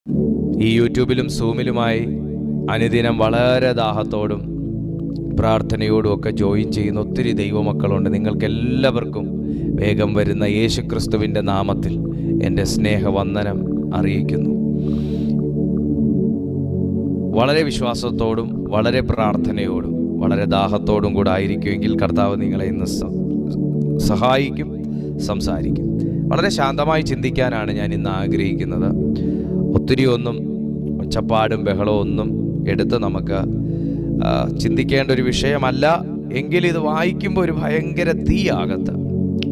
ഈ യൂട്യൂബിലും സൂമിലുമായി അനുദിനം വളരെ ദാഹത്തോടും പ്രാർത്ഥനയോടും ഒക്കെ ജോയിൻ ചെയ്യുന്ന ഒത്തിരി ദൈവമക്കളുണ്ട്. നിങ്ങൾക്കെല്ലാവർക്കും വേഗം വരുന്ന യേശുക്രിസ്തുവിൻ്റെ നാമത്തിൽ എൻ്റെ സ്നേഹവന്ദനം അറിയിക്കുന്നു. വളരെ വിശ്വാസത്തോടും വളരെ പ്രാർത്ഥനയോടും വളരെ ദാഹത്തോടും കൂടെ ആയിരിക്കുമെങ്കിൽ കർത്താവ് നിങ്ങളെ ഇന്ന് സഹായിക്കും, സംസാരിക്കും. വളരെ ശാന്തമായി ചിന്തിക്കാനാണ് ഞാൻ ഇന്ന് ആഗ്രഹിക്കുന്നത്. ഒത്തിരി ഒന്നും ഒച്ചപ്പാടും ബഹളവും ഒന്നും എടുത്ത് നമുക്ക് ചിന്തിക്കേണ്ട ഒരു വിഷയമല്ല. എങ്കിൽ ഇത് വായിക്കുമ്പോൾ ഒരു ഭയങ്കര തീയാകത്ത്,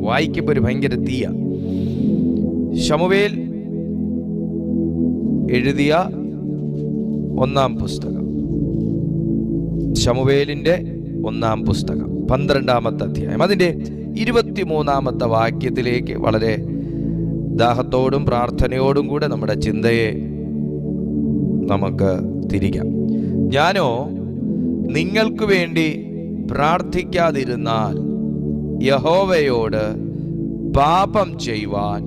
വായിക്കുമ്പോൾ ഒരു ഭയങ്കര തീയ. ശമൂവേൽ എഴുതിയ ഒന്നാം പുസ്തകം, ശമൂവേലിൻ്റെ ഒന്നാം പുസ്തകം 12-ാമത്തെ അധ്യായം അതിൻ്റെ 23-ാമത്തെ വാക്യത്തിലേക്ക് വളരെ ദാഹത്തോടും പ്രാർത്ഥനയോടും കൂടെ നമ്മുടെ ചിന്തയെ നമുക്ക് തിരിക്കാം. ഞാനോ നിങ്ങൾക്ക് വേണ്ടി പ്രാർത്ഥിക്കാതിരുന്നാൽ യഹോവയോട് പാപം ചെയ്യുവാൻ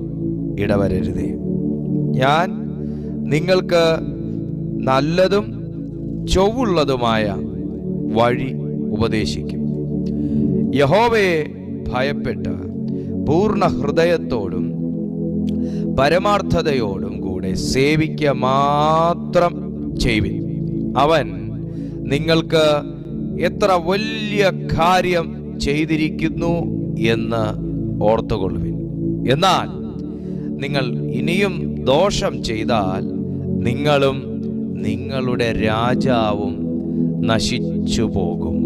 ഇടവരരുതേ. ഞാൻ നിങ്ങൾക്ക് നല്ലതും ചൊവ്വുള്ളതുമായ വഴി ഉപദേശിക്കും. യഹോവയെ ഭയപ്പെട്ട് പൂർണ്ണ ഹൃദയത്തോടും പരമാർത്ഥതയോടും കൂടെ സേവിക്കുക മാത്രം ചെയ്യുവിൻ. അവൻ നിങ്ങൾക്ക് എത്ര വലിയ കാര്യം ചെയ്തിരിക്കുന്നു എന്ന് ഓർത്തുകൊള്ളുവിൻ. എന്നാൽ നിങ്ങൾ ഇനിയും ദോഷം ചെയ്താൽ നിങ്ങളും നിങ്ങളുടെ രാജാവും നശിച്ചു പോകും.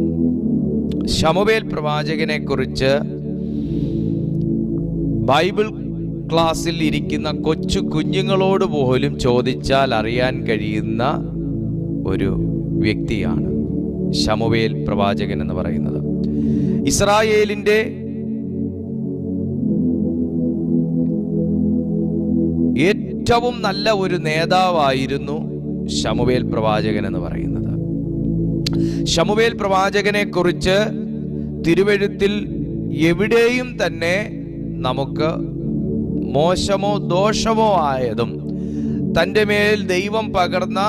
ശമൂവേൽ പ്രവാചകനെ കുറിച്ച് ബൈബിൾ ക്ലാസ്സിൽ ഇരിക്കുന്ന കൊച്ചു കുഞ്ഞുങ്ങളോട് പോലും ചോദിച്ചാൽ അറിയാൻ കഴിയുന്ന ഒരു വ്യക്തിയാണ് ശമൂവേൽ പ്രവാചകൻ എന്ന് പറയുന്നത്. ഇസ്രായേലിന്റെ ഏറ്റവും നല്ല ഒരു നേതാവായിരുന്നു ശമൂവേൽ പ്രവാചകൻ എന്ന് പറയുന്നത്. ശമൂവേൽ പ്രവാചകനെ കുറിച്ച് തിരുവെഴുത്തിൽ എവിടെയും തന്നെ നമുക്ക് മോശമോ ദോഷമോ ആയതും തൻ്റെ മേൽ ദൈവം പകർന്ന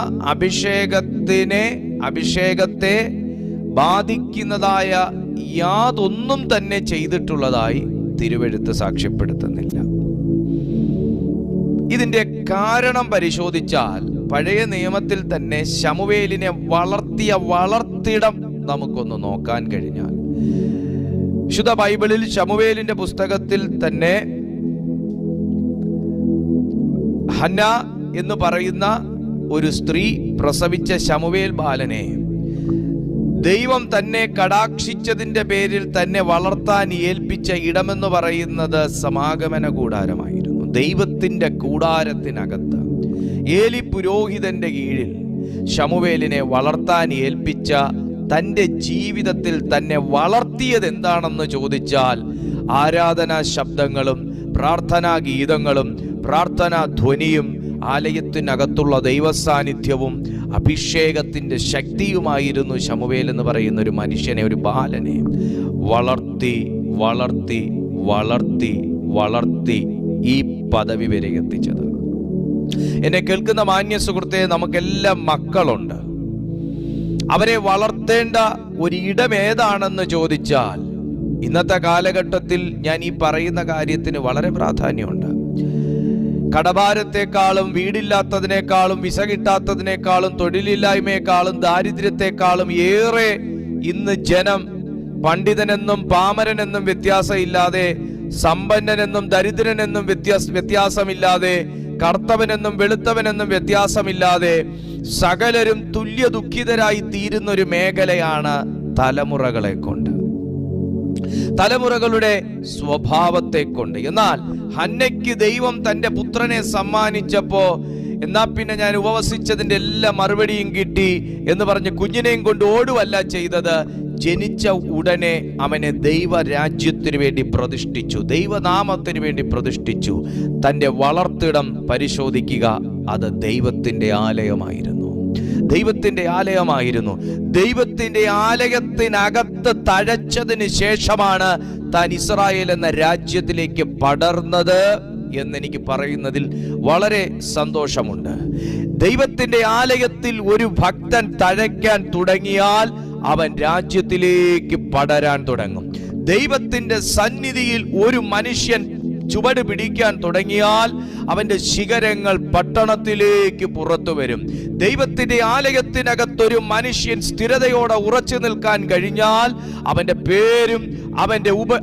അഭിഷേകത്തെ ബാധിക്കുന്നതായ യാതൊന്നും തന്നെ ചെയ്തിട്ടുള്ളതായി തിരുവെഴുത്ത് സാക്ഷ്യപ്പെടുത്തുന്നില്ല. ഇതിന്റെ കാരണം പരിശോധിച്ചാൽ പഴയ നിയമത്തിൽ തന്നെ ശമൂവേലിനെ വളർത്തിടം നമുക്കൊന്ന് നോക്കാൻ കഴിഞ്ഞാൽ വിശുദ്ധ ബൈബിളിൽ ശമൂവേലിന്റെ പുസ്തകത്തിൽ തന്നെ ഹന്ന എന്ന് പറയുന്ന ഒരു സ്ത്രീ പ്രസവിച്ച ശമൂവേൽ ബാലനെ ദൈവം തന്നെ കടാക്ഷിച്ചതിന്റെ പേരിൽ തന്നെ വളർത്താൻ ഏൽപ്പിച്ച ഇടമെന്ന് പറയുന്നത് സമാഗമന കൂടാരമായിരുന്നു. ദൈവത്തിന്റെ കൂടാരത്തിനകത്ത് ഏലി പുരോഹിതന്റെ കീഴിൽ ശമൂവേലിനെ വളർത്താൻ ഏൽപ്പിച്ച തൻ്റെ ജീവിതത്തിൽ തന്നെ വളർത്തിയത് എന്താണെന്ന് ചോദിച്ചാൽ ആരാധനാ ശബ്ദങ്ങളും പ്രാർത്ഥനാ ഗീതങ്ങളും പ്രാർത്ഥനാ ധ്വനിയും ആലയത്തിനകത്തുള്ള ദൈവസാന്നിധ്യവും അഭിഷേകത്തിന്റെ ശക്തിയുമായിരുന്നു ശമൂവേൽ എന്ന് പറയുന്ന ഒരു മനുഷ്യനെ, ഒരു ബാലനെ വളർത്തി വളർത്തി വളർത്തി വളർത്തി ഈ പദവി വരെ എത്തിച്ചത്. എന്നെ കേൾക്കുന്ന മാന്യ സുഹൃത്തെ, നമുക്കെല്ലാം മക്കളുണ്ട്. അവരെ വളർത്തേണ്ട ഒരു ഇടം ഏതാണെന്ന് ചോദിച്ചാൽ ഇന്നത്തെ കാലഘട്ടത്തിൽ ഞാൻ ഈ പറയുന്ന കാര്യത്തിന് വളരെ പ്രാധാന്യമുണ്ട്. കടഭാരത്തെക്കാളും വീടില്ലാത്തതിനേക്കാളും വിസ കിട്ടാത്തതിനേക്കാളും തൊഴിലില്ലായ്മയെക്കാളും ദാരിദ്ര്യത്തെക്കാളും ഏറെ ഇന്ന് ജനം പണ്ഡിതനെന്നും പാമരനെന്നും വ്യത്യാസമില്ലാതെ, സമ്പന്നനെന്നും ദരിദ്രനെന്നും വ്യത്യാസമില്ലാതെ, കറുത്തവനെന്നും വെളുത്തവനെന്നും വ്യത്യാസമില്ലാതെ സകലരും തുല്യ ദുഃഖിതരായി തീരുന്ന ഒരു മേഖലയാണ് തലമുറകളെ കൊണ്ട്, തലമുറകളുടെ സ്വഭാവത്തെ കൊണ്ട്. എന്നാൽ ഹന്നയ്ക്ക് ദൈവം തന്റെ പുത്രനെ സമ്മാനിച്ചപ്പോ എന്നാ പിന്നെ ഞാൻ ഉപവസിച്ചതിന്റെ എല്ലാ മറുപടിയും കിട്ടി എന്ന് പറഞ്ഞ് കുഞ്ഞിനെയും കൊണ്ട് ഓടുവല്ല ചെയ്തത്. ജനിച്ച ഉടനെ അവനെ ദൈവരാജ്യത്തിനു വേണ്ടി പ്രതിഷ്ഠിച്ചു, ദൈവനാമത്തിന് വേണ്ടി പ്രതിഷ്ഠിച്ചു. തന്റെ വളർത്തിടം പരിശോധിക്കുക, അത് ദൈവത്തിന്റെ ആലയമായിരുന്നു, ദൈവത്തിന്റെ ആലയമായിരുന്നു. ദൈവത്തിന്റെ ആലയത്തിനകത്ത് തഴച്ചതിന് ശേഷമാണ് താൻ ഇസ്രായേൽ എന്ന രാജ്യത്തിലേക്ക് പടർന്നത്, എന്നെനിക്ക് പറയുന്നതിൽ വളരെ സന്തോഷമുണ്ട്. ദൈവത്തിന്റെ ആലയത്തിൽ ഒരു ഭക്തൻ തഴയ്ക്കാൻ തുടങ്ങിയാൽ അവൻ രാജ്യത്തിലേക്ക് പടരാൻ തുടങ്ങും. ദൈവത്തിന്റെ സന്നിധിയിൽ ഒരു മനുഷ്യൻ ചുവട് പിടിക്കാൻ തുടങ്ങിയാൽ അവന്റെ ശിഖരങ്ങൾ പട്ടണത്തിലേക്ക് പുറത്തു വരും. ദൈവത്തിന്റെ ആലയത്തിനകത്തൊരു മനുഷ്യൻ സ്ഥിരതയോടെ ഉറച്ചു നിൽക്കാൻ കഴിഞ്ഞാൽ അവന്റെ പേരും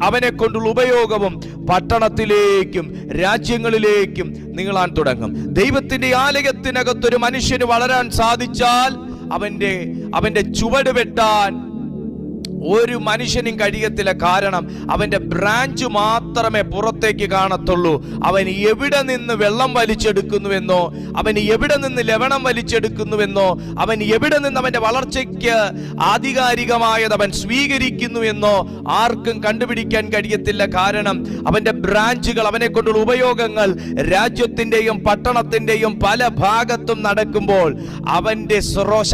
അവനെ കൊണ്ടുള്ള ഉപയോഗവും പട്ടണത്തിലേക്കും രാജ്യങ്ങളിലേക്കും നീളാൻ തുടങ്ങും. ദൈവത്തിന്റെ ആലയത്തിനകത്തൊരു മനുഷ്യന് വളരാൻ സാധിച്ചാൽ അവന്റെ ചുവട് വെട്ടാൻ ഒരു മനുഷ്യനും കഴിയത്തില്ല. കാരണം അവന്റെ ബ്രാഞ്ച് മാത്രമേ പുറത്തേക്ക് കാണത്തുള്ളൂ. അവൻ എവിടെ നിന്ന് വെള്ളം വലിച്ചെടുക്കുന്നുവെന്നോ, അവൻ എവിടെ നിന്ന് ലവണം വലിച്ചെടുക്കുന്നുവെന്നോ, അവൻ എവിടെ നിന്ന് അവന്റെ വളർച്ചയ്ക്ക് ആധികാരികമായത് അവൻ സ്വീകരിക്കുന്നുവെന്നോ ആർക്കും കണ്ടുപിടിക്കാൻ കഴിയത്തില്ല. കാരണം അവന്റെ ബ്രാഞ്ചുകൾ, അവനെ കൊണ്ടുള്ള ഉപയോഗങ്ങൾ രാജ്യത്തിന്റെയും പട്ടണത്തിന്റെയും പല ഭാഗത്തും നടക്കുമ്പോൾ അവന്റെ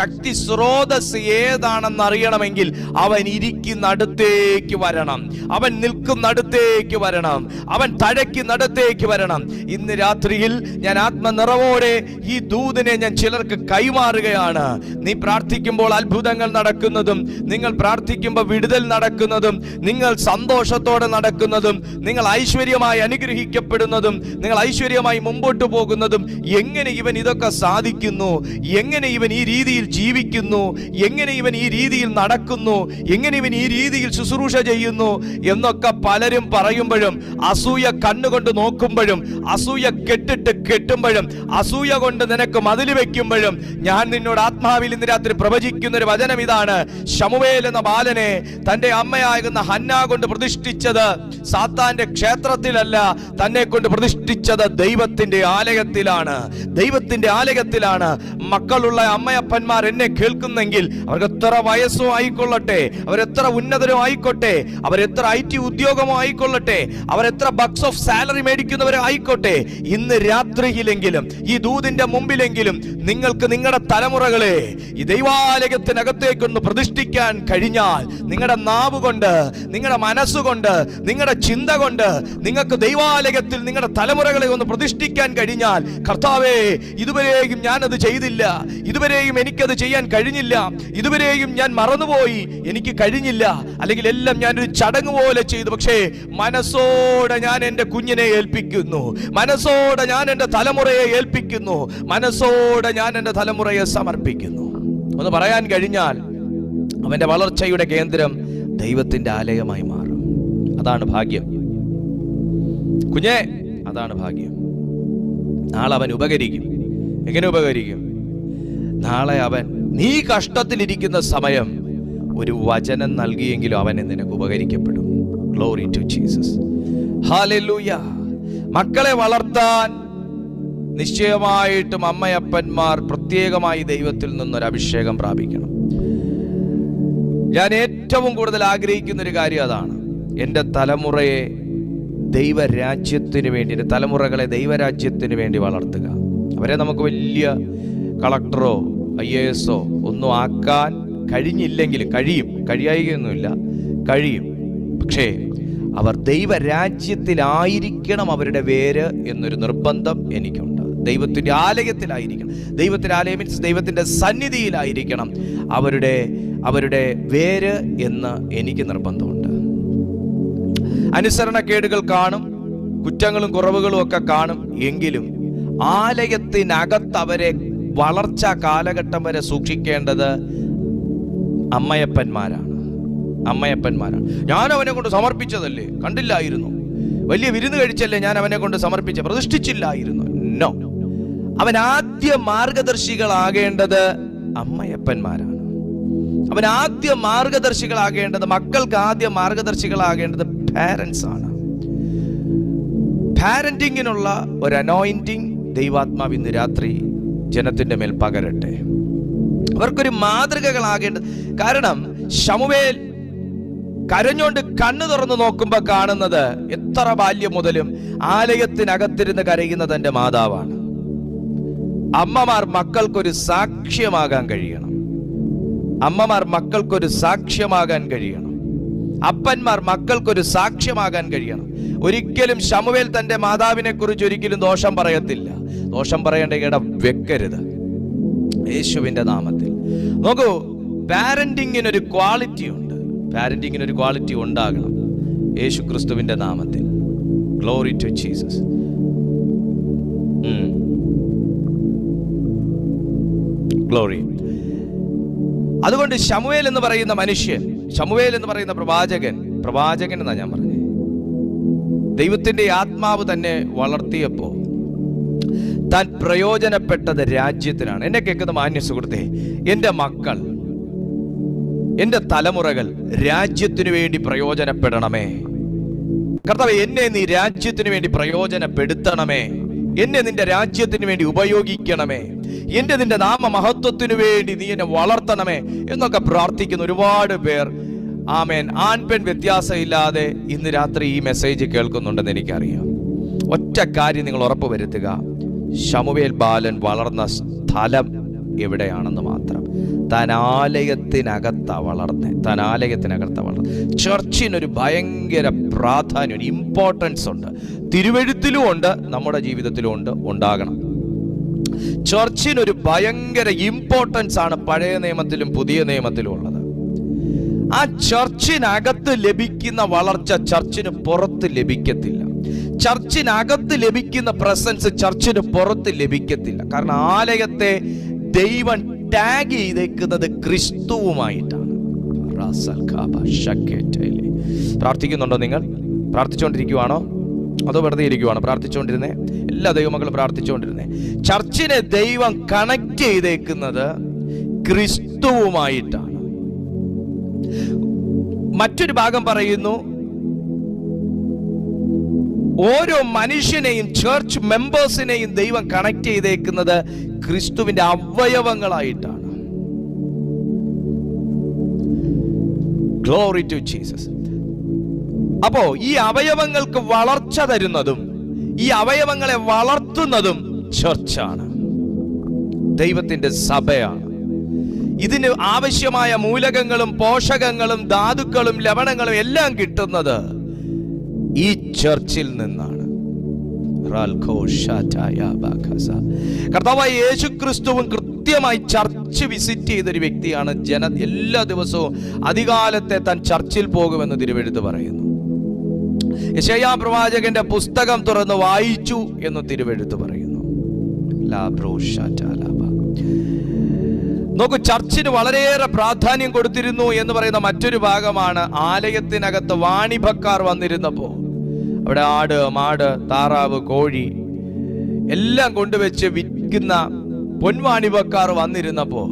ശക്തി സ്രോതസ് ഏതാണെന്ന് അറിയണമെങ്കിൽ അവൻ ഇരിക്കുന്നിടത്തേക്ക് വരണം, അവൻ നിൽക്കുന്നിടത്തേക്ക് വരണം, അവൻ തഴയ്ക്കുന്നിടത്തേക്ക് വരണം. ഇന്ന് രാത്രിയിൽ ഞാൻ ആത്മനിറവോടെ ഈ ദൂതിനെ ഞാൻ ചിലർക്ക് കൈമാറുകയാണ്. നീ പ്രാർത്ഥിക്കുമ്പോൾ അത്ഭുതങ്ങൾ നടക്കുന്നതും, നിങ്ങൾ പ്രാർത്ഥിക്കുമ്പോൾ വിടുതൽ നടക്കുന്നതും, നിങ്ങൾ സന്തോഷത്തോടെ നടക്കുന്നതും, നിങ്ങൾ ഐശ്വര്യമായി അനുഗ്രഹിക്കപ്പെടുന്നതും, നിങ്ങൾ ഐശ്വര്യമായി മുമ്പോട്ട് പോകുന്നതും, എങ്ങനെ ഇവൻ ഇതൊക്കെ സാധിക്കുന്നു, എങ്ങനെ ഇവൻ ഈ രീതിയിൽ ജീവിക്കുന്നു, എങ്ങനെ ഇവൻ ഈ രീതിയിൽ നടക്കുന്നു, എങ്ങനെ ഇവൻ ഈ രീതിയിൽ ശുശ്രൂഷ ചെയ്യുന്നു എന്നൊക്കെ പലരും പറയുമ്പോഴും, അസൂയ കണ്ണുകൊണ്ട് നോക്കുമ്പോഴും, അസൂയ കെട്ടുമ്പോഴും, അസൂയ കൊണ്ട് നിനക്ക് മതിൽ വെക്കുമ്പോഴും, ഞാൻ നിന്നോട് ആത്മാവിൽ ഇന്ന് രാത്രി പ്രവചിക്കുന്ന ഒരു വചനം ഇതാണ്. ശമൂവേൽ എന്ന ബാലനെ തന്റെ അമ്മയാകുന്ന ഹന്ന കൊണ്ട് പ്രതിഷ്ഠിച്ചത് സാത്താന്റെ ക്ഷേത്രത്തിലല്ല, തന്നെ കൊണ്ട് പ്രതിഷ്ഠിച്ചത് ദൈവത്തിന്റെ ആലയത്തിലാണ്. ദൈവത്തിന്റെ ആലയത്തിലാണ്. മക്കളുള്ള അമ്മയപ്പന്മാർ എന്നെ കേൾക്കുന്നെങ്കിൽ അവർക്ക് എത്ര വയസ്സോ ആയിക്കൊള്ളട്ടെ, അവരെത്ര ഉന്നതരോ ആയിക്കോട്ടെ, അവരെത്ര IT ഉദ്യോഗമോ ആയിക്കൊള്ളട്ടെ, അവരെത്ര ബക്സ് ഓഫ് സാലറി മേടിക്കുന്നവരോ ആയിക്കോട്ടെ, ഇന്ന് രാത്രിയിലെങ്കിലും ഈ ദൂതിന്റെ മുമ്പിലെങ്കിലും നിങ്ങൾക്ക് നിങ്ങളുടെ തലമുറകളെ ഈ ദൈവാലയത്തിനകത്തേക്കൊന്ന് പ്രതിഷ്ഠിക്കാൻ കഴിഞ്ഞാൽ, നിങ്ങളുടെ നാവ് കൊണ്ട്, നിങ്ങളുടെ മനസ്സുകൊണ്ട്, നിങ്ങളുടെ ചിന്ത കൊണ്ട് നിങ്ങൾക്ക് ദൈവാലയത്തിൽ നിങ്ങളുടെ തലമുറകളെ ഒന്ന് പ്രതിഷ്ഠിക്കാൻ കഴിഞ്ഞാൽ, കർത്താവേ ഇതുവരെയും ഞാനത് ചെയ്തില്ല, ഇതുവരെയും എനിക്കത് ചെയ്യാൻ കഴിഞ്ഞില്ല, ഇതുവരെയും ഞാൻ മറന്നുപോയി, എനിക്ക് കഴിഞ്ഞില്ല, അല്ലെങ്കിൽ എല്ലാം ഞാനൊരു ചടങ്ങ് പോലെ ചെയ്തു, പക്ഷേ മനസ്സോടെ ഞാൻ എൻ്റെ കുഞ്ഞിനെ ഏൽപ്പിക്കുന്നു, മനസ്സോടെ ഞാൻ എൻ്റെ തലമുറയെ ഏൽപ്പിക്കുന്നു, മനസ്സോടെ ഞാൻ എൻ്റെ തലമുറയെ സമർപ്പിക്കുന്നു ഒന്ന് പറയാൻ കഴിഞ്ഞാൽ അവന്റെ വളർച്ചയുടെ കേന്ദ്രം ദൈവത്തിന്റെ ആലയമായി മാറും. അതാണ് ഭാഗ്യം കുഞ്ഞെ, അതാണ് ഭാഗ്യം. നാളെ അവൻ ഉപകരിക്കും. എങ്ങനെ ഉപകരിക്കും? നാളെ അവൻ നീ കഷ്ടത്തിലിരിക്കുന്ന സമയം ഒരു വചനം നൽകിയെങ്കിലും അവനെ നിനക്ക് ഉപകരിക്കപ്പെടും. Glory to Jesus. ഹല്ലേലൂയ. മക്കളെ വളർത്താൻ നിശ്ചയമായിട്ടും അമ്മയപ്പന്മാർ പ്രത്യേകമായി ദൈവത്തിൽ നിന്നൊരു അഭിഷേകം പ്രാപിക്കണം. ഞാൻ ഏറ്റവും കൂടുതൽ ആഗ്രഹിക്കുന്ന ഒരു കാര്യം അതാണ്. എൻ്റെ തലമുറയെ ദൈവരാജ്യത്തിന് വേണ്ടി, എൻ്റെ തലമുറകളെ ദൈവരാജ്യത്തിന് വേണ്ടി വളർത്തുക. അവരെ നമുക്ക് വലിയ കളക്ടറോ IAS ഒന്നും ആക്കാൻ കഴിഞ്ഞില്ലെങ്കിലും കഴിയുകയൊന്നുമില്ല, കഴിയും. പക്ഷേ അവർ ദൈവരാജ്യത്തിലായിരിക്കണം അവരുടെ വേര് എന്നൊരു നിർബന്ധം എനിക്കുണ്ട്. ദൈവത്തിൻ്റെ ആലയത്തിലായിരിക്കണം. ദൈവത്തിൻ്റെ ആലയം മീൻസ് ദൈവത്തിൻ്റെ സന്നിധിയിലായിരിക്കണം അവരുടെ വേര് എന്ന് എനിക്ക് നിർബന്ധമുണ്ട്. അനുസരണക്കേടുകൾ കാണും, കുറ്റങ്ങളും കുറവുകളും ഒക്കെ കാണും. എങ്കിലും ആലയത്തിനകത്ത് അവരെ വളർച്ചാ കാലഘട്ടം വരെ സൂക്ഷിക്കേണ്ടത് അമ്മയപ്പന്മാരാണ്. ഞാൻ അവനെ കൊണ്ട് സമർപ്പിച്ചതല്ലേ, കണ്ടില്ലായിരുന്നു? വലിയ വിരുന്ന് കഴിച്ചല്ലേ ഞാൻ അവനെ കൊണ്ട് സമർപ്പിച്ച, പ്രതിഷ്ഠിച്ചില്ലായിരുന്നു? നോ. അവൻ ആദ്യ മാർഗദർശികളാകേണ്ടത് അമ്മയപ്പന്മാരാണ്. അവൻ ആദ്യ മാർഗദർശികളാകേണ്ടത്, മക്കൾക്ക് ആദ്യ മാർഗദർശികളാകേണ്ടത് പാരൻസ് ആണ്. പാരന്റിങ്ങിനുള്ള ഒരു അനോയിന്റിങ് ദൈവാത്മാവ് ഇന്ന് രാത്രി ജനത്തിന്റെ മേൽ പകരട്ടെ. അവർക്കൊരു മാതൃകകളാകേണ്ടത്. കാരണം ശമൂവേൽ കരഞ്ഞോണ്ട് കണ്ണു തുറന്നു നോക്കുമ്പോ കാണുന്നത് എത്ര ബാല്യം മുതലും ആലയത്തിനകത്തിരുന്ന് കരയുന്ന തന്റെ മാതാവാണ്. അമ്മമാർ മക്കൾക്കൊരു സാക്ഷ്യമാകാൻ കഴിയണം. അമ്മമാർ മക്കൾക്കൊരു സാക്ഷ്യമാകാൻ കഴിയണം. അപ്പന്മാർ മക്കൾക്കൊരു സാക്ഷ്യമാകാൻ കഴിയണം. ഒരിക്കലും ശമൂവേൽ തന്റെ മാതാവിനെ കുറിച്ച് ഒരിക്കലും ദോഷം പറയത്തില്ല. ദോഷം പറയേണ്ട ഇട വെക്കരുത് യേശുവിന്റെ നാമത്തിൽ. നോക്കൂ, പാരന്റിങ്ങിനൊരു ക്വാളിറ്റി ഉണ്ട്. പാരന്റിങ്ങിനൊരു ക്വാളിറ്റി ഉണ്ടാകണം യേശു ക്രിസ്തുവിന്റെ നാമത്തിൽ. Glory to Jesus. ഗ്ലോറി. അതുകൊണ്ട് ശമൂവേൽ എന്ന് പറയുന്ന മനുഷ്യൻ, ശമൂവേൽ എന്ന് പറയുന്ന പ്രവാചകൻ എന്നാ ഞാൻ പറഞ്ഞത്, ദൈവത്തിന്റെ ആത്മാവ് തന്നെ വളർത്തിയപ്പോ താൻ പ്രയോജനപ്പെട്ടത് രാജ്യത്തിനാണ്. എന്നെ കേൾക്കുന്ന മാന്യ സുഹൃത്തെ, എൻ്റെ മക്കൾ, എൻ്റെ തലമുറകൾ രാജ്യത്തിനു വേണ്ടി പ്രയോജനപ്പെടണമേ. കർത്താവേ, എന്നെ നീ രാജ്യത്തിനു വേണ്ടി പ്രയോജനപ്പെടുത്തണമേ. എന്നെ നിന്റെ രാജ്യത്തിന് വേണ്ടി ഉപയോഗിക്കണമേ. എന്റെ നിന്റെ നാമമഹത്വത്തിനു വേണ്ടി നീ എന്നെ വളർത്തണമേ എന്നൊക്കെ പ്രാർത്ഥിക്കുന്ന ഒരുപാട് പേർ, ആമേൻ, ആൺ പെൺ വ്യത്യാസമില്ലാതെ ഇന്ന് രാത്രി ഈ മെസ്സേജ് കേൾക്കുന്നുണ്ടെന്ന് എനിക്കറിയാം. ഒറ്റ കാര്യം നിങ്ങൾ ഉറപ്പ് വരുത്തുക, ശമൂവേൽ ബാലൻ വളർന്ന സ്ഥലം എവിടെയാണെന്ന് മാത്രം. താൻ ആലയത്തിനകത്താ വളർന്നേ. ചർച്ചിനൊരു ഭയങ്കര പ്രാധാന്യം, ഇമ്പോർട്ടൻസ് ഉണ്ട്. തിരുവെഴുത്തിലും ഉണ്ട്, നമ്മുടെ ജീവിതത്തിലും ഉണ്ട്, ഉണ്ടാകണം. ചർച്ചിനൊരു ഭയങ്കര ഇമ്പോർട്ടൻസ് ആണ് പഴയ നിയമത്തിലും പുതിയ നിയമത്തിലും ഉള്ളത്. ആ ചർച്ചിനകത്ത് ലഭിക്കുന്ന വളർച്ച ചർച്ചിന് പുറത്ത് ലഭിക്കത്തില്ല. ചർച്ചിനകത്ത് ലഭിക്കുന്ന പ്രസൻസ് ചർച്ചിന് പുറത്ത് ലഭിക്കത്തില്ല. കാരണം ആലയത്തെ ദൈവം ടാഗ് ചെയ്തേക്കുന്നത് ക്രിസ്തുവുമായിട്ടാണ്. പ്രാർത്ഥിക്കുന്നുണ്ടോ? നിങ്ങൾ പ്രാർത്ഥിച്ചുകൊണ്ടിരിക്കുവാണോ അതോ വെറുതെ ഇരിക്കുവാണോ? പ്രാർത്ഥിച്ചുകൊണ്ടിരുന്നേ. എല്ലാ ദൈവമക്കളും പ്രാർത്ഥിച്ചുകൊണ്ടിരുന്നേ. ചർച്ചിനെ ദൈവം കണക്ട് ചെയ്തേക്കുന്നത് ക്രിസ്തുവുമായിട്ടാണ്. മറ്റൊരു ഭാഗം പറയുന്നു, ഓരോ മനുഷ്യനെയും ചർച്ച് മെമ്പേഴ്സിനെയും ദൈവം കണക്ട് ചെയ്തേക്കുന്നത് ക്രിസ്തുവിന്റെ അവയവങ്ങളായിട്ടാണ്. Glory to Jesus. അപ്പോ ഈ അവയവങ്ങൾക്ക് വളർച്ച തരുന്നതും ഈ അവയവങ്ങളെ വളർത്തുന്നതും ചർച്ചാണ്, ദൈവത്തിന്റെ സഭയാണ്. ഇതിന് ആവശ്യമായ മൂലകങ്ങളും പോഷകങ്ങളും ധാതുക്കളും ലവണങ്ങളും എല്ലാം കിട്ടുന്നത് ഈ ചർച്ചിൽ നിന്നാണ്. കർത്താവായ യേശുക്രിസ്തുവും കൃത്യമായി ചർച്ച് വിസിറ്റ് ചെയ്തൊരു വ്യക്തിയാണ്. എല്ലാ ദിവസവും അധികാലത്തെ താൻ ചർച്ചിൽ പോകുമെന്ന് തിരുവെഴുത്ത് പറയുന്നു. യെശയ്യാ പ്രവാചകന്റെ പുസ്തകം തുറന്ന് വായിച്ചു എന്ന് തിരുവെഴുത്ത് പറയുന്നു. നോക്കൂ, ചർച്ചിന് വളരെയേറെ പ്രാധാന്യം കൊടുത്തിരുന്നു എന്ന് പറയുന്ന മറ്റൊരു ഭാഗമാണ് ആലയത്തിനകത്ത് വാണിഭക്കാർ വന്നിരുന്നപ്പോ അവിടെ ആട്, മാട്, താറാവ്, കോഴി എല്ലാം കൊണ്ടുവച്ച് വിൽക്കുന്ന പൊൻവാണിഭക്കാർ വന്നിരുന്നപ്പോ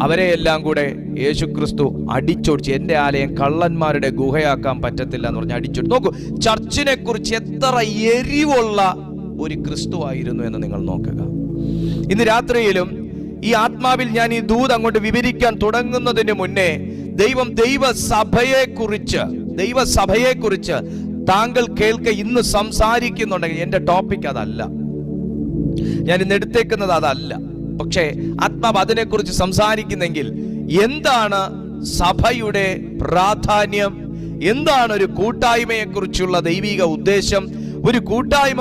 അവരെ എല്ലാം കൂടെ യേശുക്രിസ്തു അടിച്ചോടിച്ച്, എന്റെ ആലയം കള്ളന്മാരുടെ ഗുഹയാക്കാൻ പറ്റത്തില്ല എന്ന് പറഞ്ഞ് അടിച്ചോടിച്ചു. നോക്കൂ, ചർച്ചിനെ കുറിച്ച് എത്ര എരിവുള്ള ഒരു ക്രിസ്തു ആയിരുന്നു എന്ന് നിങ്ങൾ നോക്കുക. ഇന്ന് രാത്രിയിലും ഈ ആത്മാവിൽ ഞാൻ ഈ ദൂത് അങ്ങോട്ട് വിവരിക്കാൻ തുടങ്ങുന്നതിന് മുന്നേ ദൈവസഭയെ കുറിച്ച് താങ്കൾ കേൾക്ക ഇന്ന് സംസാരിക്കുന്നുണ്ടെങ്കിൽ, എന്റെ ടോപ്പിക് അതല്ല, ഞാൻ ഇന്ന് എടുത്തേക്കുന്നത് അതല്ല. പക്ഷേ ആത്മാവ് അതിനെക്കുറിച്ച് സംസാരിക്കുന്നെങ്കിൽ എന്താണ് സഭയുടെ പ്രാധാന്യം, എന്താണ് ഒരു കൂട്ടായ്മയെക്കുറിച്ചുള്ള ദൈവിക ഉദ്ദേശം, ഒരു കൂട്ടായ്മ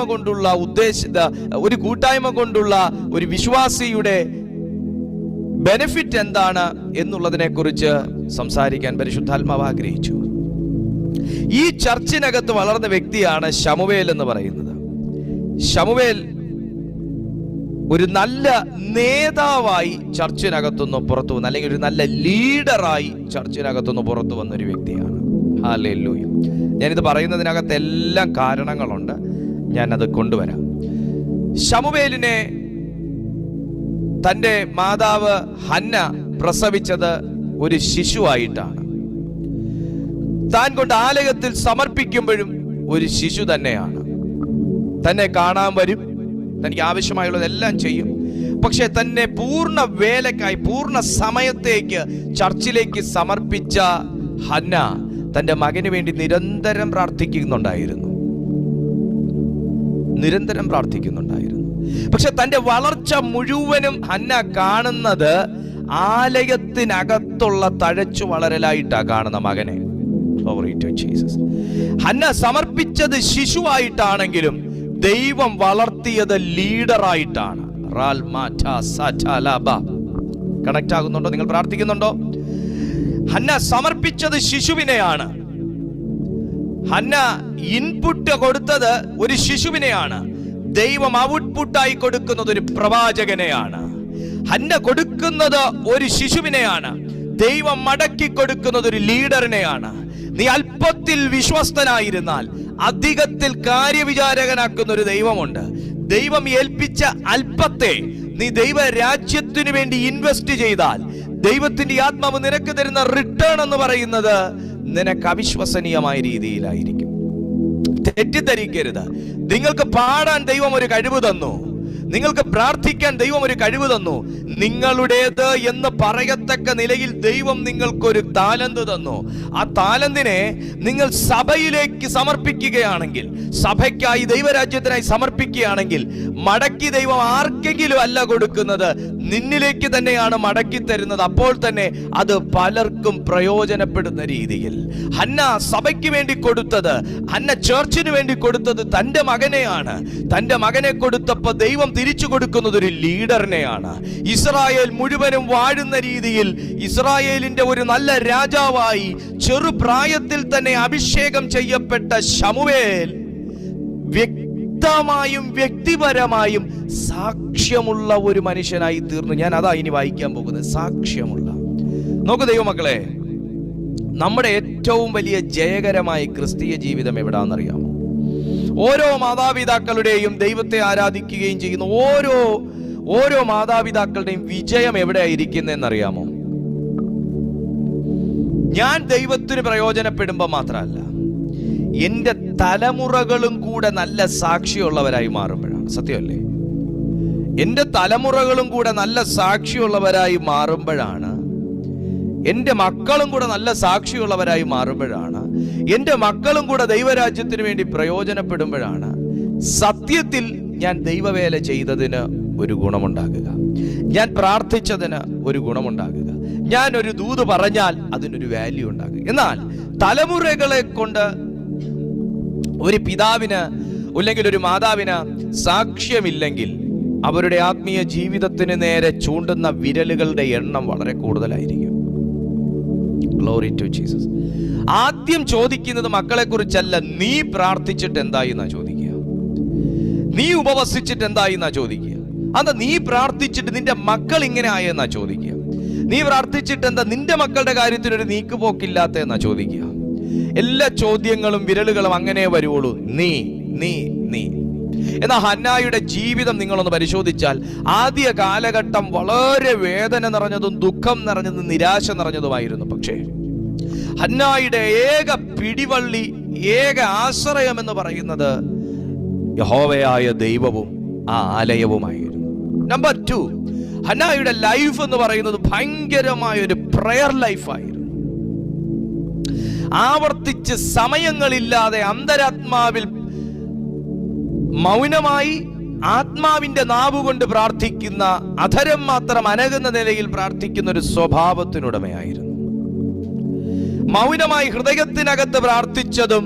കൊണ്ടുള്ള ഒരു വിശ്വാസിയുടെ ബെനിഫിറ്റ് എന്താണ് എന്നുള്ളതിനെ കുറിച്ച് സംസാരിക്കാൻ പരിശുദ്ധാത്മാവ് ആഗ്രഹിച്ചു. ഈ ചർച്ചിനകത്ത് വളർന്ന വ്യക്തിയാണ് ശമൂവേൽ എന്ന് പറയുന്നത്. ശമൂവേൽ ഒരു നല്ല നേതാവായി ചർച്ചിനകത്തുനിന്ന് പുറത്തു വന്ന, അല്ലെങ്കിൽ ഒരു നല്ല ലീഡറായി ചർച്ചിനകത്തുനിന്ന് പുറത്തു വന്ന ഒരു വ്യക്തിയാണ്. ഹല്ലേലൂയ. ഞാനിത് പറയുന്നതിനകത്ത് എല്ലാം കാരണങ്ങളുണ്ട്, ഞാനത് കൊണ്ടുവരാം. ശമൂവേലിനെ തന്റെ മാതാവ് ഹന്ന പ്രസവിച്ചത് ഒരു ശിശുവായിട്ടാണ്. താൻ കൊണ്ട് ആലയത്തിൽ സമർപ്പിക്കുമ്പോഴും ഒരു ശിശു തന്നെയാണ്. തന്നെ കാണാൻ വരും, തനിക്ക് ആവശ്യമായുള്ളതെല്ലാം ചെയ്യും. പക്ഷെ തന്നെ പൂർണ്ണ വേലക്കായി, പൂർണ്ണ സമയത്തേക്ക് ചർച്ചിലേക്ക് സമർപ്പിച്ച ഹന്ന തന്റെ മകന് വേണ്ടി നിരന്തരം പ്രാർത്ഥിക്കുന്നുണ്ടായിരുന്നു. പക്ഷെ തന്റെ വളർച്ച മുഴുവനും ഹന്ന കാണുന്നത് ആലയത്തിനകത്തുള്ള തഴച്ചു വളരലായിട്ടാ കാണുന്ന മകനെ. Glory to Jesus. ഹന്ന സമർപ്പിച്ചത് ശിശുവായിട്ടാണെങ്കിലും ദൈവം വളർത്തിയത് ലീഡറായിട്ടാണ്. കണക്ട് ആകുന്നുണ്ടോ? നിങ്ങൾ പ്രാർത്ഥിക്കുന്നുണ്ടോ? ഹന്ന സമർപ്പിച്ചത് ശിശുവിനെയാണ്. ഹന്ന ഇൻപുട്ട് കൊടുത്തത് ഒരു ശിശുവിനെയാണ്. ദൈവം ഔട്ട്പുട്ടായി കൊടുക്കുന്നത് ഒരു പ്രവാചകനെയാണ്. ഹന്ന കൊടുക്കുന്നത് ഒരു ശിശുവിനെയാണ്. ദൈവം മടക്കി കൊടുക്കുന്നത് ഒരു ലീഡറിനെയാണ്. നീ അല്പത്തിൽ വിശ്വസ്തനായിരുന്നാൽ അധികത്തിൽ കാര്യവിചാരകനാക്കുന്ന ഒരു ദൈവമുണ്ട്. ദൈവം ഏൽപ്പിച്ച അല്പത്തെ നീ ദൈവ രാജ്യത്തിനു വേണ്ടി ഇൻവെസ്റ്റ് ചെയ്താൽ ദൈവത്തിന്റെ ആത്മാവ് നിനക്ക് തരുന്ന റിട്ടേൺ എന്ന് പറയുന്നത് നിനക്ക് അവിശ്വസനീയമായ രീതിയിലായിരിക്കും. തെറ്റിദ്ധരിക്കരുത്. നിങ്ങൾക്ക് പാടാൻ ദൈവം ഒരു കഴിവ് തന്നു, നിങ്ങൾക്ക് പ്രാർത്ഥിക്കാൻ ദൈവം ഒരു കഴിവ് തന്നു, നിങ്ങളുടേത് എന്ന് പറയത്തക്ക നിലയിൽ ദൈവം നിങ്ങൾക്കൊരു താലന്ത് തന്നു. ആ താലന്തിനെ നിങ്ങൾ സഭയിലേക്ക് സമർപ്പിക്കുകയാണെങ്കിൽ, സഭയ്ക്കായി ദൈവരാജ്യത്തിനായി സമർപ്പിക്കുകയാണെങ്കിൽ, മടക്കി ദൈവം ആർക്കെങ്കിലും അല്ല കൊടുക്കുന്നത്, നിന്നിലേക്ക് തന്നെയാണ് മടക്കി തരുന്നത്. അപ്പോൾ തന്നെ അത് പലർക്കും പ്രയോജനപ്പെടുന്ന രീതിയിൽ. ഹന്ന സഭയ്ക്ക് വേണ്ടി കൊടുത്തത്, ഹന്ന ചർച്ചിന് വേണ്ടി കൊടുത്തത് തന്റെ മകനെയാണ്. തന്റെ മകനെ കൊടുത്തപ്പോൾ ദൈവം തിരിച്ചു കൊടുക്കുന്നത് ഒരു ലീഡറിനെയാണ്. ഇസ്രായേൽ മുഴുവനും വാഴുന്ന രീതിയിൽ ഇസ്രായേലിന്റെ ഒരു നല്ല രാജാവായി ചെറുപ്രായത്തിൽ തന്നെ അഭിഷേകം ചെയ്യപ്പെട്ട ശമൂവേൽ വ്യക്തമായും വ്യക്തിപരമായും സാക്ഷ്യമുള്ള ഒരു മനുഷ്യനായി തീർന്നു. ഞാൻ അതാ ഇനി വായിക്കാൻ പോകുന്നത്. സാക്ഷ്യമുള്ള. നോക്കൂ ദൈവമക്കളെ, നമ്മുടെ ഏറ്റവും വലിയ ജയകരമായ ക്രിസ്തീയ ജീവിതം എവിടാന്നറിയാമോ? ഓരോ മാതാപിതാക്കളുടെയും ദൈവത്തെ ആരാധിക്കുകയും ചെയ്യുന്ന ഓരോ മാതാപിതാക്കളുടെയും വിജയം എവിടെയായിരിക്കുന്നതെന്നറിയാമോ? ഞാൻ ദൈവത്തിന് പ്രയോജനപ്പെടുമ്പോൾ മാത്രമല്ല, എന്റെ തലമുറകളും കൂടെ നല്ല സാക്ഷിയുള്ളവരായി മാറുമ്പോഴാണ്. സത്യമല്ലേ? എന്റെ തലമുറകളും കൂടെ നല്ല സാക്ഷിയുള്ളവരായി മാറുമ്പോഴാണ്, എന്റെ മക്കളും കൂടെ നല്ല സാക്ഷിയുള്ളവരായി മാറുമ്പോഴാണ്, എന്റെ മക്കളും കൂടെ ദൈവരാജ്യത്തിന് വേണ്ടി പ്രയോജനപ്പെടുമ്പോഴാണ് സത്യത്തിൽ ഞാൻ ദൈവവേല ചെയ്തതിന് ഒരു ഗുണമുണ്ടാകുക, ഞാൻ പ്രാർത്ഥിച്ചതിന് ഒരു ഗുണമുണ്ടാകുക, ഞാൻ ഒരു ദൂത് പറഞ്ഞാൽ അതിനൊരു വാല്യൂ ഉണ്ടാകുക. എന്നാൽ തലമുറകളെ കൊണ്ട് ഒരു പിതാവിന് അല്ലെങ്കിൽ ഒരു മാതാവിന് സാക്ഷ്യമില്ലെങ്കിൽ അവരുടെ ആത്മീയ ജീവിതത്തിന് നേരെ ചൂണ്ടുന്ന വിരലുകളുടെ എണ്ണം വളരെ കൂടുതലായിരിക്കും. Glory to Jesus. ആദ്യം ചോദിക്കുന്നത് മക്കളെ കുറിച്ചല്ല, നീ പ്രാർത്ഥിച്ചിട്ട് എന്തായി എന്നാ ചോദിക്കുക, നീ ഉപവസിച്ചിട്ട് എന്തായി എന്നാ ചോദിക്കുക. അതാ നീ പ്രാർത്ഥിച്ചിട്ട് നിന്റെ മക്കൾ ഇങ്ങനെ ആയെന്നാ ചോദിക്കുക. നീ പ്രാർത്ഥിച്ചിട്ട് എന്താ നിന്റെ മക്കളുടെ കാര്യത്തിൽ ഒരു നീക്കുപോക്കില്ലാത്ത എന്നാ ചോദിക്കുക. എല്ലാ ചോദ്യങ്ങളും വിരലുകളും അങ്ങനെ വരുവുള്ളൂ. നീ നീ നീ എന്നാൽ ഹന്നായുടെ ജീവിതം നിങ്ങളൊന്ന് പരിശോധിച്ചാൽ ആദ്യ കാലഘട്ടം വളരെ വേദന നിറഞ്ഞതും ദുഃഖം നിറഞ്ഞതും നിരാശ നിറഞ്ഞതുമായിരുന്നു. പക്ഷേ ഹന്നായുടെ ഏക പിടിവള്ളി, ഏക ആശ്രയം എന്ന് പറയുന്നത് യഹോവയായ ദൈവവും ആ ആലയവുമായിരുന്നു. നമ്പർ 2, ഹന്നായുടെ ലൈഫ് എന്ന് പറയുന്നത് ഭയങ്കരമായ ഒരു പ്രയർ ലൈഫായിരുന്നു. ആവർത്തിച്ച് സമയങ്ങളില്ലാതെ അന്തരാത്മാവിൽ മൗനമായി ആത്മാവിന്റെ നാവുകൊണ്ട് പ്രാർത്ഥിക്കുന്ന, അധരം മാത്രം അനകുന്ന നിലയിൽ പ്രാർത്ഥിക്കുന്ന ഒരു സ്വഭാവത്തിനുടമയായിരുന്നു. മൗനമായി ഹൃദയത്തിനകത്ത് പ്രാർത്ഥിച്ചതും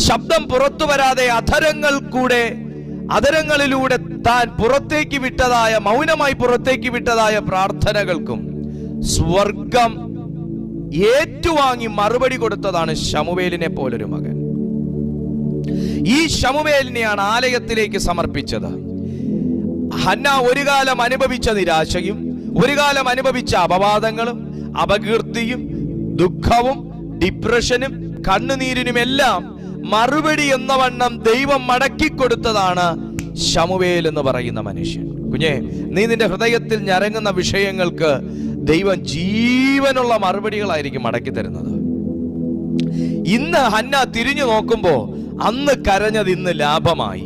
ശബ്ദം പുറത്തു വരാതെ അധരങ്ങളിലൂടെ താൻ പുറത്തേക്ക് വിട്ടതായ, മൗനമായി പുറത്തേക്ക് വിട്ടതായ പ്രാർത്ഥനകൾക്കും സ്വർഗം ഏറ്റുവാങ്ങി മറുപടി കൊടുത്തതാണ് ശമൂവേലിനെ പോലൊരു മകൻ. ഈ ശമൂവേലിനെയാണ് ആലയത്തിലേക്ക് സമർപ്പിച്ചത്. ഹന്ന ഒരു കാലം അനുഭവിച്ച നിരാശയും ഒരു കാലം അനുഭവിച്ച അപവാദങ്ങളും അപകീർത്തിയും ദുഃഖവും ഡിപ്രഷനും കണ്ണുനീരിനുമെല്ലാം മറുപടി എന്നവണ്ണം ദൈവം മടക്കിക്കൊടുത്തതാണ് ശമൂവേൽ എന്ന് പറയുന്ന മനുഷ്യൻ. കുഞ്ഞെ, നീ നിന്റെ ഹൃദയത്തിൽ ഞരങ്ങുന്ന വിഷയങ്ങൾക്ക് ദൈവം ജീവനുള്ള മറുപടികളായിരിക്കും മടക്കി തരുന്നത്. ഇന്ന് ഹന്ന തിരിഞ്ഞു നോക്കുമ്പോ അന്ന് കരഞ്ഞത് ഇന്ന് ലാഭമായി,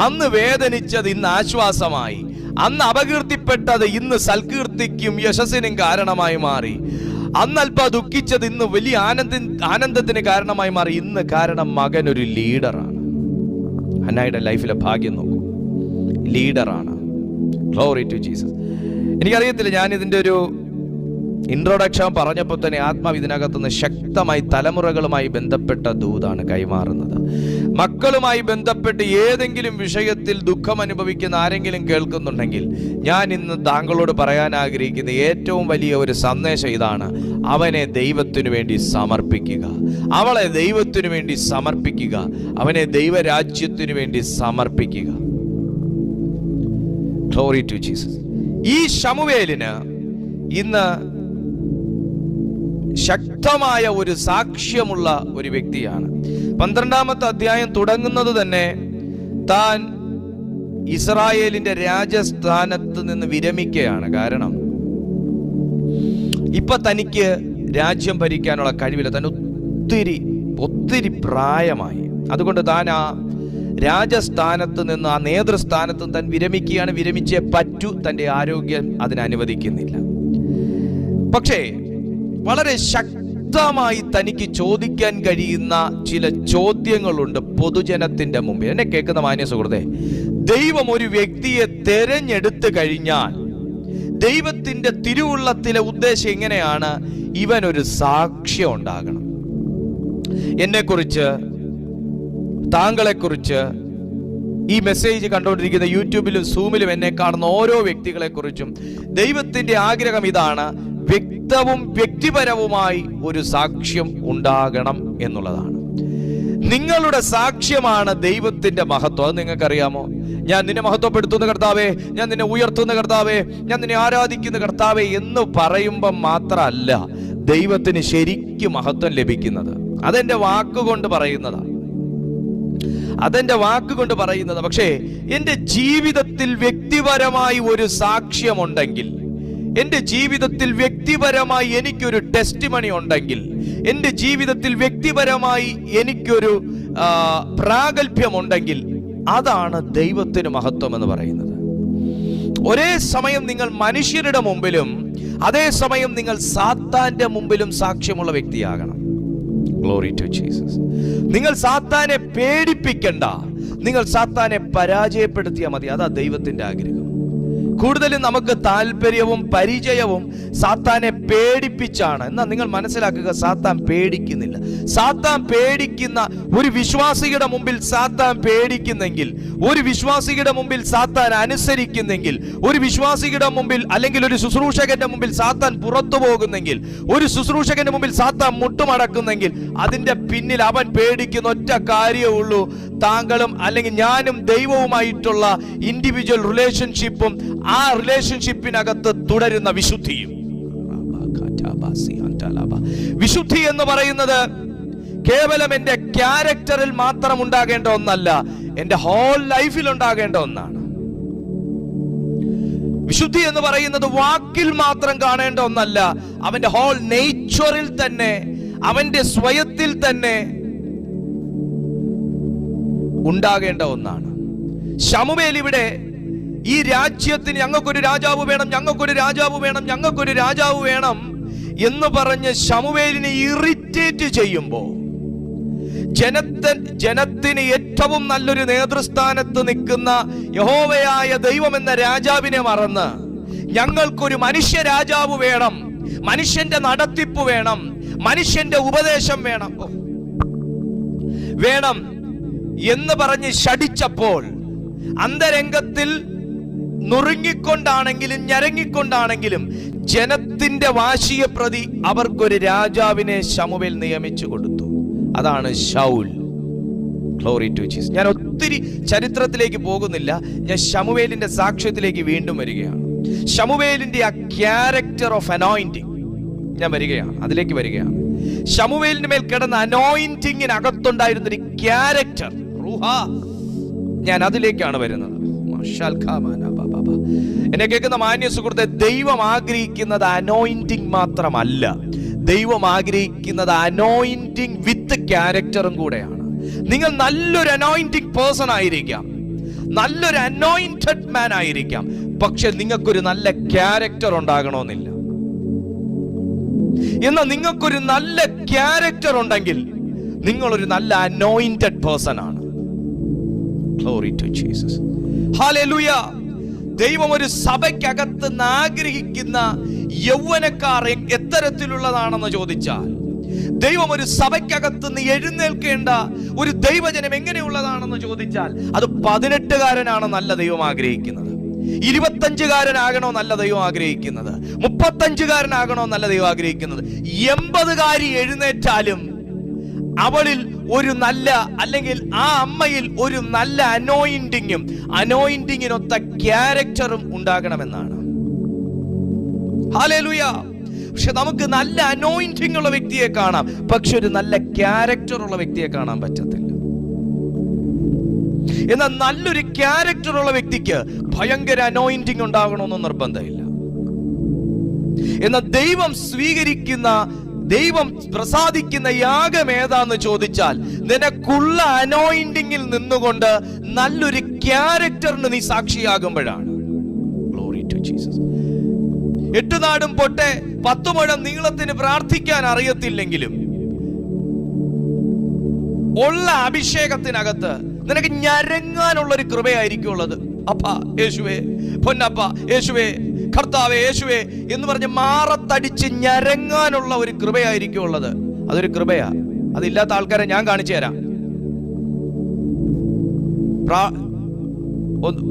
അന്ന് വേദനിച്ചത് ഇന്ന് ആശ്വാസമായി, അന്ന് അപകീർത്തിപ്പെട്ടത് ഇന്ന് സൽകീർത്തിക്കും യശസ്സിനും കാരണമായി മാറി, അന്നൽപ്പം ദുഃഖിച്ചത് ഇന്ന് വലിയ ആനന്ദത്തിന് കാരണമായി മാറി. ഇന്ന് കാരണം മകൻ ഒരു ലീഡറാണ്. ഹന്നായുടെ ലൈഫിലെ ഭാഗ്യം നോക്കൂ, ലീഡറാണ്. Glory to Jesus. എനിക്കറിയത്തില്ല, ഞാൻ ഇതിൻ്റെ ഒരു ഇൻട്രൊഡക്ഷൻ പറഞ്ഞപ്പോൾ തന്നെ ആത്മാവ് ഇതിനകത്തുനിന്ന് ശക്തമായി തലമുറകളുമായി ബന്ധപ്പെട്ട ദൂതാണ് കൈമാറുന്നത്. മക്കളുമായി ബന്ധപ്പെട്ട് ഏതെങ്കിലും വിഷയത്തിൽ ദുഃഖം അനുഭവിക്കുന്ന ആരെങ്കിലും കേൾക്കുന്നുണ്ടെങ്കിൽ ഞാൻ ഇന്ന് താങ്കളോട് പറയാൻ ആഗ്രഹിക്കുന്ന ഏറ്റവും വലിയ ഒരു സന്ദേശം ഇതാണ്: അവനെ ദൈവത്തിനു വേണ്ടി സമർപ്പിക്കുക, അവളെ ദൈവത്തിനു വേണ്ടി സമർപ്പിക്കുക, അവനെ ദൈവരാജ്യത്തിനു വേണ്ടി സമർപ്പിക്കുക. Glory to Jesus. ഈ ശമൂവേലിന് ഇന്ന് ശക്തമായ ഒരു സാക്ഷ്യമുള്ള ഒരു വ്യക്തിയാണ്. 12-ാമത്തെ അധ്യായം തുടങ്ങുന്നത് തന്നെ താൻ ഇസ്രായേലിന്റെ രാജസ്ഥാനത്ത് നിന്ന് വിരമിക്കുകയാണ്. കാരണം ഇപ്പൊ തനിക്ക് രാജ്യം ഭരിക്കാനുള്ള കഴിവില്ല, താൻ ഒത്തിരി പ്രായമായി. അതുകൊണ്ട് താൻ ആ രാജസ്ഥാനത്ത് നിന്ന്, ആ നേതൃസ്ഥാനത്ത് താൻ വിരമിക്കുകയാണ്. വിരമിച്ചേ പറ്റൂ, തൻ്റെ ആരോഗ്യം അതിനനുവദിക്കുന്നില്ല. പക്ഷേ വളരെ ശക്തമായി തനിക്ക് ചോദിക്കാൻ കഴിയുന്ന ചില ചോദ്യങ്ങളുണ്ട് പൊതുജനത്തിന്റെ മുമ്പിൽ. എന്നെ കേൾക്കുന്ന മാന്യ സുഹൃത്തെ, ദൈവം ഒരു വ്യക്തിയെ തെരഞ്ഞെടുത്തു കഴിഞ്ഞാൽ ദൈവത്തിന്റെ തിരുവുള്ളത്തിലെ ഉദ്ദേശം എങ്ങനെയാണ്? ഇവനൊരു സാക്ഷ്യം ഉണ്ടാകണം. എന്നെക്കുറിച്ച്, താങ്കളെക്കുറിച്ച്, ഈ മെസ്സേജ് കണ്ടുകൊണ്ടിരിക്കുന്ന യൂട്യൂബിലും സൂമിലും എന്നെ കാണുന്ന ഓരോ വ്യക്തികളെ കുറിച്ചും ദൈവത്തിന്റെ ആഗ്രഹം ഇതാണ്: വ്യക്തവും വ്യക്തിപരവുമായി ഒരു സാക്ഷ്യം ഉണ്ടാകണം എന്നുള്ളതാണ്. നിങ്ങളുടെ സാക്ഷ്യമാണ് ദൈവത്തിന്റെ മഹത്വം. അത് നിങ്ങൾക്കറിയാമോ? ഞാൻ നിന്നെ മഹത്വപ്പെടുത്തുന്ന കർത്താവേ, ഞാൻ നിന്നെ ഉയർത്തുന്ന കർത്താവേ, ഞാൻ നിന്നെ ആരാധിക്കുന്ന കർത്താവേ എന്ന് പറയുമ്പം മാത്രമല്ല ദൈവത്തിന് ശരിക്കും മഹത്വം ലഭിക്കുന്നത്. അതെന്റെ വാക്കുകൊണ്ട് പറയുന്നതാണ്, അതെന്റെ വാക്കുകൊണ്ട് പറയുന്നത്. പക്ഷേ എൻ്റെ ജീവിതത്തിൽ വ്യക്തിപരമായി ഒരു സാക്ഷ്യമുണ്ടെങ്കിൽ, എൻ്റെ ജീവിതത്തിൽ വ്യക്തിപരമായി എനിക്കൊരു ടെസ്റ്റിമണി ഉണ്ടെങ്കിൽ, എൻ്റെ ജീവിതത്തിൽ വ്യക്തിപരമായി എനിക്കൊരു പ്രാഗൽഭ്യമുണ്ടെങ്കിൽ, അതാണ് ദൈവത്തിന് മഹത്വം എന്ന് പറയുന്നത്. ഒരേ സമയം നിങ്ങൾ മനുഷ്യരുടെ മുമ്പിലും അതേസമയം നിങ്ങൾ സാത്താന്റെ മുമ്പിലും സാക്ഷ്യമുള്ള വ്യക്തിയാകണം. Glory to Jesus. നിങ്ങൾ സാത്താനെ പേടിപ്പിക്കണ്ട, നിങ്ങൾ സാത്താനെ പരാജയപ്പെടുത്തിയാൽ മതി. അതാ ദൈവത്തിന്റെ ആഗ്രഹം. കൂടുതലും നമുക്ക് താല്പര്യവും പരിചയവും സാത്താനെ പേടിപ്പിച്ചാണ്. എന്നാൽ നിങ്ങൾ മനസ്സിലാക്കുക, സാത്താൻ പേടിക്കുന്നില്ല. സാത്താൻ പേടിക്കുന്ന ഒരു വിശ്വാസിയുടെ മുമ്പിൽ സാത്താൻ പേടിക്കുന്നെങ്കിൽ, ഒരു വിശ്വാസിയുടെ മുമ്പിൽ സാത്താൻ അനുസരിക്കുന്നെങ്കിൽ, ഒരു വിശ്വാസിയുടെ മുമ്പിൽ അല്ലെങ്കിൽ ഒരു ശുശ്രൂഷകന്റെ മുമ്പിൽ സാത്താൻ പുറത്തു പോകുന്നെങ്കിൽ, ഒരു ശുശ്രൂഷകന്റെ മുമ്പിൽ സാത്താൻ മുട്ടുമടക്കുന്നെങ്കിൽ, അതിന്റെ പിന്നിൽ അവൻ പേടിക്കുന്ന ഒറ്റ കാര്യമേ ഉള്ളൂ: താങ്കളും അല്ലെങ്കിൽ ഞാനും ദൈവവുമായിട്ടുള്ള ഇൻഡിവിജ്വൽ റിലേഷൻഷിപ്പും ആ റിലേഷൻഷിപ്പിനകത്ത് തുടരുന്ന വിശുദ്ധിയും. വിശുദ്ധി എന്ന് പറയുന്നത് കേവലം എന്റെ ക്യാരക്ടറിൽ മാത്രം ഉണ്ടാകേണ്ട ഒന്നല്ല, എന്റെ ഹോൾ ലൈഫിൽ ഉണ്ടാകേണ്ട ഒന്നാണ്. വിശുദ്ധി എന്ന് പറയുന്നത് വാക്കിൽ മാത്രം കാണേണ്ട ഒന്നല്ല, അവന്റെ ഹോൾ നേച്ചറിൽ തന്നെ, അവന്റെ സ്വയത്തിൽ തന്നെ ഉണ്ടാകേണ്ട ഒന്നാണ്. ശമൂവേൽ ഇവിടെ ഈ രാജ്യത്തിന് ഞങ്ങൾക്കൊരു രാജാവ് വേണം, ഞങ്ങൾക്കൊരു രാജാവ് വേണം, ഞങ്ങൾക്കൊരു രാജാവ് വേണം എന്ന് പറഞ്ഞ് ശമൂവേലിനെ ഇറിറ്റേറ്റ് ചെയ്യുമ്പോൾ, ജനത്തിന് ഏറ്റവും നല്ലൊരു നേതൃസ്ഥാനത്ത് നിൽക്കുന്ന യഹോവയായ ദൈവം എന്ന രാജാവിനെ മറന്ന് ഞങ്ങൾക്കൊരു മനുഷ്യ രാജാവ് വേണം, മനുഷ്യന്റെ നടത്തിപ്പ് വേണം, മനുഷ്യന്റെ ഉപദേശം വേണം എന്ന് പറഞ്ഞ് ശടിച്ചപ്പോൾ, അന്തരംഗത്തിൽ നുറുങ്ങിക്കൊണ്ടാണെങ്കിലും ഞരങ്ങിക്കൊണ്ടാണെങ്കിലും ജനത്തിന്റെ വാശിയെ പ്രതി അവർക്കൊരു രാജാവിനെ ശമൂവേൽ നിയമിച്ചു കൊടുത്തു. അതാണ് ശൗൽ. Glory to Jesus. ഞാൻ ഒത്തിരി ചരിത്രത്തിലേക്ക് പോകുന്നില്ല, ഞാൻ ശമൂവേലിന്റെ സാക്ഷ്യത്തിലേക്ക് വീണ്ടും വരികയാണ്. ശമൂവേലിന്റെ ആ ക്യാരക്ടർ ഓഫ് അനോയിന്റിങ് ഞാൻ വരികയാണ്, അതിലേക്ക് വരികയാണ്. ശമൂവേലിന്റെ മേൽ കിടന്ന അനോയിന്റിങ്ങിനകത്തുണ്ടായിരുന്ന ഒരു ക്യാരക്ടർ, ഞാൻ അതിലേക്കാണ് വരുന്നത്. എന്നെ കേൾക്കുന്ന മാന്യ സുഹൃത്തെ, ദൈവം ആഗ്രഹിക്കുന്നത് അനോയിന്റിങ് മാത്രമല്ല, ദൈവം ആഗ്രഹിക്കുന്നത് അനോയിന്റിങ് വിത്ത് ക്യാരക്ടറും കൂടെയാണ്. നിങ്ങൾ നല്ലൊരു അനോയിന്റിങ് പേഴ്സൺ ആയിരിക്കാം, നല്ലൊരു അനോയിന്റഡ് മാൻ ആയിരിക്കാം, പക്ഷെ നിങ്ങൾക്കൊരു നല്ല ക്യാരക്ടർ ഉണ്ടാകണമെന്നില്ല. എന്നാൽ നിങ്ങൾക്കൊരു നല്ല ക്യാരക്ടർ ഉണ്ടെങ്കിൽ നിങ്ങളൊരു നല്ല അനോയിന്റഡ് പേഴ്സൺ ആണ്. Glory to Jesus. Hallelujah. ദൈവം ഒരു സഭയ്ക്കകത്ത് ആഗ്രഹിക്കുന്ന യൗവനക്കാർ എത്തരത്തിലുള്ളതാണെന്ന് ചോദിച്ചാൽ, ദൈവം ഒരു സഭയ്ക്കകത്ത് നിന്ന് എഴുന്നേൽക്കേണ്ട ഒരു ദൈവജനം എങ്ങനെയുള്ളതാണെന്ന് ചോദിച്ചാൽ, അത് 18കാരനാണെന്നല്ല ദൈവം ആഗ്രഹിക്കുന്നത്, 25കാരനാകണോ നല്ല ദൈവം ആഗ്രഹിക്കുന്നത്, 35കാരനാകണോ നല്ല ദൈവം ആഗ്രഹിക്കുന്നത്. 80കാരി എഴുന്നേറ്റാലും അവളിൽ ഒരു നല്ല, അല്ലെങ്കിൽ ആ അമ്മയിൽ ഒരു നല്ല അനോയിന്റിങ്ങിനൊത്ത ക്യാരക്ടറും ഉണ്ടാകണമെന്നാണ്. ഹല്ലേലൂയ. പക്ഷെ നമുക്ക് നല്ല അനോയിന്റിംഗ് ഉള്ള വ്യക്തിയെ കാണാം, പക്ഷെ ഒരു നല്ല ക്യാരക്ടർ ഉള്ള വ്യക്തിയെ കാണാൻ പറ്റത്തില്ല. എന്നാൽ നല്ലൊരു ക്യാരക്ടർ ഉള്ള വ്യക്തിക്ക് ഭയങ്കര അനോയിന്റിംഗ് ഉണ്ടാകണമെന്ന് നിർബന്ധമില്ല. എന്നാൽ ദൈവം പ്രസാദിക്കുന്ന യാഗം ഏതാന്ന് ചോദിച്ചാൽ, നിനക്കുള്ള അനോയിന്റിംഗിൽ നിന്നുകൊണ്ട് നല്ലൊരു ക്യാരക്ടറിന് നീ സാക്ഷിയാകുമ്പോഴാണ്. Glory to Jesus. 8 നാടും പൊട്ടെ 10 മുഴം നീളത്തിന് പ്രാർത്ഥിക്കാൻ അറിയത്തില്ലെങ്കിലും ഉള്ള അഭിഷേകത്തിനകത്ത് നിനക്ക് ഞരങ്ങാനുള്ള ഒരു കൃപയായിരിക്കും ഉള്ളത്. അപ്പ യേശുവേ, പൊന്നപ്പ യേശുവേ, കർത്താവേ യേശുവേ എന്ന് പറഞ്ഞ് മാറത്തടിച്ച് ഞരങ്ങാനുള്ള ഒരു കൃപയായിരിക്കും ഉള്ളത്. അതൊരു കൃപയാ. അതില്ലാത്ത ആൾക്കാരെ ഞാൻ കാണിച്ചു തരാം.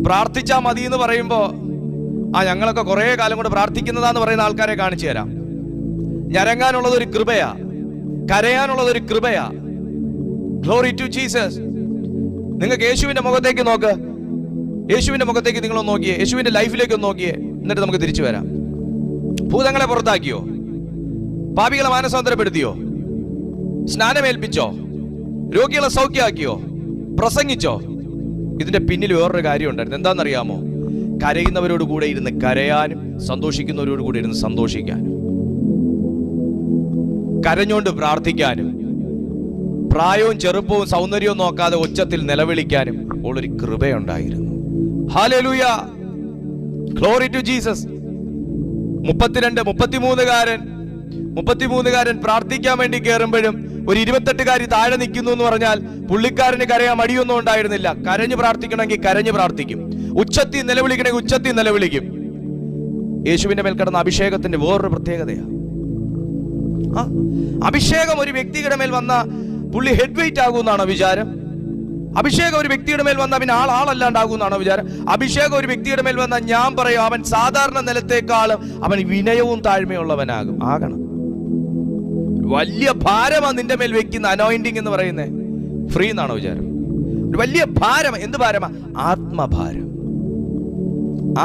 പ്രാർത്ഥിച്ചാ മതി എന്ന് പറയുമ്പോ, ഞങ്ങളൊക്കെ കുറെ കാലം കൊണ്ട് പ്രാർത്ഥിക്കുന്നതാന്ന് പറയുന്ന ആൾക്കാരെ കാണിച്ചു തരാം. ഞരങ്ങാനുള്ളത് ഒരു കൃപയാ, കരയാനുള്ളത് ഒരു കൃപയാ. Glory to Jesus. നിങ്ങൾക്ക് യേശുവിന്റെ മുഖത്തേക്ക് നോക്ക്, യേശുവിന്റെ മുഖത്തേക്ക് നിങ്ങളൊന്ന് നോക്കിയേ, യേശുവിന്റെ ലൈഫിലേക്ക് ഒന്ന് നോക്കിയേ. എന്നിട്ട് നമുക്ക് തിരിച്ചു വരാം. ഭൂതങ്ങളെ പുറത്താക്കിയോ? പാപികളെ മാനസാന്തരപ്പെടുത്തിയോ? സ്നാനമേൽപ്പിച്ചോ? രോഗികളെ സൗഖ്യമാക്കിയോ? പ്രസംഗിച്ചോ? ഇതിന്റെ പിന്നിൽ വേറൊരു കാര്യം ഉണ്ടായിരുന്നു. എന്താണെന്നറിയാമോ? കരയുന്നവരോട് കൂടെ ഇരുന്ന് കരയാനും സന്തോഷിക്കുന്നവരോട് കൂടെ ഇരുന്ന് സന്തോഷിക്കാനും, കരഞ്ഞോണ്ട് പ്രാർത്ഥിക്കാനും, പ്രായവും ചെറുപ്പവും സൗന്ദര്യവും നോക്കാതെ ഉച്ചത്തിൽ നിലവിളിക്കാനും ഉള്ളൊരു കൃപയുണ്ടായിരുന്നു. ഹല്ലേലൂയ. Glory to Jesus. 33കാരൻ പ്രാർത്ഥിക്കാൻ വേണ്ടി കയറുമ്പോഴും ഒരു 28കാരി താഴെ നിൽക്കുന്നു എന്ന് പറഞ്ഞാൽ പുള്ളിക്കാരന് കരയാൻ മടിയൊന്നും ഉണ്ടായിരുന്നില്ല. കരഞ്ഞു പ്രാർത്ഥിക്കണമെങ്കിൽ കരഞ്ഞു പ്രാർത്ഥിക്കും, ഉച്ചത്തിൽ നിലവിളിക്കണമെങ്കിൽ ഉച്ചത്തിൽ നിലവിളിക്കും. യേശുവിന്റെ മേൽ കിടന്ന അഭിഷേകത്തിന്റെ വേറൊരു പ്രത്യേകതയാണ്. അഭിഷേകം ഒരു വ്യക്തിയുടെ മേൽ വന്ന പുള്ളി ഹെഡ് വെയിറ്റ് ആകുമെന്നാണോ വിചാരം? അഭിഷേകം ഒരു വ്യക്തിയുടെ മേൽ വന്ന പിന്നെ ആളല്ലാണ്ടാകുമെന്നാണോ വിചാരം? അഭിഷേകം ഒരു വ്യക്തിയുടെ മേൽ വന്ന ഞാൻ പറയും, അവൻ സാധാരണ നിലത്തേക്കാളും അവൻ വിനയവും താഴ്മയുള്ളവനാകും. ആകണം. വലിയ ഭാരമാണ് നിന്റെ മേൽ വെക്കുന്ന അനോയിന്റിങ് എന്ന് പറയുന്നത്. ഫ്രീ എന്നാണോ വിചാരം? ഒരു വലിയ ഭാരം. എന്ത് ഭാരമാ? ആത്മഭാരം.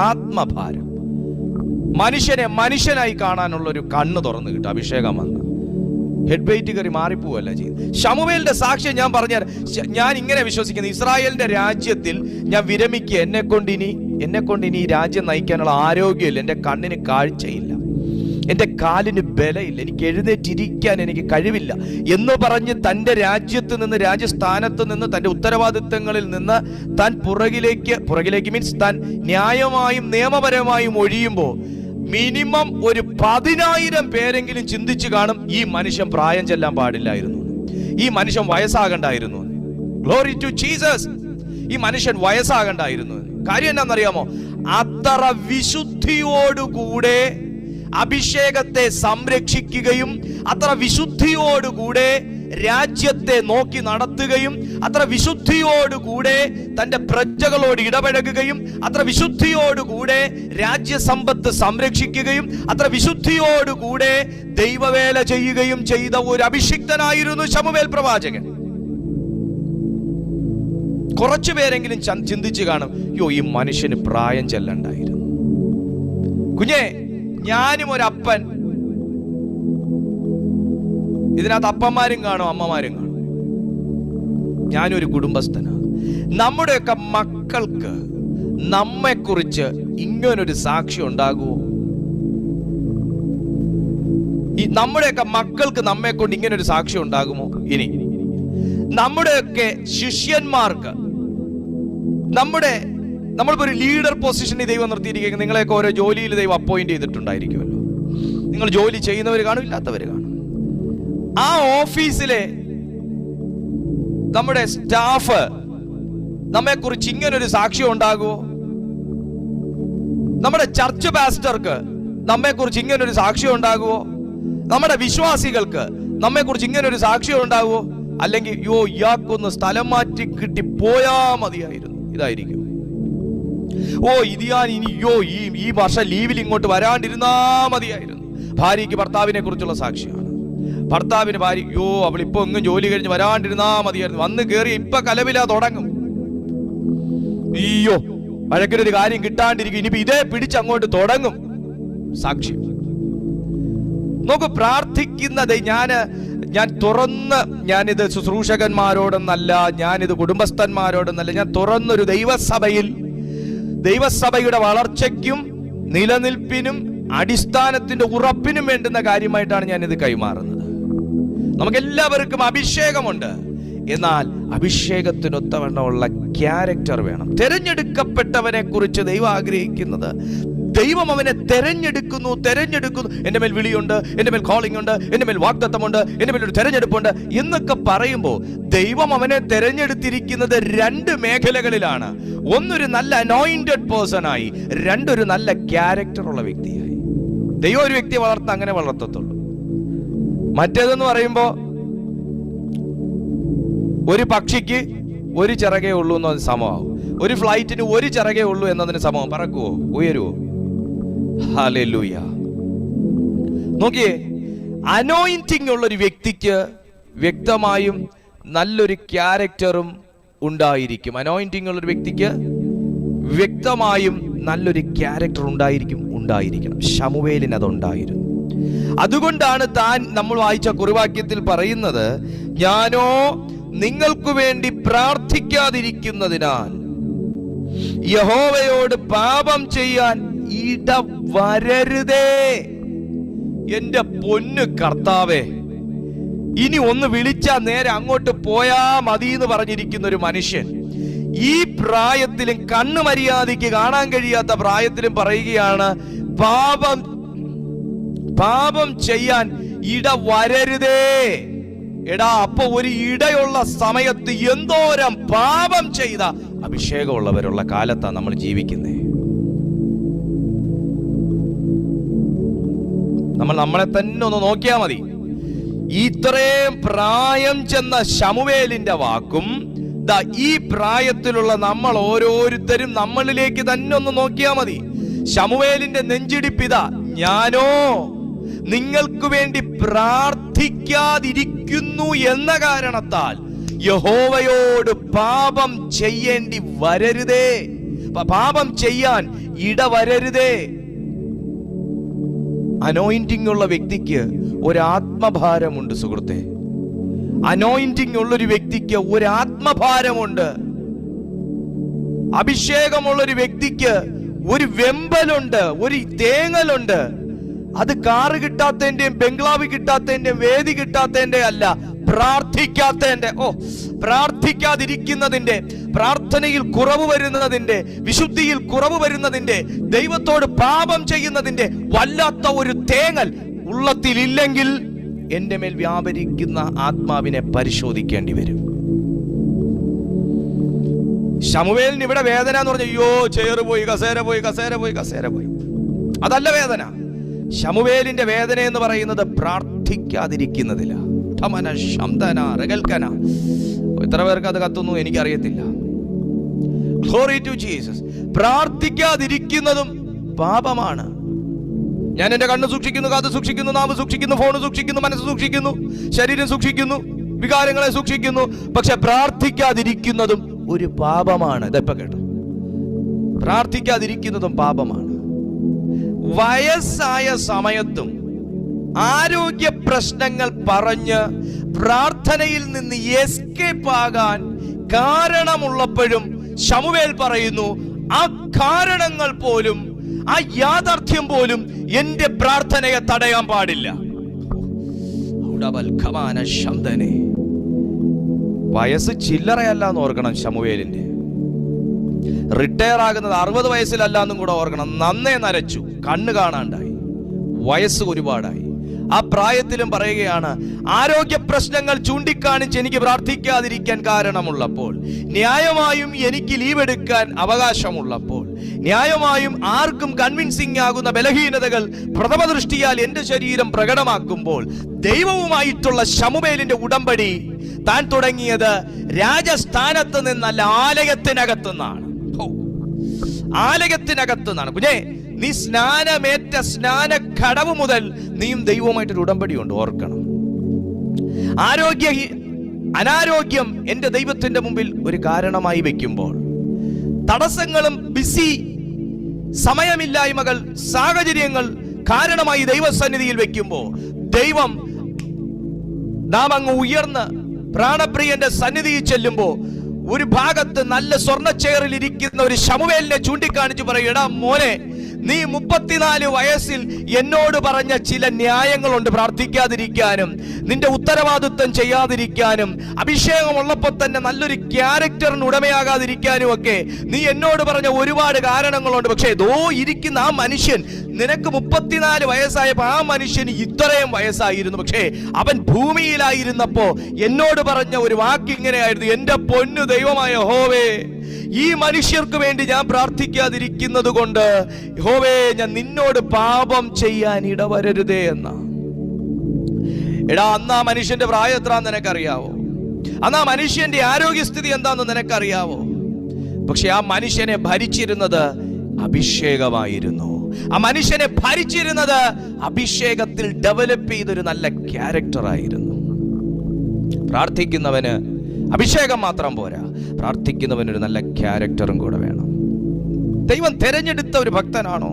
ആത്മഭാരം. മനുഷ്യനെ മനുഷ്യനായി കാണാനുള്ള ഒരു കണ്ണ് തുറന്നു കിട്ടും അഭിഷേകം വന്ന്. ഹെഡ് വെയിറ്റ് കയറി മാറിപ്പോവല്ല ചെയ്യുന്നത്. ശമൂവേലിന്റെ സാക്ഷ്യം ഞാൻ പറഞ്ഞുതരാം. ഞാൻ ഇങ്ങനെ വിശ്വസിക്കുന്നു, ഇസ്രായേലിന്റെ രാജ്യത്തിൽ ഞാൻ വിരമിക്കുക, എന്നെ കൊണ്ട് ഇനി ഈ രാജ്യം നയിക്കാനുള്ള ആരോഗ്യമില്ല, എൻ്റെ കണ്ണിന് കാഴ്ചയില്ല, എൻ്റെ കാലിന് ബലമില്ല, എനിക്ക് എഴുന്നേറ്റിരിക്കാൻ എനിക്ക് കഴിവില്ല എന്ന് പറഞ്ഞ് തൻ്റെ രാജ്യത്ത് നിന്ന്, രാജ്യസ്ഥാനത്ത് നിന്ന്, തൻ്റെ ഉത്തരവാദിത്തങ്ങളിൽ നിന്ന് താൻ പുറകിലേക്ക് മീൻസ് താൻ ന്യായമായും നിയമപരമായും ഒഴിയുമ്പോൾ മിനിമം ഒരു 10,000 പേരെങ്കിലും ചിന്തിച്ചു കാണും, ഈ മനുഷ്യൻ പ്രായം ചെല്ലാൻ പാടില്ലായിരുന്നു, ഈ മനുഷ്യൻ വയസ്സാകണ്ടായിരുന്നു. Glory to Jesus. ഈ മനുഷ്യൻ വയസ്സാകണ്ടായിരുന്നു. കാര്യം എന്താണെന്നറിയാമോ? അത്ര വിശുദ്ധിയോടുകൂടെ അഭിഷേകത്തെ സംരക്ഷിക്കുകയും അത്ര വിശുദ്ധിയോടുകൂടെ രാജ്യത്തെ നോക്കി നടത്തുകയും അത്ര വിശുദ്ധിയോടുകൂടെ തന്റെ പ്രജകളോട് ഇടപഴകുകയും അത്ര വിശുദ്ധിയോടുകൂടെ രാജ്യസമ്പത്ത് സംരക്ഷിക്കുകയും അത്ര വിശുദ്ധിയോടുകൂടെ ദൈവവേല ചെയ്യുകയും ചെയ്ത ഒരു അഭിഷിക്തനായിരുന്നു ശമൂവേൽ പ്രവാചകൻ. കുറച്ചു പേരെങ്കിലും ചിന്തിച്ചു കാണും, ഈ മനുഷ്യന് പ്രായം ചെല്ലണ്ടായിരുന്നു. കുഞ്ഞേ, ഞാനും ഒരപ്പൻ. ഇതിനകത്ത് അപ്പന്മാരും കാണും, അമ്മമാരും കാണും. ഞാനൊരു കുടുംബസ്ഥനാണ്. നമ്മുടെയൊക്കെ മക്കൾക്ക് നമ്മെക്കുറിച്ച് ഇങ്ങനൊരു സാക്ഷ്യം ഉണ്ടാകുമോ? നമ്മുടെയൊക്കെ മക്കൾക്ക് നമ്മെ കൊണ്ട് ഇങ്ങനൊരു സാക്ഷ്യം ഉണ്ടാകുമോ? ഇനി നമ്മുടെയൊക്കെ ശിഷ്യന്മാർക്ക്, നമ്മളിപ്പോ ഒരു ലീഡർ പൊസിഷനിൽ ദൈവം നിർത്തിയിരിക്കുക, നിങ്ങളെയൊക്കെ ഓരോ ജോലിയിൽ ദൈവം അപ്പോയിന്റ് ചെയ്തിട്ടുണ്ടായിരിക്കുമല്ലോ. നിങ്ങൾ ജോലി ചെയ്യുന്നവർ കാണും, ഇല്ലാത്തവർ കാണും. ആ ഓഫീസിലെ നമ്മുടെ സ്റ്റാഫ് നമ്മെക്കുറിച്ച് ഇങ്ങനൊരു സാക്ഷ്യം ഉണ്ടാകുമോ? നമ്മുടെ ചർച്ച് പാസ്റ്റർക്ക് നമ്മെക്കുറിച്ച് ഇങ്ങനൊരു സാക്ഷ്യം ഉണ്ടാകുമോ? നമ്മുടെ വിശ്വാസികൾക്ക് നമ്മെക്കുറിച്ച് ഇങ്ങനൊരു സാക്ഷ്യം ഉണ്ടാകുമോ? അല്ലെങ്കിൽ ഇയാൾക്കൊന്ന് സ്ഥലം മാറ്റി കിട്ടി പോയാ മതിയായിരുന്നു, ഇതായിരിക്കും. ഇത് ഞാൻ ഇനി ഈ വർഷം ലീവിൽ ഇങ്ങോട്ട് വരാണ്ടിരുന്നാ മതിയായിരുന്നു. ഭാര്യയ്ക്ക് ഭർത്താവിനെ കുറിച്ചുള്ള സാക്ഷിയാണ്. ഭർത്താവിന് ഭാര്യ അവളിപ്പോ എങ്ങും ജോലി കഴിഞ്ഞ് വരാണ്ടിരുന്നാ മതിയായിരുന്നു, വന്ന് കയറി ഇപ്പൊ കലവില തുടങ്ങും. വഴക്കിനൊരു കാര്യം കിട്ടാണ്ടിരിക്കും, ഇനിയിപ്പോ ഇതേ പിടിച്ചങ്ങോട്ട് തുടങ്ങും. സാക്ഷ്യം നോക്കൂ. പ്രാർത്ഥിക്കുന്നത് ഞാൻ തുറന്ന്, ഞാനിത് ശുശ്രൂഷകന്മാരോടൊന്നല്ല, ഞാനിത് കുടുംബസ്ഥന്മാരോടൊന്നല്ല, ഞാൻ തുറന്നൊരു ദൈവസഭയുടെ വളർച്ചയ്ക്കും നിലനിൽപ്പിനും അടിസ്ഥാനത്തിന്റെ ഉറപ്പിനും വേണ്ടുന്ന കാര്യമായിട്ടാണ് ഞാനിത് കൈമാറുന്നത്. നമുക്കെല്ലാവർക്കും അഭിഷേകമുണ്ട്, എന്നാൽ അഭിഷേകത്തിനൊത്തവണ്ണമുള്ള ക്യാരക്ടർ വേണം. തെരഞ്ഞെടുക്കപ്പെട്ടവനെ കുറിച്ച് ദൈവം ആഗ്രഹിക്കുന്നത്, ദൈവം അവനെ തെരഞ്ഞെടുക്കുന്നു. എൻ്റെ മേൽ വിളിയുണ്ട്, എൻ്റെ മേൽ കോളിംഗ് ഉണ്ട്, എൻ്റെ മേൽ വാഗ്ദത്തമുണ്ട്, എൻ്റെ മേൽ ഒരു തെരഞ്ഞെടുപ്പുണ്ട് എന്നൊക്കെ പറയുമ്പോൾ ദൈവം അവനെ തെരഞ്ഞെടുത്തിരിക്കുന്നത് 2 മേഖലകളിലാണ്. ഒന്നൊരു നല്ല അനോയിന്റഡ് പേഴ്സൺ ആയി, രണ്ടൊരു നല്ല ക്യാരക്ടർ ഉള്ള വ്യക്തിയായി. ദൈവം ഒരു വ്യക്തിയെ അങ്ങനെ വളർത്തത്തുള്ളൂ. മറ്റേതെന്ന് പറയുമ്പോ ഒരു പക്ഷിക്ക് ഒരു ചിറകേ ഉള്ളൂ എന്നതിന് സമമാവും, ഒരു ഫ്ലൈറ്റിന് ഒരു ചിറകേ ഉള്ളൂ എന്നതിന് സമം. പറക്കുവോ? ഉയരുവോ? ഹല്ലേലൂയ. നോക്കിയേ, അനോയിന്റിംഗ് ഉള്ള ഒരു വ്യക്തിക്ക് വ്യക്തമായും നല്ലൊരു ക്യാരക്ടറും ഉണ്ടായിരിക്കും. അനോയിന്റിംഗ് ഉള്ള ഒരു വ്യക്തിക്ക് വ്യക്തമായും നല്ലൊരു ക്യാരക്ടർ ഉണ്ടായിരിക്കണം. ശമൂവേലിന് അതുണ്ടായിരുന്നു. അതുകൊണ്ടാണ് നമ്മൾ വായിച്ച കുറിവാക്യത്തിൽ പറയുന്നത്, ഞാനോ നിങ്ങൾക്ക് വേണ്ടി പ്രാർത്ഥിക്കാതിരിക്കുന്നതിനാൽ യഹോവയോട് പാപം ചെയ്യാൻ ഇടവരരുതേ. എന്റെ പൊന്നു കർത്താവേ, ഇനി ഒന്ന് വിളിച്ചാ നേരെ അങ്ങോട്ട് പോയാ മതി എന്ന് പറഞ്ഞിരിക്കുന്ന ഒരു മനുഷ്യൻ ഈ പ്രായത്തിലും, കണ്ണ് മര്യാദയ്ക്ക് കാണാൻ കഴിയാത്ത പ്രായത്തിലും പറയുകയാണ്, പാപം ചെയ്യാൻ ഇടവരരുതേ. എടാ, അപ്പൊ ഒരു ഇടയുള്ള സമയത്ത് എന്തോരം പാപം ചെയ്ത അഭിഷേകമുള്ളവരുള്ള കാലത്താണ് നമ്മൾ ജീവിക്കുന്നേ. നമ്മളെ തന്നെ ഒന്ന് നോക്കിയാ മതി. ഇത്രയും പ്രായം ചെന്ന ശമൂവേലിന്റെ വാക്കും ഈ പ്രായത്തിലുള്ള നമ്മൾ ഓരോരുത്തരും നമ്മളിലേക്ക് തന്നെ ഒന്ന് നോക്കിയാ മതി. ശമൂവേലിന്റെ നെഞ്ചിടിപ്പിതാ, ഞാനോ നിങ്ങൾക്ക് വേണ്ടി പ്രാർത്ഥിക്കാതിരിക്കുന്നു എന്ന കാരണത്താൽ യഹോവയോട് പാപം ചെയ്യേണ്ടി വരരുതേ, പാപം ചെയ്യാൻ ഇടവരരുതേ. അനോയിന്റിംഗ് ഉള്ള വ്യക്തിക്ക് ഒരു ആത്മഭാരമുണ്ട് സുഹൃത്തെ. അനോയിന്റിംഗ് ഉള്ളൊരു വ്യക്തിക്ക് ഒരു ആത്മഭാരമുണ്ട്. അഭിഷേകമുള്ളൊരു വ്യക്തിക്ക് ഒരു വെമ്പലുണ്ട്, ഒരു തേങ്ങലുണ്ട്. അത് കാറ് കിട്ടാത്തതിന്റെയും ബംഗ്ലാവ് കിട്ടാത്തതിന്റെയും വേദി കിട്ടാത്തതിന്റെ അല്ല, പ്രാർത്ഥിക്കാതിരിക്കുന്നതിന്റെ, പ്രാർത്ഥനയിൽ കുറവ് വരുന്നതിന്റെ, വിശുദ്ധിയിൽ കുറവ് വരുന്നതിന്റെ, ദൈവത്തോട് പാപം ചെയ്യുന്നതിന്റെ വല്ലാത്ത ഒരു തേങ്ങൽ ഉള്ളത്തിലില്ലെങ്കിൽ എന്റെ മേൽ വ്യാപരിക്കുന്ന ആത്മാവിനെ പരിശോധിക്കേണ്ടി വരും. ശമൂവേലിന് ഇവിടെ വേദന എന്ന് പറഞ്ഞ ചെയറ് പോയി, കസേര പോയി, അതല്ല വേദന. ശമൂവേലിന്റെ വേദന എന്ന് പറയുന്നത് പ്രാർത്ഥിക്കാതിരിക്കുന്നതില്ല. എത്ര പേർക്ക് അത് കത്തുന്നു എനിക്കറിയത്തില്ല. Glory to Jesus. പ്രാർത്ഥിക്കാതിരിക്കുന്നതും പാപമാണ്. ഞാൻ എന്റെ കണ്ണ് സൂക്ഷിക്കുന്നു, കാത് സൂക്ഷിക്കുന്നു, നാവ് സൂക്ഷിക്കുന്നു, ഫോണ് സൂക്ഷിക്കുന്നു, മനസ്സ് സൂക്ഷിക്കുന്നു, ശരീരം സൂക്ഷിക്കുന്നു, വികാരങ്ങളെ സൂക്ഷിക്കുന്നു. പക്ഷെ പ്രാർത്ഥിക്കാതിരിക്കുന്നതും ഒരു പാപമാണ്. ഇതെപ്പോ കേട്ടോ, പ്രാർത്ഥിക്കാതിരിക്കുന്നതും പാപമാണ്. വയസ്സായ സമയത്തും ആരോഗ്യ പ്രശ്നങ്ങൾ പറഞ്ഞ് പ്രാർത്ഥനയിൽ നിന്ന് എസ്കേപ്പ് ആകാൻ കാരണമുള്ളപ്പോഴും ശമൂവേൽ പറയുന്നു, ആ കാരണങ്ങൾ പോലും, ആ യാഥാർത്ഥ്യം പോലും എന്റെ പ്രാർത്ഥനയെ തടയാൻ പാടില്ല. വയസ്സ് ചില്ലറയല്ല എന്ന് ഓർക്കണം. ശമൂവേലിന്റെ റിട്ടയർ ആകുന്നത് 60 വയസ്സിലല്ല എന്നും കൂടെ ഓർക്കണം. നന്നേ നരച്ചു, കണ്ണ് കാണാണ്ടായി, വയസ്സ് ഒരുപാടായി. ആ പ്രായത്തിലും പറയുകയാണ്, ആരോഗ്യ പ്രശ്നങ്ങൾ ചൂണ്ടിക്കാണിച്ച് എനിക്ക് പ്രാർത്ഥിക്കാതിരിക്കാൻ കാരണമുള്ളപ്പോൾ, ന്യായമായും എനിക്ക് ലീവ് എടുക്കാൻ അവകാശമുള്ളപ്പോൾ, ന്യായമായും ആർക്കും കൺവിൻസിംഗ് ആകുന്ന ബലഹീനതകൾ പ്രഥമ ദൃഷ്ടിയാൽ എന്റെ ശരീരം പ്രകടമാക്കുമ്പോൾ ദൈവവുമായിട്ടുള്ള ശമൂവേലിന്റെ ഉടമ്പടി താൻ തുടങ്ങിയത് രാജസ്ഥാനത്ത് നിന്നല്ല, ആലയത്തിനകത്തുനിന്നാണ്. ആലയത്തിനകത്തുനിന്നാണ്. കുഞ്ഞേ, നീ സ്നാനമേറ്റ സ്നാന കടവ് മുതൽ നീയും ദൈവവുമായിട്ടൊരു ഉടമ്പടിയുണ്ട്, ഓർക്കണം. അനാരോഗ്യം എന്റെ ദൈവത്തിന്റെ മുമ്പിൽ ഒരു കാരണമായി വെക്കുമ്പോൾ, തടസ്സങ്ങളും ബിസി സമയമില്ലായ്മകൾ സാഹചര്യങ്ങൾ കാരണമായി ദൈവസന്നിധിയിൽ വെക്കുമ്പോൾ, ദൈവം നാം അങ്ങ് ഉയർന്ന് പ്രാണപ്രിയന്റെ സന്നിധിയിൽ ചെല്ലുമ്പോൾ ഒരു ഭാഗത്ത് നല്ല സ്വർണ്ണ ചെയറിൽ ഇരിക്കുന്ന ഒരു ശമൂവേലിനെ ചൂണ്ടിക്കാണിച്ച് പറയും, എടാ മോനെ, നീ 34 വയസ്സിൽ എന്നോട് പറഞ്ഞ ചില ന്യായങ്ങളുണ്ട് പ്രാർത്ഥിക്കാതിരിക്കാനും, നിന്റെ ഉത്തരവാദിത്വം ചെയ്യാതിരിക്കാനും, അഭിഷേകം ഉള്ളപ്പോൾ തന്നെ നല്ലൊരു ക്യാരക്ടറിന് ഉടമയാകാതിരിക്കാനും ഒക്കെ നീ എന്നോട് പറഞ്ഞ ഒരുപാട് കാരണങ്ങളുണ്ട്. പക്ഷേ ദോ ഇരിക്കുന്ന ആ മനുഷ്യൻ, നിനക്ക് 34 വയസ്സായപ്പോ ആ മനുഷ്യന് ഇത്രയും വയസ്സായിരുന്നു. പക്ഷേ അവൻ ഭൂമിയിലായിരുന്നപ്പോ എന്നോട് പറഞ്ഞ ഒരു വാക്ക് ഇങ്ങനെയായിരുന്നു, എന്റെ പൊന്നു ദൈവമായ യഹോവേ, ഈ മനുഷ്യർക്ക് വേണ്ടി ഞാൻ പ്രാർത്ഥിക്കാതിരിക്കുന്നത് കൊണ്ട് യഹോവേ, ഞാൻ നിന്നോട് പാപം ചെയ്യാൻ ഇടവരരുതേ എന്ന. എടാ, അന്ന് ആ മനുഷ്യന്റെ പ്രായം എത്രാന്ന് നിനക്കറിയാവോ? അന്ന് ആ മനുഷ്യന്റെ ആരോഗ്യസ്ഥിതി എന്താന്ന് നിനക്കറിയാവോ? പക്ഷെ ആ മനുഷ്യനെ ഭരിച്ചിരുന്നത് അഭിഷേകമായിരുന്നു. ആ മനുഷ്യനെ ഭരിച്ചിരുന്നത് അഭിഷേകത്തിൽ ഡെവലപ്പ് ചെയ്തൊരു നല്ല ക്യാരക്ടറായിരുന്നു. പ്രാർത്ഥിക്കുന്നവന് അഭിഷേകം മാത്രം പോരാ, പ്രാർത്ഥിക്കുന്നവനൊരു നല്ല ക്യാരക്ടറും കൂടെ വേണം. ദൈവം തെരഞ്ഞെടുത്ത ഒരു ഭക്തനാണോ,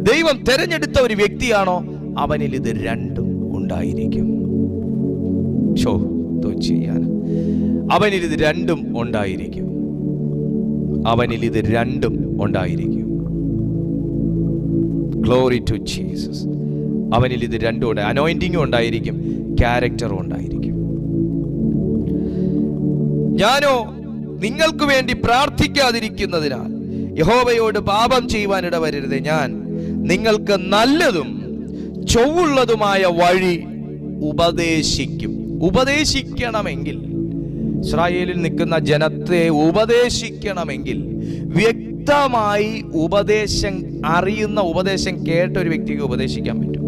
ദൈവം തെരഞ്ഞെടുത്ത ഒരു വ്യക്തിയാണോ, അവനിൽ ഇത് രണ്ടും ഉണ്ടായിരിക്കും. അവനിൽ ഇത് രണ്ടും ഉണ്ടായിരിക്കും. അവനിൽ ഇത് രണ്ടും ഉണ്ടായിരിക്കും. Glory to Jesus. അവനിൽ ഇത് രണ്ടും ഉണ്ട്. അനോയിന്റിങ്ങും ഉണ്ടായിരിക്കും, ക്യാരക്ടറും ഉണ്ടായിരിക്കും. ഞാനോ നിങ്ങൾക്ക് വേണ്ടി പ്രാർത്ഥിക്കാതിരിക്കുന്നതിനാൽ യഹോവയോട് പാപം ചെയ്യുവാൻ ഇടവരരുത്. ഞാൻ നിങ്ങൾക്ക് നല്ലതും ചൊവ്വുള്ളതുമായ വഴി ഉപദേശിക്കും. ഉപദേശിക്കണമെങ്കിൽ, ഇസ്രായേലിൽ നിൽക്കുന്ന ജനത്തെ ഉപദേശിക്കണമെങ്കിൽ വ്യക്തമായി ഉപദേശം അറിയുന്ന, ഉപദേശം കേട്ട ഒരു വ്യക്തിക്ക് ഉപദേശിക്കാൻ പറ്റും.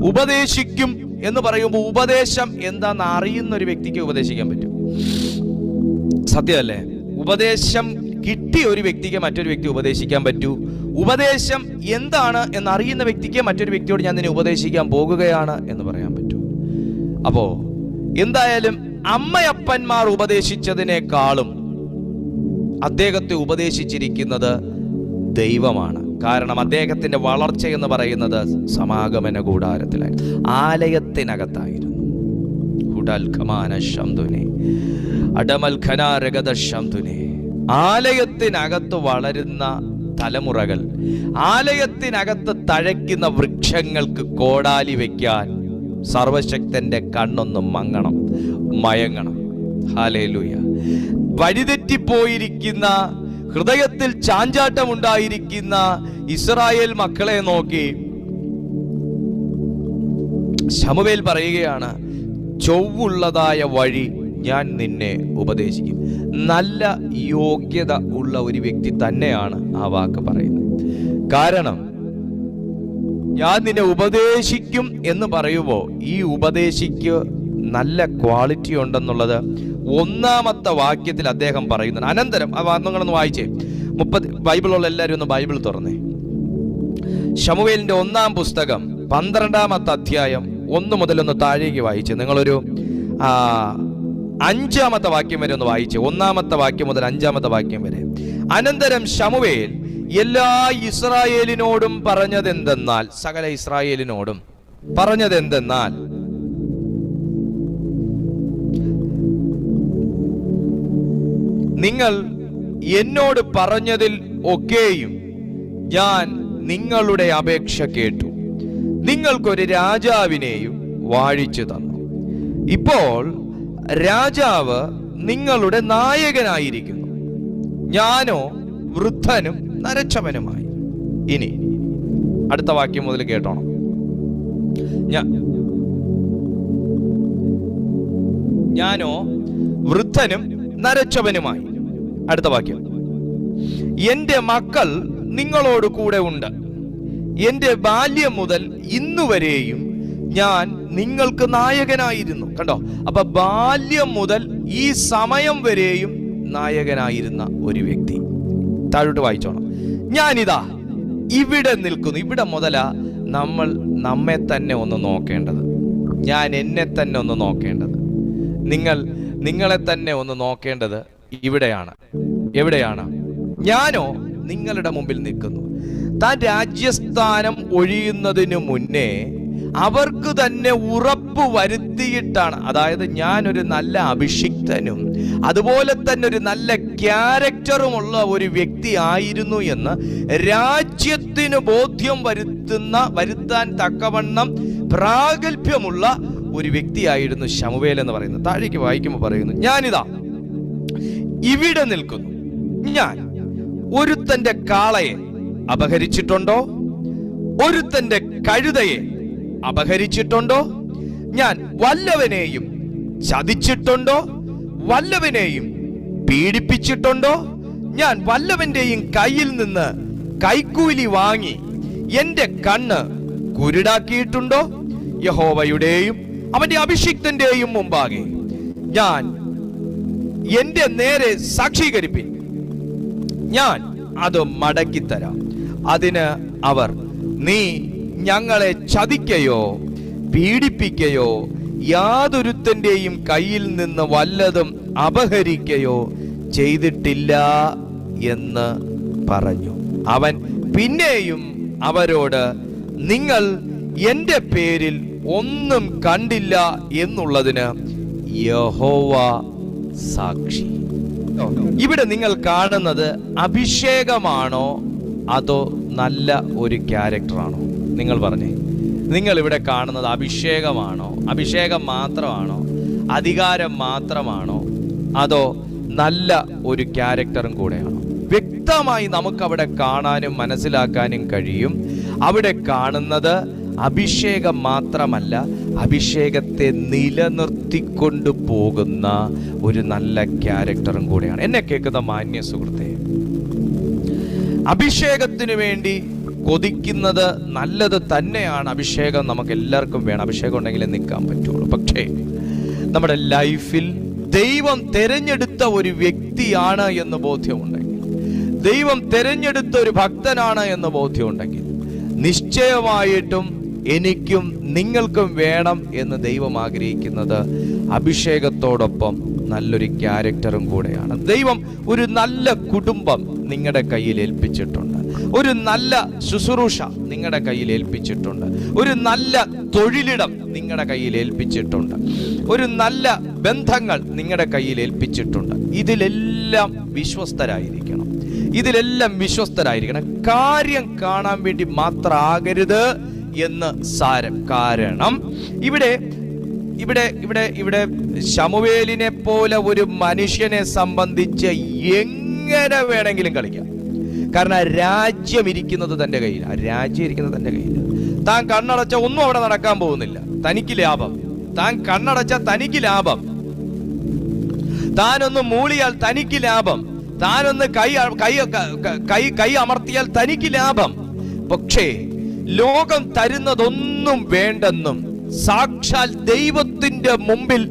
ഉപദേശിക്കും എന്ന് പറയുമ്പോൾ ഉപദേശം എന്താണെന്ന് അറിയുന്ന ഒരു വ്യക്തിക്ക് ഉപദേശിക്കാൻ പറ്റും. സത്യമല്ലേ? ഉപദേശം കിട്ടിയ ഒരു വ്യക്തിക്ക് മറ്റൊരു വ്യക്തി ഉപദേശിക്കാൻ പറ്റൂ. ഉപദേശം എന്താണ് എന്നറിയുന്ന വ്യക്തിക്ക് മറ്റൊരു വ്യക്തിയോട് ഞാൻ നിന്നെ ഉപദേശിക്കാൻ പോകുകയാണ് എന്ന് പറയാൻ പറ്റൂ. അപ്പോ എന്തായാലും അമ്മയപ്പന്മാർ ഉപദേശിച്ചതിനേക്കാളും അദ്ദേഹത്തെ ഉപദേശിച്ചിരിക്കുന്നത് ദൈവമാണ്. കാരണം അദ്ദേഹത്തിന്റെ വളർച്ച എന്ന് പറയുന്നത് സമാഗമന കൂടാരത്തിലായിരുന്നു, ആലയത്തിനകത്തായിരുന്നു. ആലയത്തിനകത്ത് വളരുന്ന തലമുറകൾ, ആലയത്തിനകത്ത് തഴയ്ക്കുന്ന വൃക്ഷങ്ങൾക്ക് കോടാലി വെക്കാൻ സർവശക്തന്റെ കണ്ണൊന്നും മയങ്ങണം. ഹല്ലേലൂയ. വഴിതെറ്റിപ്പോയിരിക്കുന്ന, ഹൃദയത്തിൽ ചാഞ്ചാട്ടമുണ്ടായിരിക്കുന്ന ഇസ്രായേൽ മക്കളെ നോക്കി ശമൂവേൽ പറയുകയാണ്, ചൊവ്വുള്ളതായ വഴി ഞാൻ നിന്നെ ഉപദേശിക്കും. നല്ല യോഗ്യത ഉള്ള ഒരു വ്യക്തി തന്നെയാണ് ആ വാക്ക് പറയുന്നത്. കാരണം ഞാൻ നിന്നെ ഉപദേശിക്കും എന്ന് പറയുമ്പോൾ ഈ ഉപദേശിക്ക് നല്ല ക്വാളിറ്റി ഉണ്ടെന്നുള്ളത് ഒന്നാമത്തെ വാക്യത്തിൽ അദ്ദേഹം പറയുന്നുണ്ട്. അനന്തരം ആ നിങ്ങളൊന്ന് വായിച്ചേ, 30 ബൈബിളുള്ള എല്ലാവരും ഒന്ന് ബൈബിൾ തുറന്നേ. ശമൂവേലിന്റെ 1-ാം പുസ്തകം 12-ാമത്തെ അധ്യായം 1 മുതൽ ഒന്ന് താഴേക്ക് വായിച്ച് നിങ്ങളൊരു 5-ാമത്തെ വാക്യം വരെ ഒന്ന് വായിച്ച്. 1-ാമത്തെ വാക്യം മുതൽ 5-ാമത്തെ വാക്യം വരെ. അനന്തരം ശമൂവേൽ എല്ലാ ഇസ്രായേലിനോടും പറഞ്ഞതെന്തെന്നാൽ, സകല ഇസ്രായേലിനോടും പറഞ്ഞതെന്തെന്നാൽ, നിങ്ങൾ എന്നോട് പറഞ്ഞതിൽ ഒക്കെയും ഞാൻ നിങ്ങളുടെ അപേക്ഷ കേട്ടു. നിങ്ങൾക്കൊരു രാജാവിനെയും വാഴിച്ചു തന്നു. ഇപ്പോൾ രാജാവ് നിങ്ങളുടെ നായകനായിരിക്കുന്നു, ഞാനോ വൃദ്ധനും നരച്ചവനുമായി. ഇനി അടുത്ത വാക്യം മുതൽ കേട്ടോണം. ഞാനോ വൃദ്ധനും നരച്ചവനുമായി. അടുത്ത വാക്യം, എന്റെ മക്കൾ നിങ്ങളോട് കൂടെ ഉണ്ട്. എന്റെ ബാല്യം മുതൽ ഇന്നുവരെയും ഞാൻ നിങ്ങൾക്ക് നായകനായിരുന്നു. കണ്ടോ? അപ്പൊ ബാല്യം മുതൽ ഈ സമയം വരെയും നായകനായിരുന്ന ഒരു വ്യക്തി. താഴോട്ട് വായിച്ചോണം. ഞാനിതാ ഇവിടെ നിൽക്കുന്നു. ഇവിടെ മുതലാ നമ്മൾ നമ്മെ തന്നെ ഒന്ന് നോക്കേണ്ടത്. ഞാൻ എന്നെ തന്നെ ഒന്ന് നോക്കേണ്ടത്. നിങ്ങളെ തന്നെ ഒന്ന് നോക്കേണ്ടത് ഇവിടെയാണ്. എവിടെയാണ്? ഞാനോ നിങ്ങളുടെ മുമ്പിൽ നിൽക്കുന്നു. താൻ രാജ്യസ്ഥാനം ഒഴിയുന്നതിനു മുന്നേ അവർക്ക് തന്നെ ഉറപ്പ് വരുത്തിയിട്ടാണ്. അതായത് ഞാനൊരു നല്ല അഭിഷിക്തനും അതുപോലെ തന്നെ ഒരു നല്ല ക്യാരക്ടറുമുള്ള ഒരു വ്യക്തി ആയിരുന്നു എന്ന് രാജ്യത്തിന് ബോധ്യം വരുത്താൻ തക്കവണ്ണം പ്രാഗൽഭ്യമുള്ള ഒരു വ്യക്തിയായിരുന്നു ശമൂവേൽ എന്ന് പറയുന്നത്. താഴേക്ക് വായിക്കുമ്പോൾ പറയുന്നു, ഞാനിതാ ഇവിടെ നിൽക്കുന്നു. ഞാൻ ഒരുത്തന്റെ കാളയെ അപഹരിച്ചിട്ടുണ്ടോ? ഒരുത്തന്റെ കഴുതയെ അപഹരിച്ചിട്ടുണ്ടോ? ഞാൻ വല്ലവനെയും ചതിച്ചിട്ടുണ്ടോ? വല്ലവനെയും പീഡിപ്പിച്ചിട്ടുണ്ടോ? ഞാൻ വല്ലവന്റെയും കയ്യിൽ നിന്ന് കൈക്കൂലി വാങ്ങി എന്റെ കണ്ണ് കുരുടാക്കിയിട്ടുണ്ടോ? യഹോവയുടെയും അവന്റെ അഭിഷിക്തന്റെയും മുമ്പാകെ ഞാൻ എന്റെ നേരെ സാക്ഷീകരിപ്പിൻ, ഞാൻ അത് മടക്കിത്തരാം. അതിന് അവർ, നീ ഞങ്ങളെ ചതിക്കയോ പീഡിപ്പിക്കയോ യാതൊരുത്തന്റെയും കയ്യിൽ നിന്ന് വല്ലതും അപഹരിക്കയോ ചെയ്തിട്ടില്ല എന്ന് പറഞ്ഞു. അവൻ പിന്നെയും അവരോട്, നിങ്ങൾ എന്റെ പേരിൽ ഒന്നും കണ്ടില്ല എന്നുള്ളതിന് യഹോവ സാക്ഷി. ഇവിടെ നിങ്ങൾ കാണുന്നത് അഭിഷേകമാണോ അതോ നല്ല ഒരു ക്യാരക്ടറാണോ? നിങ്ങൾ പറഞ്ഞേ. നിങ്ങൾ ഇവിടെ കാണുന്നത് അഭിഷേകമാണോ? അഭിഷേകം മാത്രമാണോ? അധികാരം മാത്രമാണോ? അതോ നല്ല ഒരു ക്യാരക്ടറും കൂടെയാണോ? വ്യക്തമായി നമുക്കവിടെ കാണാനും മനസ്സിലാക്കാനും കഴിയും. അവിടെ കാണുന്നത് അഭിഷേകം മാത്രമല്ല, അഭിഷേകത്തെ നിലനിർത്തിക്കൊണ്ടു പോകുന്ന ഒരു നല്ല ക്യാരക്ടറും കൂടെയാണ്. എന്നെ കേൾക്കുന്ന മാന്യ സുഹൃത്തെ, അഭിഷേകത്തിന് വേണ്ടി കൊതിക്കുന്നത് നല്ലത് തന്നെയാണ്. അഭിഷേകം നമുക്ക് എല്ലാവർക്കും വേണം. അഭിഷേകം ഉണ്ടെങ്കിലേ നിൽക്കാൻ പറ്റുള്ളൂ. പക്ഷേ നമ്മുടെ ലൈഫിൽ ദൈവം തിരഞ്ഞെടുത്ത ഒരു വ്യക്തിയാണ് എന്ന് ബോധ്യമുണ്ടെങ്കിൽ, ദൈവം തിരഞ്ഞെടുത്ത ഒരു ഭക്തനാണ് എന്ന് ബോധ്യമുണ്ടെങ്കിൽ, നിശ്ചയമായിട്ടും എനിക്കും നിങ്ങൾക്കും വേണം എന്ന് ദൈവം ആഗ്രഹിക്കുന്നത് അഭിഷേകത്തോടൊപ്പം നല്ലൊരു ക്യാരക്ടറും കൂടെയാണ്. ദൈവം ഒരു നല്ല കുടുംബം നിങ്ങളുടെ കയ്യിൽ ഏൽപ്പിച്ചിട്ടുണ്ട്. ഒരു നല്ല ശുശ്രൂഷ നിങ്ങളുടെ കയ്യിൽ ഏൽപ്പിച്ചിട്ടുണ്ട്. ഒരു നല്ല തൊഴിലിടം നിങ്ങളുടെ കയ്യിൽ ഏൽപ്പിച്ചിട്ടുണ്ട്. ഒരു നല്ല ബന്ധങ്ങൾ നിങ്ങളുടെ കയ്യിൽ ഏൽപ്പിച്ചിട്ടുണ്ട്. ഇതിലെല്ലാം വിശ്വസ്തരായിരിക്കണം. കാര്യം കാണാൻ വേണ്ടി മാത്രം ആകരുത് എന്ന് സാരം. കാരണം ഇവിടെ ശമൂവേലിനെ പോലെ ഒരു മനുഷ്യനെ സംബന്ധിച്ച് എങ്ങനെ വേണമെങ്കിലും കളിക്കാം. കാരണം രാജ്യം ഇരിക്കുന്നത് തന്റെ കയ്യിൽ. താൻ കണ്ണടച്ച ഒന്നും അവിടെ നടക്കാൻ പോകുന്നില്ല. തനിക്ക് ലാഭം. താൻ കണ്ണടച്ച തനിക്ക് ലാഭം. താനൊന്ന് മൂളിയാൽ തനിക്ക് ലാഭം. താനൊന്ന് കൈ അമർത്തിയാൽ തനിക്ക് ലാഭം. പക്ഷേ ലോകം തരുന്നതൊന്നും വേണ്ടെന്നും സാക്ഷാൽ ദൈവത്തിന്റെ മുമ്പിൽ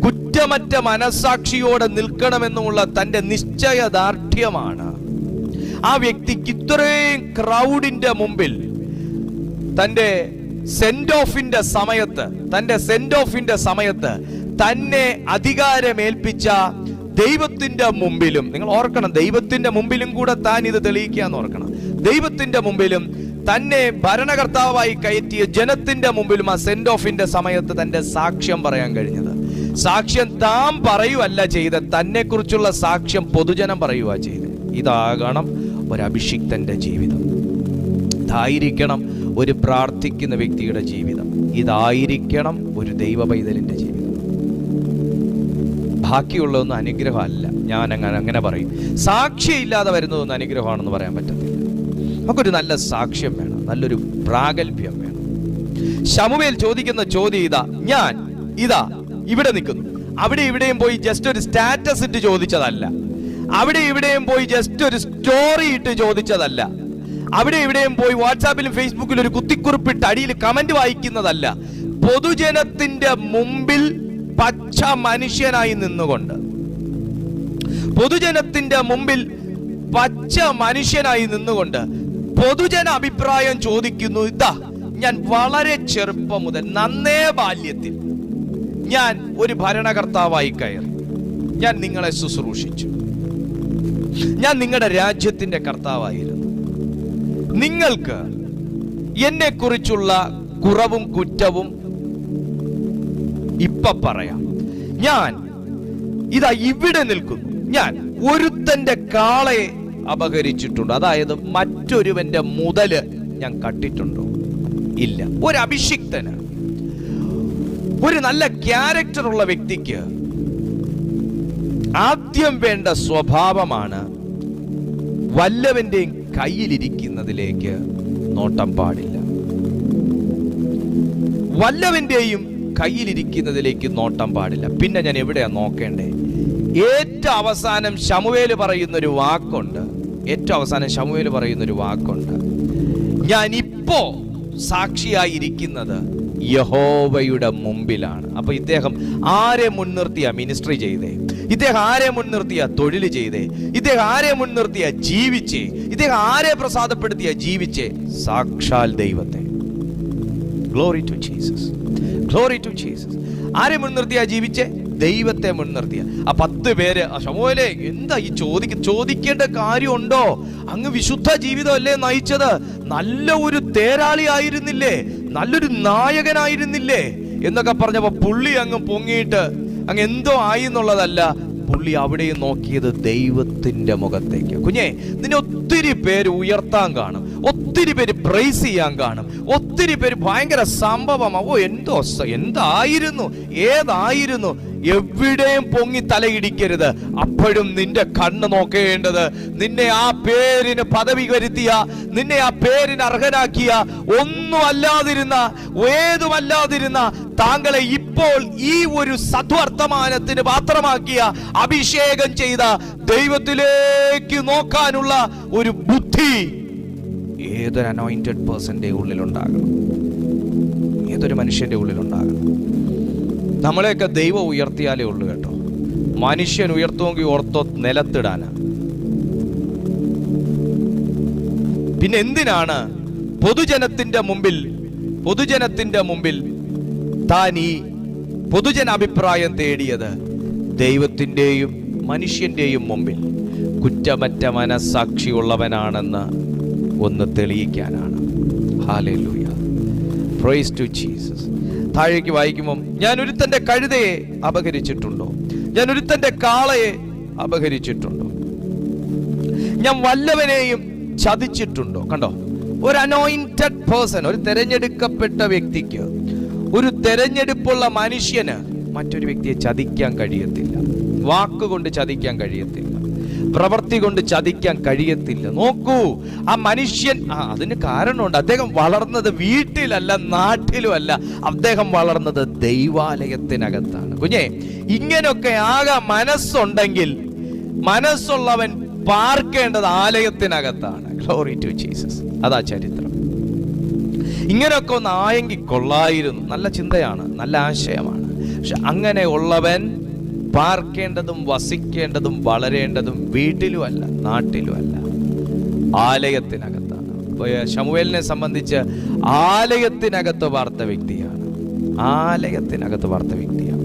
കുറ്റമറ്റ മനസാക്ഷിയോടെ നിൽക്കണമെന്നുമുള്ള തന്റെ നിശ്ചയദാർഢ്യമാണ് ആ വ്യക്തിക്ക് ഇത്രയും ക്രൗഡിന്റെ മുമ്പിൽ തന്റെ സെൻഡ് ഓഫിന്റെ സമയത്ത് തന്നെ അധികാരമേൽപ്പിച്ച ദൈവത്തിന്റെ മുമ്പിലും, നിങ്ങൾ ഓർക്കണം, ദൈവത്തിന്റെ മുമ്പിലും കൂടെ താൻ ഇത് തെളിയിക്കാന്ന് ഓർക്കണം. ദൈവത്തിന്റെ മുമ്പിലും തന്നെ ഭരണകർത്താവായി കയറ്റിയ ജനത്തിന്റെ മുമ്പിലും ആ സെൻഡ് ഓഫിന്റെ സമയത്ത് തന്റെ സാക്ഷ്യം പറയാൻ കഴിഞ്ഞത്. സാക്ഷ്യം താൻ പറയുവല്ല ചെയ്ത്, തന്നെ കുറിച്ചുള്ള സാക്ഷ്യം പൊതുജനം പറയുക ചെയ്ത്. ഇതാകണം ഒരു അഭിഷിക്തന്റെ ജീവിതം. ഇതായിരിക്കണം ഒരു പ്രാർത്ഥിക്കുന്ന വ്യക്തിയുടെ ജീവിതം. ഇതായിരിക്കണം ഒരു ദൈവ പൈതലിന്റെ ജീവിതം. ബാക്കിയുള്ളതൊന്നും അനുഗ്രഹമല്ല. ഞാൻ അങ്ങനെ പറയും. സാക്ഷ്യമില്ലാതെ വരുന്നതൊന്നും അനുഗ്രഹമാണെന്ന് പറയാൻ പറ്റത്തില്ല. നമുക്കൊരു നല്ല സാക്ഷ്യം വേണം, നല്ലൊരു പ്രാഗൽഭ്യം വേണം. ശമൂവേൽ ചോദിക്കുന്ന ചോദ്യം ഞാൻ ഇവിടെ നിൽക്കുന്നു. അവിടെ ഇവിടെയും പോയി ജസ്റ്റ് ഒരു സ്റ്റാറ്റസ് ഇട്ട് ചോദിച്ചതല്ല. അവിടെ ഇവിടെയും പോയി ജസ്റ്റ് ഒരു സ്റ്റോറി ഇട്ട് ചോദിച്ചതല്ല. അവിടെ ഇവിടെയും പോയി വാട്സാപ്പിലും ഫേസ്ബുക്കിലും ഒരു കുത്തിക്കുറിപ്പിട്ട് അടിയിൽ കമന്റ് വായിക്കുന്നതല്ല. പൊതുജനത്തിന്റെ മുമ്പിൽ പച്ച മനുഷ്യനായി നിന്നുകൊണ്ട്, പൊതുജനത്തിന്റെ മുമ്പിൽ പച്ച മനുഷ്യനായി നിന്നുകൊണ്ട് പൊതുജന അഭിപ്രായം ചോദിക്കുന്നു. ഇതാ, ഞാൻ വളരെ ചെറുപ്പം മുതൽ, നന്നേ ബാല്യത്തിൽ ഞാൻ ഒരു ഭരണകർത്താവായി കയറി, ഞാൻ നിങ്ങളെ ശുശ്രൂഷിച്ചു, ഞാൻ നിങ്ങളുടെ രാജ്യത്തിന്റെ കർത്താവായിരുന്നു. നിങ്ങൾക്ക് എന്നെ കുറിച്ചുള്ള കുറവും കുറ്റവും ഇപ്പൊ പറയാം. ഞാൻ ഇതാ ഇവിടെ നിൽക്കുന്നു. ഞാൻ ഒരുത്തന്റെ കാളയെ അപഹരിച്ചിട്ടുണ്ട്, അതായത് മറ്റൊരുവന്റെ മുതല് ഞാൻ കട്ടിട്ടുണ്ടോ? ഇല്ല. ഒരു അഭിഷിക്തന്, ഒരു നല്ല ക്യാരക്ടർ ഉള്ള വ്യക്തിക്ക് ആദ്യം വേണ്ട സ്വഭാവമാണ് വല്ലവന്റെയും കയ്യിലിരിക്കുന്നതിലേക്ക് നോട്ടം പാടില്ല. വല്ലവന്റെയും കയ്യിലിരിക്കുന്നതിലേക്ക് നോട്ടം പാടില്ല. പിന്നെ ഞാൻ എവിടെയാ നോക്കേണ്ടേ? ഏറ്റവും അവസാനം ശമൂവേല് പറയുന്നൊരു വാക്കുണ്ട്. ഏറ്റവും അവസാനം ശമൂവേല് പറയുന്നൊരു വാക്കുണ്ട്. ഞാൻ ഇപ്പോ സാക്ഷിയായിരിക്കുന്നത് യഹോവയുടെ മുമ്പിലാണ്. അപ്പൊ ഇദ്ദേഹം ആരെ മുൻനിർത്തിയാ മിനിസ്ട്രി ചെയ്തേ? ഇദ്ദേഹം ആരെ മുൻനിർത്തിയാ തൊഴിൽ ചെയ്തേ? ഇദ്ദേഹം ആരെ മുൻനിർത്തിയാ ജീവിച്ചേ? ഇദ്ദേഹം ആരെ പ്രസാദപ്പെടുത്തിയാ ജീവിച്ചേ? സാക്ഷാൽ ദൈവത്തെ. Glory to Jesus, glory to Jesus. ആരെ മുൻനിർത്തിയാ ജീവിച്ചേ? ദൈവത്തെ മുൻനിർത്തിയ. ആ 10 പേര് ശമൂവേലേ, എന്താ ഈ ചോദിക്കേണ്ട കാര്യമുണ്ടോ? അങ്ങ് വിശുദ്ധ ജീവിതമല്ലേ നയിച്ചത്? നല്ല ഒരു തേരാളി ആയിരുന്നില്ലേ? നല്ലൊരു നായകനായിരുന്നില്ലേ? എന്നൊക്കെ പറഞ്ഞപ്പോ പുള്ളി അങ്ങ് പൊങ്ങിയിട്ട് അങ്ങ് എന്തോ ആയി എന്നുള്ളതല്ല, പുള്ളി അവിടെയും നോക്കിയത് ദൈവത്തിന്റെ മുഖത്തേക്ക്. കുഞ്ഞെ, നിന്നെ ഒത്തിരി പേര് ഉയർത്താൻ കാണും, ഒത്തിരി പേര് പ്രൈസ് ചെയ്യാൻ കാണും, ഒത്തിരി പേര് ഭയങ്കര സംഭവം, എന്തായിരുന്നു, ഏതായിരുന്നു, എവിടെയും പൊങ്ങി തലയിടിക്കരുത്. അപ്പോഴും നിന്റെ കണ്ണ് നോക്കേണ്ടത് നിന്നെ ആ പേരിന് പദവി വരുത്തിയ, നിന്നെ ആ പേരിന് അർഹനാക്കിയ, ഒന്നുമല്ലാതിരുന്ന, ഏതുമല്ലാതിരുന്ന താങ്കളെ ഇപ്പോൾ ഈ ഒരു സദ്വർത്തമാനത്തിന് പാത്രമാക്കിയ, അഭിഷേകം ചെയ്ത ദൈവത്തിലേക്ക് നോക്കാനുള്ള ഒരു ബുദ്ധി ഏതൊരു അനോയിന്റഡ് പേഴ്സന്റെ ഉള്ളിലുണ്ടാകണം, ഏതൊരു മനുഷ്യന്റെ ഉള്ളിലുണ്ടാകണം. നമ്മളെയൊക്കെ ദൈവം ഉയർത്തിയാലേ ഉള്ളൂ കേട്ടോ. മനുഷ്യൻ ഉയർത്തുമെങ്കിൽ ഓർത്തോ നിലത്തിടാനാ. പിന്നെ എന്തിനാണ് പൊതുജനത്തിന്റെ മുമ്പിൽ താൻ ഈ പൊതുജന അഭിപ്രായം തേടിയത്? ദൈവത്തിന്റെയും മനുഷ്യന്റെയും മുമ്പിൽ കുറ്റമറ്റ മനസ്സാക്ഷിയുള്ളവനാണെന്ന് ഒന്ന് തെളിയിക്കാനാണ്. Hallelujah, praise to Jesus. താഴേക്ക് വായിക്കുമ്പോൾ, ഞാൻ ഒരുത്തന്റെ കഴുതയെ അപഹരിച്ചിട്ടുണ്ടോ? ഞാൻ ഒരുത്തന്റെ കാളയെ അപഹരിച്ചിട്ടുണ്ടോ? ഞാൻ വല്ലവനെയും ചതിച്ചിട്ടുണ്ടോ? കണ്ടോ, ഒരു അനോയിന്റഡ് പേഴ്സൺ, ഒരു തെരഞ്ഞെടുക്കപ്പെട്ട വ്യക്തിക്ക്, ഒരു തെരഞ്ഞെടുപ്പുള്ള മനുഷ്യന് മറ്റൊരു വ്യക്തിയെ ചതിക്കാൻ കഴിയത്തില്ല. വാക്കുകൊണ്ട് ചതിക്കാൻ കഴിയത്തില്ല, പ്രവൃത്തി കൊണ്ട് ചതിക്കാൻ കഴിയത്തില്ല. നോക്കൂ, ആ മനുഷ്യൻ, അതിന് കാരണമുണ്ട്. അദ്ദേഹം വളർന്നത് വീട്ടിലല്ല, നാട്ടിലുമല്ല, അദ്ദേഹം വളർന്നത് ദൈവാലയത്തിനകത്താണ്. കുഞ്ഞെ, ഇങ്ങനെയൊക്കെ ആകെ മനസ്സുണ്ടെങ്കിൽ മനസ്സുള്ളവൻ പാർക്കേണ്ടത് ആലയത്തിനകത്താണ്. Glory to Jesus. അതാ ചരിത്രം. ഇങ്ങനെയൊക്കെ ഒന്ന് ആയെങ്കിൽ കൊള്ളായിരുന്നു. നല്ല ചിന്തയാണ്, നല്ല ആശയമാണ്. പക്ഷെ അങ്ങനെ ഉള്ളവൻ പാർക്കേണ്ടതും വസിക്കേണ്ടതും വളരേണ്ടതും വീട്ടിലുമല്ല, നാട്ടിലുമല്ല, ആലയത്തിനകത്താണ്. ശമൂവേലിനെ സംബന്ധിച്ച് ആലയത്തിനകത്ത് വാർത്ത വ്യക്തിയാണ്, ആലയത്തിനകത്ത് വാർത്ത വ്യക്തിയാണ്.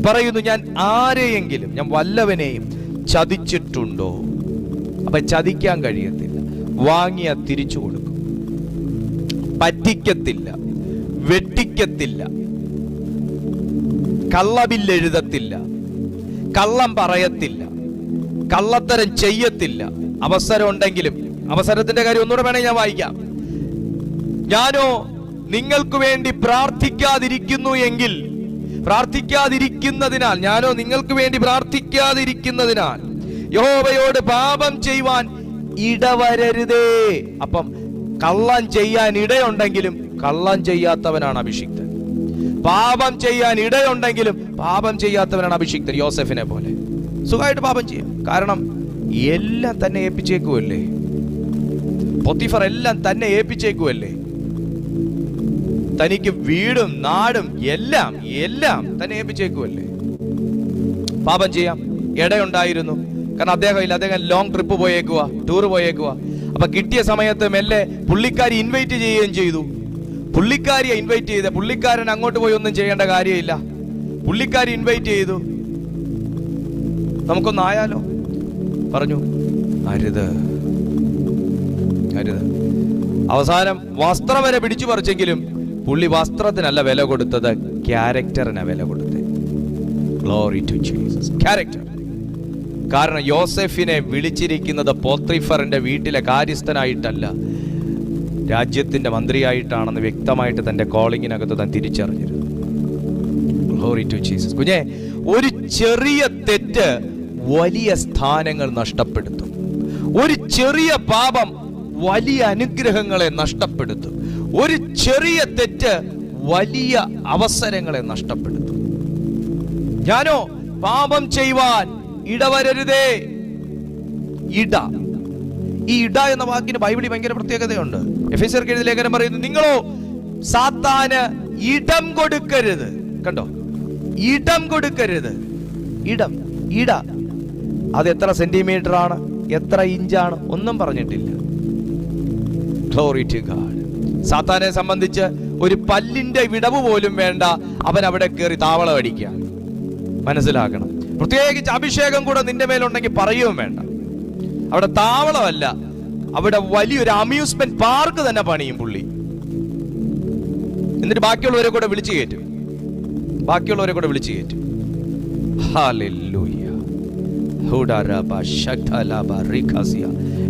പറയുന്നു, ഞാൻ ആരെയെങ്കിലും, ഞാൻ വല്ലവനെയും ചതിച്ചിട്ടുണ്ടോ? അപ്പൊ ചതിക്കാൻ കഴിയത്തില്ല. വാങ്ങിയ തിരിച്ചു കൊടുക്കും, പറ്റിക്കത്തില്ല, വെട്ടിക്കത്തില്ല, കള്ളബില്ലെഴുതത്തില്ല, കള്ളം പറയത്തില്ല, കള്ളത്തരം ചെയ്യത്തില്ല. അവസരം ഉണ്ടെങ്കിലും, അവസരത്തിന്റെ കാര്യം ഒന്നുകൂടെ വേണമെങ്കിൽ ഞാൻ വായിക്കാം. ഞാനോ നിങ്ങൾക്ക് വേണ്ടി പ്രാർത്ഥിക്കാതിരിക്കുന്നു എങ്കിൽ, പ്രാർത്ഥിക്കാതിരിക്കുന്നതിനാൽ, ഞാനോ നിങ്ങൾക്ക് വേണ്ടി പ്രാർത്ഥിക്കാതിരിക്കുന്നതിനാൽ യഹോവയോട് പാപം ചെയ്യുവാൻ ഇടവരരുതേ. അപ്പം കള്ളം ചെയ്യാൻ ഇടയുണ്ടെങ്കിലും കള്ളം ചെയ്യാത്തവനാണ് അഭിഷിക്തൻ. പാപം ചെയ്യാൻ ഇടയുണ്ടെങ്കിലും പാപം ചെയ്യാത്തവനാണ് അഭിഷിക്തൻ. യോസെഫിനെ പോലെ സുഖമായിട്ട് പാപം ചെയ്യാം, കാരണം എല്ലാം തന്നെ ഏൽപ്പിച്ചേക്കുമല്ലേ. പോത്തിഫർ എല്ലാം തന്നെ ഏൽപ്പിച്ചേക്കുമല്ലേ. തനിക്ക് വീടും നാടും എല്ലാം എല്ലാം തന്നെ ഏൽപ്പിച്ചേക്കുമല്ലേ. പാപം ചെയ്യാം ഇടയുണ്ടായിരുന്നു. കാരണം അദ്ദേഹം ലോങ് ട്രിപ്പ് പോയേക്കുക, ടൂർ പോയേക്കുക. അപ്പൊ കിട്ടിയ സമയത്ത് മെല്ലെ പുള്ളിക്കാരി ഇൻവൈറ്റ് ചെയ്യുകയും ചെയ്തു. പുള്ളിക്കാരിയെ ഇൻവൈറ്റ് ചെയ്ത പുള്ളിക്കാരൻ അങ്ങോട്ട് പോയി ഒന്നും ചെയ്യേണ്ട കാര്യമില്ല. പുള്ളിക്കാരി ഇൻവൈറ്റ് ചെയ്തു. നമുക്കൊന്നായാലോ? പറഞ്ഞു അരുത് അരുത്. അവസാനം വസ്ത്രം വരെ പിടിച്ചു പറിച്ചെങ്കിലും പുള്ളി വസ്ത്രത്തിനല്ല വില കൊടുത്തത്, ക്യാരക്ടറിനാ വില കൊടുത്തത്. Glory to Jesus. ക്യാരക്ടർ. കാരണം യോസെഫിനെ വിളിച്ചിരിക്കുന്നത് പോത്തിഫറിന്റെ വീട്ടിലെ കാര്യസ്ഥനായിട്ടല്ല, രാജ്യത്തിന്റെ മന്ത്രിയായിട്ടാണെന്ന് വ്യക്തമായിട്ട് തന്റെ കോളിങ്ങിനകത്ത് താൻ തിരിച്ചറിഞ്ഞിരുന്നു. Glory to Jesus. കുഞ്ഞെ, ഒരു ചെറിയ തെറ്റ് വലിയ സ്ഥാനങ്ങൾ നഷ്ടപ്പെടുത്തും. ഒരു ചെറിയ പാപം വലിയ അനുഗ്രഹങ്ങളെ നഷ്ടപ്പെടുത്തും. ഒരു ചെറിയ തെറ്റ് വലിയ അവസരങ്ങളെ നഷ്ടപ്പെടുത്തും. ഞാനോ പാപം ചെയ്യുവാൻ ഇടവരരുതേ. ഇട, ഈ ഇട എന്ന വാക്കിന് ബൈബിളിൽ ഭയങ്കര പ്രത്യേകതയുണ്ട്. എഫെസ്യർക്ക് എഴുതിയ ലേഖനം പറയുന്നു, നിങ്ങളോ സാത്താന് ഇടം കൊടുക്കരുത്. കണ്ടോ, ഇടം കൊടുക്കരുത്. ഇടം, ഇട. അത് എത്ര സെന്റിമീറ്റർ ആണ്, എത്ര ഇഞ്ചാണ്, ഒന്നും പറഞ്ഞിട്ടില്ല. Glory to God. സാത്താനെ സംബന്ധിച്ച് ഒരു പല്ലിന്റെ വിടവ് പോലും വേണ്ട, അവൻ അവിടെ കയറി താവളം അടിക്കുക. മനസ്സിലാക്കണം. പ്രത്യേകിച്ച് അഭിഷേകം കൂടെ നിന്റെ മേലുണ്ടെങ്കിൽ പറയുകയും വേണ്ട. അവിടെ താവളമല്ല, അവിടെ വലിയൊരു അമ്യൂസ്മെന്റ് പാർക്ക് തന്നെ പണിയും പുള്ളി. എന്നിട്ട് ബാക്കിയുള്ളവരെ കൂടെ വിളിച്ചു കയറ്റും. ഹല്ലേലൂയ.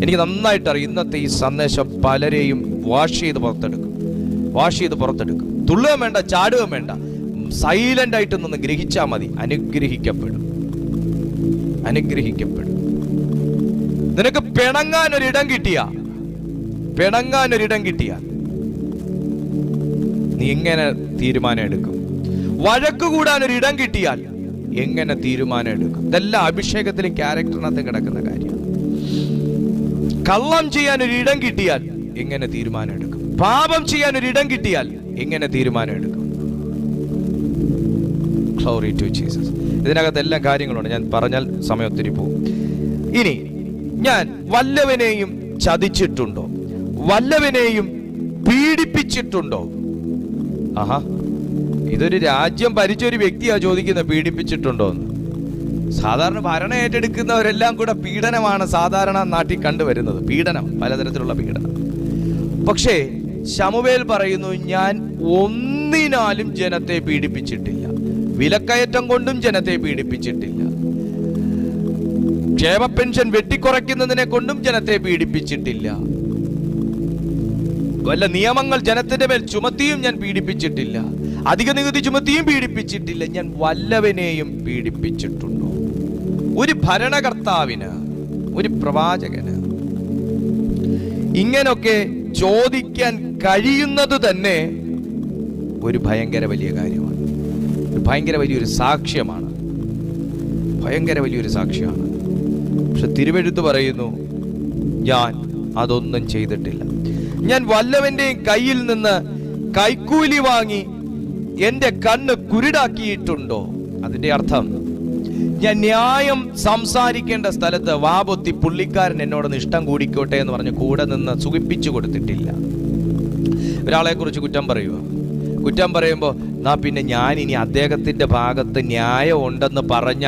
എനിക്ക് നന്നായിട്ട് അറിയാം, ഇന്നത്തെ ഈ സന്ദേശം പലരെയും വാഷ് ചെയ്ത് പുറത്തെടുക്കും. തുള്ളുകയും വേണ്ട, ചാടുകയും വേണ്ട, സൈലന്റ് ആയിട്ട് നിന്ന് ഗ്രഹിച്ചാൽ മതി. അനുഗ്രഹിക്കപ്പെടും. നിനക്ക് പിണങ്ങാൻ ഒരിടം കിട്ടിയ നീ എങ്ങനെ തീരുമാനം എടുക്കും? വഴക്ക് കൂടാൻ ഒരിടം കിട്ടിയാൽ എങ്ങനെ തീരുമാനം എടുക്കും? ഇതെല്ലാം അഭിഷേകത്തിലും ക്യാരക്ടറിനകത്ത് കിടക്കുന്ന കാര്യമാണ്. കള്ളം ചെയ്യാൻ ഒരിടം കിട്ടിയാൽ എങ്ങനെ തീരുമാനം എടുക്കും? പാപം ചെയ്യാൻ ഒരിടം കിട്ടിയാൽ എങ്ങനെ തീരുമാനം എടുക്കും? Glory to Jesus. ഇതിനകത്ത് എല്ലാ കാര്യങ്ങളുണ്ട്. ഞാൻ പറഞ്ഞാൽ സമയം ഒത്തിരി പോകും. ഇനി ഞാൻ വല്ലവനെയും ചതിച്ചിട്ടുണ്ടോ? വല്ലവനെയും പീഡിപ്പിച്ചിട്ടുണ്ടോ? ആഹാ, ഇതൊരു രാജ്യം ഭരിച്ചൊരു വ്യക്തിയാ ചോദിക്കുന്നത് പീഡിപ്പിച്ചിട്ടുണ്ടോ എന്ന്. സാധാരണ ഭരണം ഏറ്റെടുക്കുന്നവരെല്ലാം കൂടെ പീഡനമാണ് സാധാരണ നാട്ടിൽ കണ്ടുവരുന്നത്. പീഡനം, പലതരത്തിലുള്ള പീഡനം. പക്ഷേ ശമൂവേൽ പറയുന്നു, ഞാൻ ഒന്നിനാലും ജനത്തെ പീഡിപ്പിച്ചിട്ടില്ല. വിലക്കയറ്റം കൊണ്ടും ജനത്തെ പീഡിപ്പിച്ചിട്ടില്ല. ക്ഷേമ പെൻഷൻ വെട്ടിക്കുറയ്ക്കുന്നതിനെ കൊണ്ടും ജനത്തെ പീഡിപ്പിച്ചിട്ടില്ല. വല്ല നിയമങ്ങൾ ജനത്തിന്റെ മേൽ ചുമത്തിയും ഞാൻ പീഡിപ്പിച്ചിട്ടില്ല. അധിക നികുതി ചുമത്തിയും പീഡിപ്പിച്ചിട്ടില്ല. ഞാൻ വല്ലവനെയും പീഡിപ്പിച്ചിട്ടുണ്ടോ? ഒരു ഭരണകർത്താവിന്, ഒരു പ്രവാചകന് ഇങ്ങനൊക്കെ ചോദിക്കാൻ കഴിയുന്നത് തന്നെ ഒരു ഭയങ്കര വലിയ കാര്യമാണ്. ഭയങ്കര വലിയൊരു സാക്ഷ്യമാണ്. പക്ഷെ തിരുവെഴുത്ത് പറയുന്നു, ഞാൻ അതൊന്നും ചെയ്തിട്ടില്ല. ഞാൻ വല്ലവന്റെയും കയ്യിൽ നിന്ന് കൈക്കൂലി വാങ്ങി എന്റെ കണ്ണ് കുരുടാക്കിയിട്ടുണ്ടോ? അതിന്റെ അർത്ഥം, ഞാൻ ന്യായം സംസാരിക്കേണ്ട സ്ഥലത്ത് വാപൊത്തി പുള്ളിക്കാരൻ എന്നോടൊന്ന് ഇഷ്ടം കൂടിക്കോട്ടെ എന്ന് പറഞ്ഞ് കൂടെ നിന്ന് സുഖിപ്പിച്ചു കൊടുത്തിട്ടില്ല. ഒരാളെ കുറിച്ച് കുറ്റം പറയുമ്പോൾ പിന്നെ ഞാൻ ഇനി അദ്ദേഹത്തിന്റെ ഭാഗത്ത് ന്യായം ഉണ്ടെന്ന് പറഞ്ഞ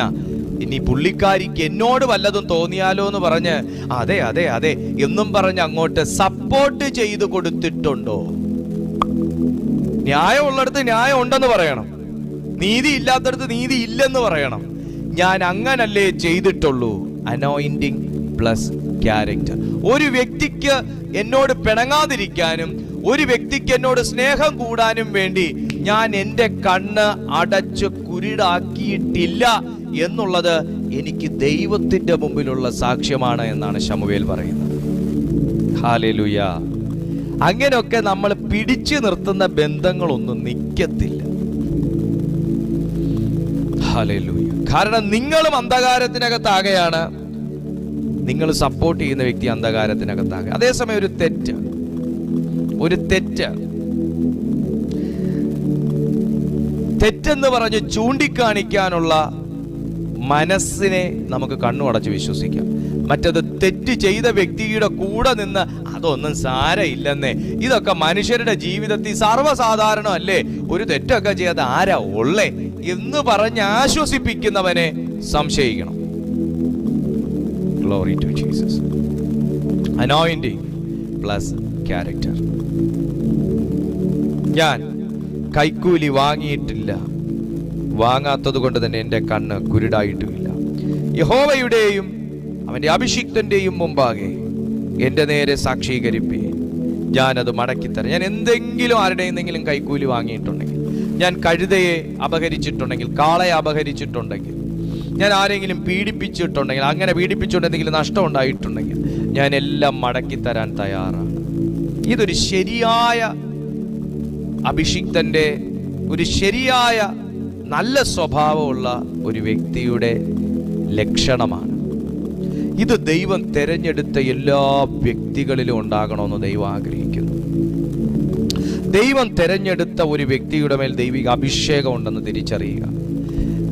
ഇനി പുള്ളിക്കാരിക്ക് എന്നോട് വല്ലതും തോന്നിയാലോ എന്ന് പറഞ്ഞ് അതെ അതെ അതെ എന്നും പറഞ്ഞ് അങ്ങോട്ട് സപ്പോർട്ട് ചെയ്ത് കൊടുത്തിട്ടുണ്ടോ? ന്യായം ഉള്ളിടത്ത് ന്യായം ഉണ്ടെന്ന് പറയണം, നീതി ഇല്ലാത്തടത്ത് നീതി ഇല്ലെന്ന് പറയണം. ഞാൻ അങ്ങനല്ലേ ചെയ്തിട്ടുള്ളൂ. Anointing plus character. ഒരു വ്യക്തിക്ക് എന്നോട് പിണങ്ങാതിരിക്കാനും ഒരു വ്യക്തിക്ക് എന്നോട് സ്നേഹം കൂടാനും വേണ്ടി ഞാൻ എൻ്റെ കണ്ണ് അടച്ച് കുരുടാക്കിയിട്ടില്ല എന്നുള്ളത് എനിക്ക് ദൈവത്തിന്റെ മുമ്പിലുള്ള സാക്ഷ്യമാണ് എന്നാണ് ശമൂവേൽ പറയുന്നത്. ഹല്ലേലൂയ. അങ്ങനെയൊക്കെ നമ്മൾ പിടിച്ചു നിർത്തുന്ന ബന്ധങ്ങളൊന്നും നിൽക്കത്തില്ല. ഹല്ലേലൂയ. കാരണം നിങ്ങളും അന്ധകാരത്തിനകത്താകെയാണ്. നിങ്ങൾ സപ്പോർട്ട് ചെയ്യുന്ന വ്യക്തി അന്ധകാരത്തിനകത്താകുക. അതേസമയം ഒരു തെറ്റെന്ന് പറഞ്ഞ് ചൂണ്ടിക്കാണിക്കാനുള്ള മനസ്സിനെ നമുക്ക് കണ്ണുടച്ച് വിശ്വസിക്കാം. മറ്റത് തെറ്റ് ചെയ്ത വ്യക്തിയുടെ കൂടെ നിന്ന് അതൊന്നും സാരമില്ലെന്നേ, ഇതൊക്കെ മനുഷ്യരുടെ ജീവിതത്തിൽ സർവ്വസാധാരണം അല്ലേ, ഒരു തെറ്റൊക്കെ ചെയ്യാതെ ആരാ ഉള്ളേ എന്ന് പറഞ്ഞ് ആശ്വസിപ്പിക്കുന്നവനെ സംശയിക്കണം. Glory to Jesus. Anointing plus character. ഞാൻ കൈക്കൂലി വാങ്ങിയിട്ടില്ല, വാങ്ങാത്തത് കൊണ്ട് തന്നെ എൻ്റെ കണ്ണ് കുരുടായിട്ടുമില്ല. യഹോവയുടെയും അവൻ്റെ അഭിഷിക്തന്റെയും മുമ്പാകെ എൻ്റെ നേരെ സാക്ഷീകരിപ്പേ, ഞാനത് മടക്കിത്തരാം. ഞാൻ എന്തെങ്കിലും ആരുടെയെന്തെങ്കിലും കൈക്കൂലി വാങ്ങിയിട്ടുണ്ടെങ്കിൽ, ഞാൻ കഴുതയെ അപഹരിച്ചിട്ടുണ്ടെങ്കിൽ, കാളയെ അപഹരിച്ചിട്ടുണ്ടെങ്കിൽ, ഞാൻ ആരെങ്കിലും പീഡിപ്പിച്ചിട്ടുണ്ടെങ്കിൽ, അങ്ങനെ പീഡിപ്പിച്ചുകൊണ്ടെന്തെങ്കിലും നഷ്ടം ഉണ്ടായിട്ടുണ്ടെങ്കിൽ, ഞാൻ എല്ലാം മടക്കിത്തരാൻ തയ്യാറാണ്. ഇതൊരു ശരിയായ അഭിഷിക്തന്റെ, ഒരു ശരിയായ നല്ല സ്വഭാവമുള്ള ഒരു വ്യക്തിയുടെ ലക്ഷണമാണ്. ഇത് ദൈവം തെരഞ്ഞെടുത്ത എല്ലാ വ്യക്തികളിലും ഉണ്ടാകണമെന്ന് ദൈവം ആഗ്രഹിക്കുന്നു. ദൈവം തെരഞ്ഞെടുത്ത ഒരു വ്യക്തിയുടെ മേൽ ദൈവിക അഭിഷേകം ഉണ്ടെന്ന് തിരിച്ചറിയുക.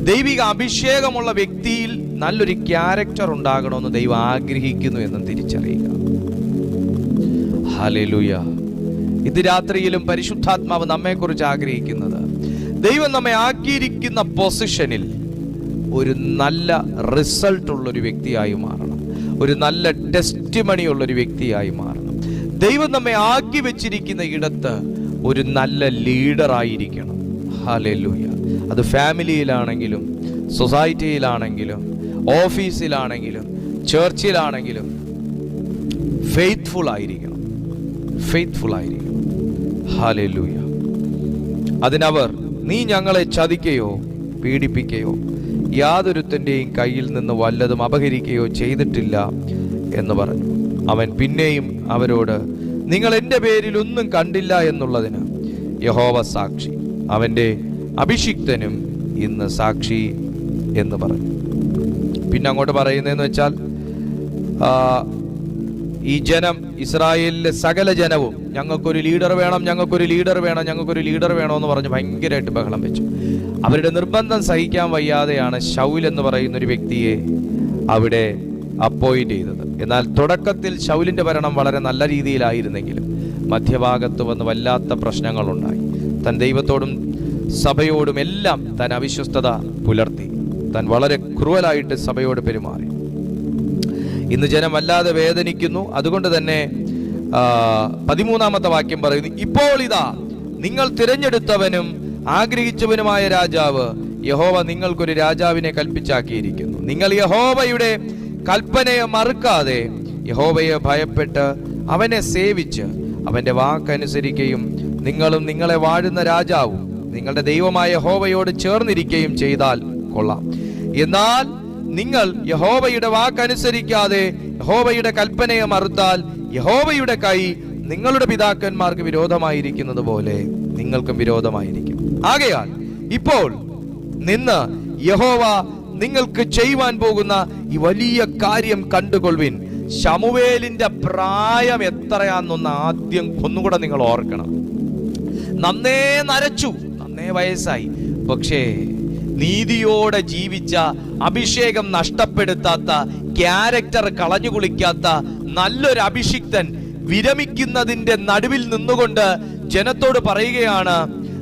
ദൈവിക അഭിഷേകമുള്ള വ്യക്തിയിൽ നല്ലൊരു ക്യാരക്ടർ ഉണ്ടാകണമെന്ന് ദൈവം ആഗ്രഹിക്കുന്നു എന്നും തിരിച്ചറിയുക. ഹല്ലേലൂയ. ഇത് രാത്രിയിലും പരിശുദ്ധാത്മാവ് നമ്മെക്കുറിച്ച് ആഗ്രഹിക്കുന്നത്, ദൈവം നമ്മെ ആക്കിയിരിക്കുന്ന പൊസിഷനിൽ ഒരു നല്ല റിസൾട്ട് ഉള്ളൊരു വ്യക്തിയായി മാറണം, ഒരു നല്ല ടെസ്റ്റിമണി ഉള്ളൊരു വ്യക്തിയായി മാറണം. ദൈവം നമ്മെ ആക്കി വെച്ചിരിക്കുന്ന ഇടത്ത് ഒരു നല്ല ലീഡറായിരിക്കണം. ഹല്ലേലൂയ. അത് ഫാമിലിയിലാണെങ്കിലും, സൊസൈറ്റിയിലാണെങ്കിലും, ഓഫീസിലാണെങ്കിലും, ചർച്ചിലാണെങ്കിലും ഫെയ്ത്ത്ഫുൾ ആയിരിക്കണം. ഹല്ലേലൂയ. അതിനവർ, നീ ഞങ്ങളെ ചതിക്കുകയോ പീഡിപ്പിക്കുകയോ യാതൊരുത്തൻ്റെയും കയ്യിൽ നിന്ന് വല്ലതും അപഹരിക്കുകയോ ചെയ്തിട്ടില്ല എന്ന് പറഞ്ഞു. അവൻ പിന്നെയും അവരോട്, നിങ്ങൾ എൻ്റെ പേരിൽ ഒന്നും കണ്ടില്ല എന്നുള്ളതിന് യഹോവ സാക്ഷി, അവൻ്റെ അഭിഷിക്തനും ഇന്ന് സാക്ഷി എന്ന് പറഞ്ഞു. പിന്നെ അങ്ങോട്ട് പറയുന്നതെന്ന് വെച്ചാൽ, ഈ ജനം, ഇസ്രായേലിലെ സകല ജനവും ഞങ്ങൾക്കൊരു ലീഡർ വേണം, ഞങ്ങൾക്കൊരു ലീഡർ വേണം, ഞങ്ങൾക്കൊരു ലീഡർ വേണമെന്ന് പറഞ്ഞ് ഭയങ്കരമായിട്ട് ബഹളം വെച്ചു. അവരുടെ നിർബന്ധം സഹിക്കാൻ വയ്യാതെയാണ് ശൗൽ എന്ന് പറയുന്ന ഒരു വ്യക്തിയെ അവിടെ അപ്പോയിന്റ് ചെയ്തത്. എന്നാൽ തുടക്കത്തിൽ ശൗലിന്റെ ഭരണം വളരെ നല്ല രീതിയിലായിരുന്നെങ്കിലും മധ്യഭാഗത്ത് വന്ന് വല്ലാത്ത പ്രശ്നങ്ങളുണ്ടായി. താൻ ദൈവത്തോടും സഭയോടും എല്ലാം താൻ അവിശ്വസ്തത പുലർത്തി, താൻ വളരെ ക്രൂവലായിട്ട് സഭയോട് പെരുമാറി. ഇന്ന് ജനം വല്ലാതെ വേദനിക്കുന്നു. അതുകൊണ്ട് തന്നെ 13-ാമത്തെ വാക്യം പറയുന്നു, ഇപ്പോൾ ഇതാ നിങ്ങൾ തിരഞ്ഞെടുത്തവനും ആഗ്രഹിച്ചവനുമായ രാജാവ് യഹോവ നിങ്ങൾക്കൊരു രാജാവിനെ കൽപ്പിച്ചാക്കിയിരിക്കുന്നു. നിങ്ങൾ യഹോവയുടെ കൽപ്പനയെ മറുക്കാതെ യഹോവയെ ഭയപ്പെട്ട് അവനെ സേവിച്ച് അവന്റെ വാക്കനുസരിക്കുകയും നിങ്ങളും നിങ്ങളെ വാഴുന്ന രാജാവും നിങ്ങളുടെ ദൈവമായ യഹോവയോട് ചേർന്നിരിക്കുകയും ചെയ്താൽ കൊള്ളാം. എന്നാൽ നിങ്ങൾ യഹോവയുടെ വാക്കനുസരിക്കാതെ യഹോവയുടെ കൽപ്പനയെ മറുത്താൽ യഹോവയുടെ കൈ നിങ്ങളുടെ പിതാക്കന്മാർക്ക് വിരോധമായിരിക്കുന്നത് പോലെ നിങ്ങൾക്കും വിരോധമായിരിക്കും. ആകയാൽ ഇപ്പോൾ നിന്ന് യഹോവ നിങ്ങൾക്ക് ചെയ്യുവാൻ പോകുന്ന ഈ വലിയ കാര്യം കണ്ടുകൊള്ളുവിൻ. ശമൂവേലിന്റെ പ്രായം എത്രയാണെന്നൊന്ന് ആദ്യം ഒന്നുകൂടെ നിങ്ങൾ ഓർക്കണം. നന്നേ നരച്ചു, നന്നേ വയസ്സായി, പക്ഷേ നീതിയോടെ ജീവിച്ച, അഭിഷേകം നഷ്ടപ്പെടുത്താത്ത, ക്യാരക്ടർ കളഞ്ഞു കുളിക്കാത്ത നല്ലൊരു അഭിഷിക്തൻ വിരമിക്കുന്നതിന്റെ നടുവിൽ നിന്നുകൊണ്ട് ജനത്തോട് പറയുകയാണ്,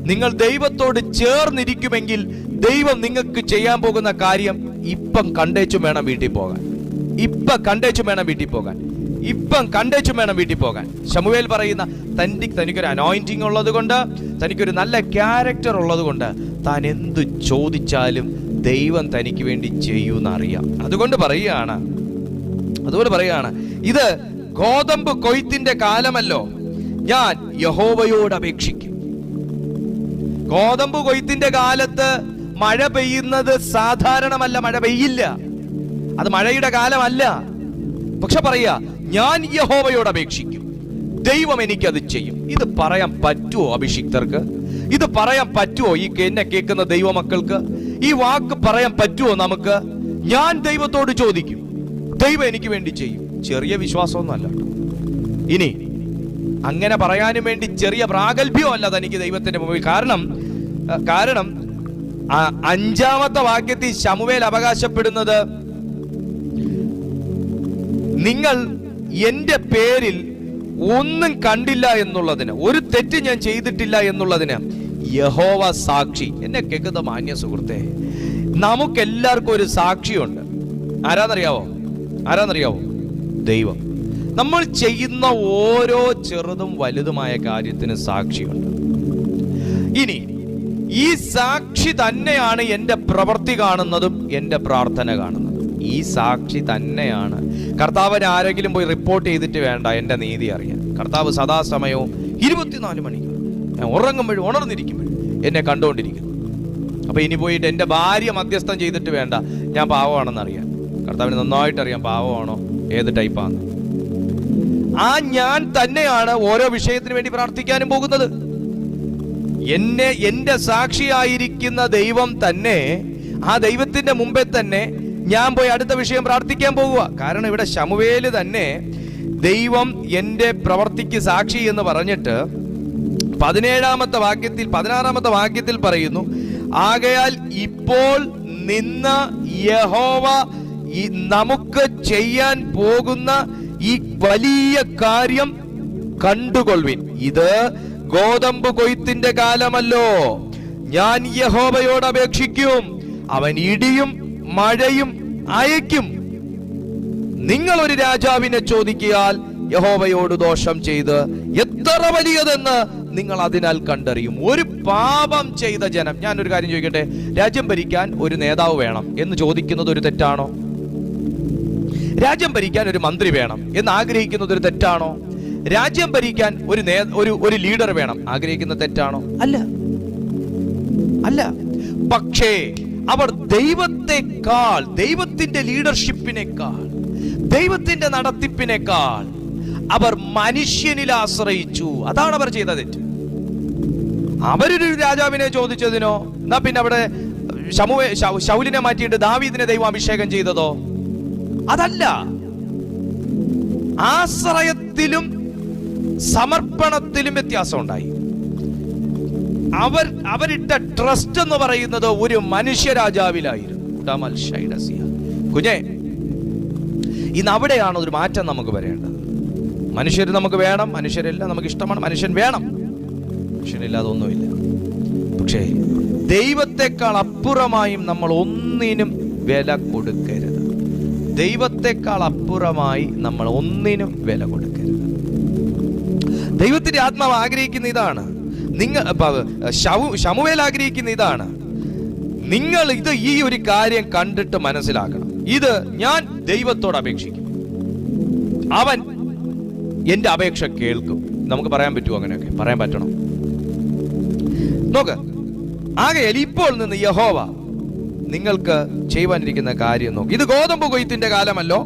നിങ്ങൾ ദൈവത്തോട് ചേർന്നിരിക്കുമെങ്കിൽ ദൈവം നിങ്ങൾക്ക് ചെയ്യാൻ പോകുന്ന കാര്യം ഇപ്പം കണ്ടേച്ചും വേണം വീട്ടിൽ പോകാൻ, ഇപ്പം കണ്ടേച്ചും വേണം വീട്ടിൽ പോകാൻ, ഇപ്പം കണ്ടേച്ചും വേണം വീട്ടിൽ പോകാൻ. ശമൂവേൽ പറയുന്ന തനിക്കൊരു അനോയിന്റിങ് ഉള്ളത് കൊണ്ട്, തനിക്കൊരു നല്ല ക്യാരക്ടർ ഉള്ളത് കൊണ്ട് താൻ എന്തു ചോദിച്ചാലും ദൈവം തനിക്ക് വേണ്ടി ചെയ്യൂന്നറിയാം. അതുകൊണ്ട് പറയുകയാണ് ഇത് ഗോതമ്പ് കൊയ്ത്തിന്റെ കാലമല്ലോ, ഞാൻ യഹോവയോട് അപേക്ഷിക്കും. ഗോതമ്പ് കൊയ്ത്തിന്റെ കാലത്ത് മഴ പെയ്യുന്നത് സാധാരണമല്ല, മഴ പെയ്യില്ല, അത് മഴയുടെ കാലമല്ല. പക്ഷെ പറയാ, ഞാൻ യഹോവയോട് അപേക്ഷിക്കും, ദൈവം എനിക്കത് ചെയ്യും. ഇത് പറയാൻ പറ്റുമോ അഭിഷിക്തർക്ക്? ഇത് പറയാൻ പറ്റുമോ ഈ എന്നെ കേൾക്കുന്ന ദൈവമക്കൾക്ക്? ഈ വാക്ക് പറയാൻ പറ്റുമോ നമുക്ക്? ഞാൻ ദൈവത്തോട് ചോദിക്കും, ദൈവം എനിക്ക് വേണ്ടി ചെയ്യും. ചെറിയ വിശ്വാസമൊന്നുമല്ല കേട്ടോ. ഇനി അങ്ങനെ പറയാനും വേണ്ടി ചെറിയ പ്രാഗൽഭ്യമോ അല്ല തനിക്ക് ദൈവത്തിന്റെ മുമ്പിൽ. കാരണം 5-ാമത്തെ വാക്യത്തിൽ ശമൂവേൽ അവകാശപ്പെടുന്നത്, നിങ്ങൾ എന്റെ പേരിൽ ഒന്നും കണ്ടില്ല എന്നുള്ളതിന്, ഒരു തെറ്റ് ഞാൻ ചെയ്തിട്ടില്ല എന്നുള്ളതിന് യഹോവ സാക്ഷി. എന്നെ കേൾക്കുന്ന മാന്യ സുഹൃത്തെ, നമുക്കെല്ലാവർക്കും ഒരു സാക്ഷിയുണ്ട്. ആരാന്നറിയാവോ? ദൈവം. നമ്മൾ ചെയ്യുന്ന ഓരോ ചെറുതും വലുതുമായ കാര്യത്തിന് സാക്ഷിയുണ്ട്. ഇനി ഈ സാക്ഷി തന്നെയാണ് എൻ്റെ പ്രവൃത്തി കാണുന്നതും എൻ്റെ പ്രാർത്ഥന കാണുന്നതും. ഈ സാക്ഷി തന്നെയാണ്. കർത്താവിന് ആരെങ്കിലും പോയി റിപ്പോർട്ട് ചെയ്തിട്ട് വേണ്ട എൻ്റെ നീതി അറിയാൻ. കർത്താവ് സദാസമയവും 24 മണിക്കൂർ ഞാൻ ഉറങ്ങുമ്പോഴും ഉണർന്നിരിക്കുമ്പോഴും എന്നെ കണ്ടുകൊണ്ടിരിക്കുന്നു. അപ്പൊ ഇനി പോയിട്ട് എൻ്റെ ഭാര്യ മധ്യസ്ഥം ചെയ്തിട്ട് വേണ്ട ഞാൻ പാവമാണെന്ന് അറിയാൻ. കർത്താവിന് നന്നായിട്ട് അറിയാം പാവമാണോ, ഏത് ടൈപ്പാണ്. ആ ഞാൻ തന്നെയാണ് ഓരോ വിഷയത്തിന് വേണ്ടി പ്രാർത്ഥിക്കാനും പോകുന്നത്. എന്റെ സാക്ഷിയായിരിക്കുന്ന ദൈവം തന്നെ, ആ ദൈവത്തിന്റെ മുമ്പേ തന്നെ ഞാൻ പോയി അടുത്ത വിഷയം പ്രാർത്ഥിക്കാൻ പോകുക. കാരണം ഇവിടെ ശമൂവേല് തന്നെ ദൈവം എന്റെ പ്രവർത്തിക്ക് സാക്ഷി എന്ന് പറഞ്ഞിട്ട് 16-ാമത്തെ വാക്യത്തിൽ പറയുന്നു, ആകയാൽ ഇപ്പോൾ നിന്ന് യഹോവ നമുക്ക് ചെയ്യാൻ പോകുന്ന ഈ വലിയ കാര്യം കണ്ടുകൊള്ളുവിൻ. ഇത് ഗോതമ്പ് കൊയ്ത്തിന്റെ കാലമല്ലോ. ഞാൻ യഹോവയോട് അപേക്ഷിക്കും, അവൻ ഇടിയും മഴയും അയക്കും. നിങ്ങൾ ഒരു രാജാവിനെ ചോദിക്കിയാൽ യഹോവയോട് ദോഷം ചെയ്ത് എത്ര വലിയതെന്ന് നിങ്ങൾ അതിനാൽ കണ്ടറിയും. ഒരു പാപം ചെയ്ത ജനം, ഞാനൊരു കാര്യം ചോദിക്കട്ടെ, രാജ്യം ഭരിക്കാൻ ഒരു നേതാവ് വേണം എന്ന് ചോദിക്കുന്നത് ഒരു തെറ്റാണോ? രാജ്യം ഭരിക്കാൻ ഒരു മന്ത്രി വേണം എന്ന് ആഗ്രഹിക്കുന്നത് ഒരു തെറ്റാണോ? രാജ്യം ഭരിക്കാൻ ഒരു ലീഡർ വേണം ആഗ്രഹിക്കുന്ന തെറ്റാണോ? അല്ല. പക്ഷേ അവർ ദൈവത്തെക്കാൾ, ദൈവത്തിന്റെ ലീഡർഷിപ്പിനേക്കാൾ, ദൈവത്തിന്റെ നടത്തിപ്പിനേക്കാൾ അവർ മനുഷ്യനിൽ ആശ്രയിച്ചു. അതാണ് അവർ ചെയ്ത തെറ്റ്. അവരൊരു രാജാവിനെ ചോദിച്ചതിനോ, എന്നാ പിന്നെ അവിടെ ശൗലിനെ മാറ്റിയിട്ട് ദാവീദിനെ ദൈവം അഭിഷേകം ചെയ്തതോ? അതല്ല. ആശ്രയത്തിലും സമർപ്പണത്തിലും വ്യത്യാസം ഉണ്ടായി. അവരിട്ട ട്രസ്റ്റ് എന്ന് പറയുന്നത് ഒരു മനുഷ്യ രാജാവിലായിരുന്നു. കുഞ്ഞേ, ഇന്ന് അവിടെയാണ് ഒരു മാറ്റം നമുക്ക് വരേണ്ടത്. മനുഷ്യർ നമുക്ക് വേണം, മനുഷ്യരെല്ലാം നമുക്ക് ഇഷ്ടമാണ്, മനുഷ്യൻ വേണം, മനുഷ്യനില്ലാതെ ഒന്നുമില്ല. പക്ഷേ ദൈവത്തെക്കാൾ അപ്പുറമായും നമ്മൾ ഒന്നിനും വില കൊടുക്കരുത്. ദൈവത്തെക്കാൾ അപ്പുറമായി നമ്മൾ ഒന്നിനും വില കൊടുക്കരുത്. ദൈവത്തിന്റെ ആത്മാവ് ആഗ്രഹിക്കുന്ന ഇതാണ്. ശമൂവേൽ ആഗ്രഹിക്കുന്ന ഇതാണ്. നിങ്ങൾ ഈ ഒരു കാര്യം കണ്ടിട്ട് മനസ്സിലാക്കണം. ഇത് ഞാൻ ദൈവത്തോട് അപേക്ഷിക്കും, അവൻ എന്റെ അപേക്ഷ കേൾക്കും. നമുക്ക് പറയാൻ പറ്റുമോ? അങ്ങനെയൊക്കെ പറയാൻ പറ്റണം. നോക്ക്, ആകയാൽ ഇപ്പോൾ നിന്ന് യഹോവ നിങ്ങൾക്ക് ചെയ്യുവാനിരിക്കുന്ന കാര്യം നോക്ക്. ഇത് ഗോതമ്പ് കൊയ്ത്തിന്റെ കാലമല്ലോ.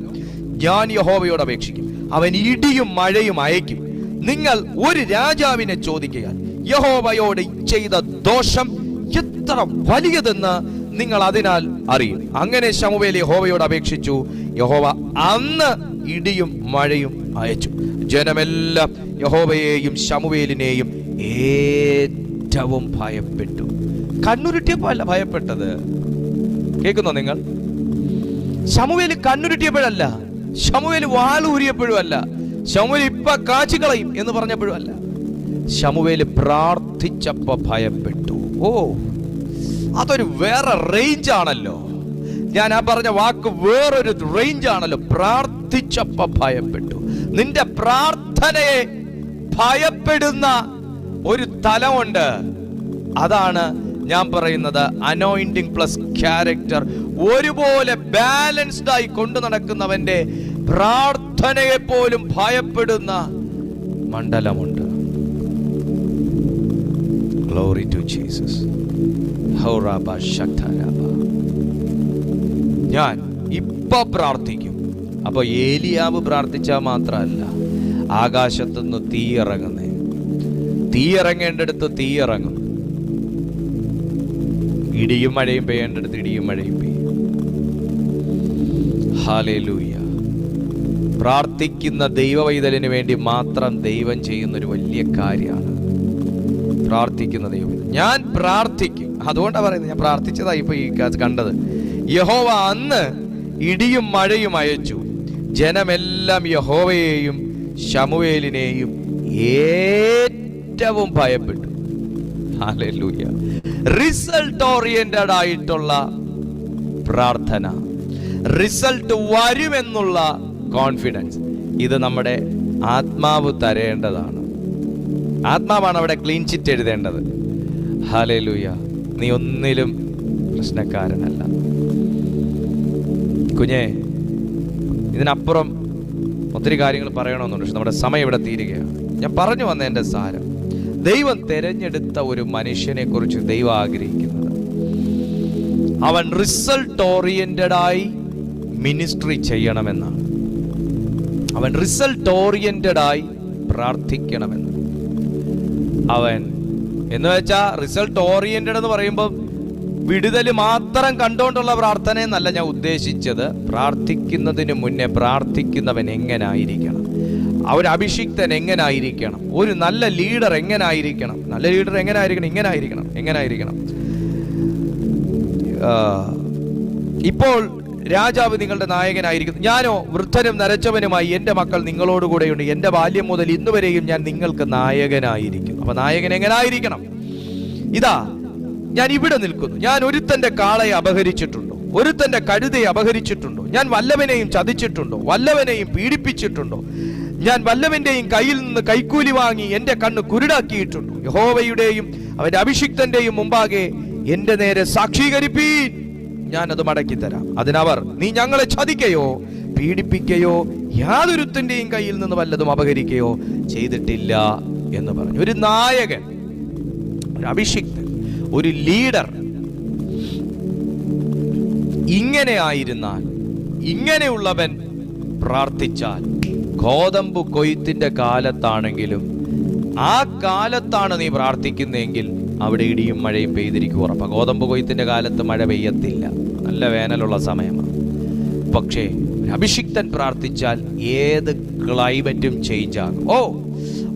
ഞാൻ യഹോവയോട് അപേക്ഷിക്കും, അവൻ ഇടിയും മഴയും അയക്കും. നിങ്ങൾ ഒരു രാജാവിനെ ചോദിക്കുക, യഹോവയോട് ചെയ്ത ദോഷം എത്ര വലിയതെന്ന് നിങ്ങൾ അതിനാൽ അറിയും. അങ്ങനെ ശമൂവേൽ യഹോവയോട് അപേക്ഷിച്ചു. യഹോവ അന്ന് ഇടിയും മഴയും അയച്ചു. ജനമെല്ലാം യഹോവയെയും ശമൂവേലിനെയും ഏറ്റവും ഭയപ്പെട്ടു. കണ്ണുരുട്ടിയപ്പോ അല്ല ഭയപ്പെട്ടത്. കേൾക്കുന്നോ നിങ്ങൾ? ശമൂവേൽ കണ്ണുരുട്ടിയപ്പോഴല്ല, ശമൂവേൽ വാളൂരിയപ്പോഴും അല്ല, ശമൂവേൽ ഇപ്പൊ കാച്ചിക്കളയും എന്ന് പറഞ്ഞപ്പോഴും അല്ല. ശമൂവേൽ പ്രാർത്ഥിച്ചപ്പോ ഭയപ്പെട്ടു. അതൊരു വേറെ റേഞ്ച് ആണല്ലോ. ഞാൻ ആ പറഞ്ഞ വാക്ക് വേറൊരു റേഞ്ച് ആണല്ലോ. പ്രാർത്ഥിച്ചപ്പോ ഭയപ്പെട്ടു. നിന്റെ പ്രാർത്ഥനയെ ഭയപ്പെടുന്ന ഒരു തലമുണ്ട്. അതാണ് ഞാൻ പറയുന്നത് അനോയിന്റിംഗ് പ്ലസ് ക്യാരക്ടർ. ഒരുപോലെ ബാലൻസ്ഡ് ആയി കൊണ്ടു നടക്കുന്നവന്റെ പ്രാർത്ഥനയെ പോലും ഭയപ്പെടുന്ന മണ്ഡലമുണ്ട്. Glory to Jesus. ഞാൻ ഇപ്പൊ പ്രാർത്ഥിക്കും. അപ്പൊ ഏലിയാവ് പ്രാർത്ഥിച്ചാൽ മാത്രമല്ല, ആകാശത്തുനിന്ന് തീ ഇറങ്ങുന്നേ. തീ ഇറങ്ങേണ്ടടുത്ത് തീ ഇറങ്ങും. ഇടിയും മഴയും പെയ്യേണ്ടടുത്ത് ഇടിയും മഴയും പെയ്യും. ഹല്ലേലൂയ. പ്രാർത്ഥിക്കുന്ന ദൈവവൈതലിന് വേണ്ടി മാത്രം ദൈവം ചെയ്യുന്നൊരു വലിയ കാര്യമാണ് പ്രാർത്ഥിക്കുന്ന ദൈവം. ഞാൻ പ്രാർത്ഥിക്കും, അതുകൊണ്ടാണ് പറയുന്നത്, ഞാൻ പ്രാർത്ഥിച്ചതാ ഇപ്പൊ ഈ കണ്ടത്. യഹോവ അന്ന് ഇടിയും മഴയും അയച്ചു, ജനമെല്ലാം യഹോവയെയും ശമൂവേലിനെയും ഏറ്റവും ഭയപ്പെട്ടു. ഹല്ലേലൂയ. റിസൾട്ട് ഓറിയന്റഡ് ആയിട്ടുള്ള പ്രാർത്ഥന, റിസൾട്ട് വരുമെന്നുള്ള കോൺഫിഡൻസ്, ഇത് നമ്മുടെ ആത്മാവ് തരേണ്ടതാണ്. ആത്മാവാണ് അവിടെ ക്ലീൻ ചിറ്റ് എഴുതേണ്ടത്. ഹല്ലേലൂയ. നീ ഒന്നിലും പ്രശ്നക്കാരനല്ല കുഞ്ഞേ. ഇതിനപ്പുറം ഒത്തിരി കാര്യങ്ങൾ പറയണമെന്നുണ്ട്, പക്ഷെ നമ്മുടെ സമയം ഇവിടെ തീരുകയാണ്. ഞാൻ പറഞ്ഞു വന്ന എൻ്റെ സാരം, ദൈവം തെരഞ്ഞെടുത്ത ഒരു മനുഷ്യനെ കുറിച്ച് ദൈവം ആഗ്രഹിക്കുന്നത്, അവൻ റിസൾട്ട് ഓറിയന്റഡ് ആയി മിനിസ്ട്രി ചെയ്യണമെന്നാണ്. അവൻ റിസൾട്ട് ഓറിയന്റഡ് ആയി പ്രാർത്ഥിക്കണമെന്ന്. അവൻ എന്ന് വെച്ചാൽ റിസൾട്ട് ഓറിയന്റഡ് എന്ന് പറയുമ്പോൾ വിടുതൽ മാത്രം കണ്ടുകൊണ്ടുള്ള പ്രാർത്ഥന എന്നല്ല ഞാൻ ഉദ്ദേശിച്ചത്. പ്രാർത്ഥിക്കുന്നതിന് മുന്നേ പ്രാർത്ഥിക്കുന്നവൻ എങ്ങനായിരിക്കണം, ഒരു അഭിഷിക്തൻ എങ്ങനായിരിക്കണം, ഒരു നല്ല ലീഡർ എങ്ങനായിരിക്കണം. നല്ല ലീഡർ എങ്ങനായിരിക്കണം? എങ്ങനായിരിക്കണം. ഇപ്പോൾ രാജാവ് നിങ്ങളുടെ നായകനായിരിക്കുന്നു. ഞാനോ വൃദ്ധനും നരച്ചവനുമായി എൻ്റെ മക്കൾ നിങ്ങളോടുകൂടെയുണ്ട്. എൻ്റെ ബാല്യം മുതൽ ഇന്നുവരെയും ഞാൻ നിങ്ങൾക്ക് നായകനായിരിക്കും. അപ്പൊ നായകൻ എങ്ങനായിരിക്കണം? ഇതാ ഞാൻ ഇവിടെ നിൽക്കുന്നു. ഞാൻ ഒരുത്തന്റെ കാളയെ അപഹരിച്ചിട്ടുണ്ടോ? ഒരുത്തന്റെ കഴുതയെ അപഹരിച്ചിട്ടുണ്ടോ? ഞാൻ വല്ലവനെയും ചതിച്ചിട്ടുണ്ടോ? വല്ലവനെയും പീഡിപ്പിച്ചിട്ടുണ്ടോ? ഞാൻ വല്ലവന്റെയും കയ്യിൽ നിന്ന് കൈക്കൂലി വാങ്ങി എൻ്റെ കണ്ണ് കുരുടാക്കിയിട്ടുണ്ടോ? യഹോവയുടെയും അവന്റെ അഭിഷിക്തന്റെയും മുമ്പാകെ എൻ്റെ നേരെ സാക്ഷീകരിപ്പീൻ, ഞാനത് മടക്കി തരാം. അതിനവർ, നീ ഞങ്ങളെ ചതിക്കയോ പീഡിപ്പിക്കയോ യാതൊരുത്തന്റെയും കയ്യിൽ നിന്ന് വല്ലതും അപഹരിക്കയോ ചെയ്തിട്ടില്ല എന്ന് പറഞ്ഞു. ഒരു നായകൻ, ഒരു അഭിഷിക്തൻ, ഒരു ലീഡർ ഇങ്ങനെ ആയിരുന്നാൽ, ഇങ്ങനെയുള്ളവൻ പ്രാർത്ഥിച്ചാൽ, ഗോതമ്പ് കൊയ്ത്തിന്റെ കാലത്താണെങ്കിലും ആ കാലത്താണ് നീ പ്രാർത്ഥിക്കുന്നതെങ്കിൽ അവിടെ ഇടിയും മഴയും പെയ്തിരിക്കും ഉറപ്പാ. ഗോതമ്പ് കൊയ്ത്തിന്റെ കാലത്ത് മഴ പെയ്യത്തില്ല, നല്ല വേനലുള്ള സമയമാണ്. പക്ഷേ അഭിഷിക്തൻ പ്രാർത്ഥിച്ചാൽ ഏത് ക്ലൈമറ്റും ചേഞ്ച് ആകും.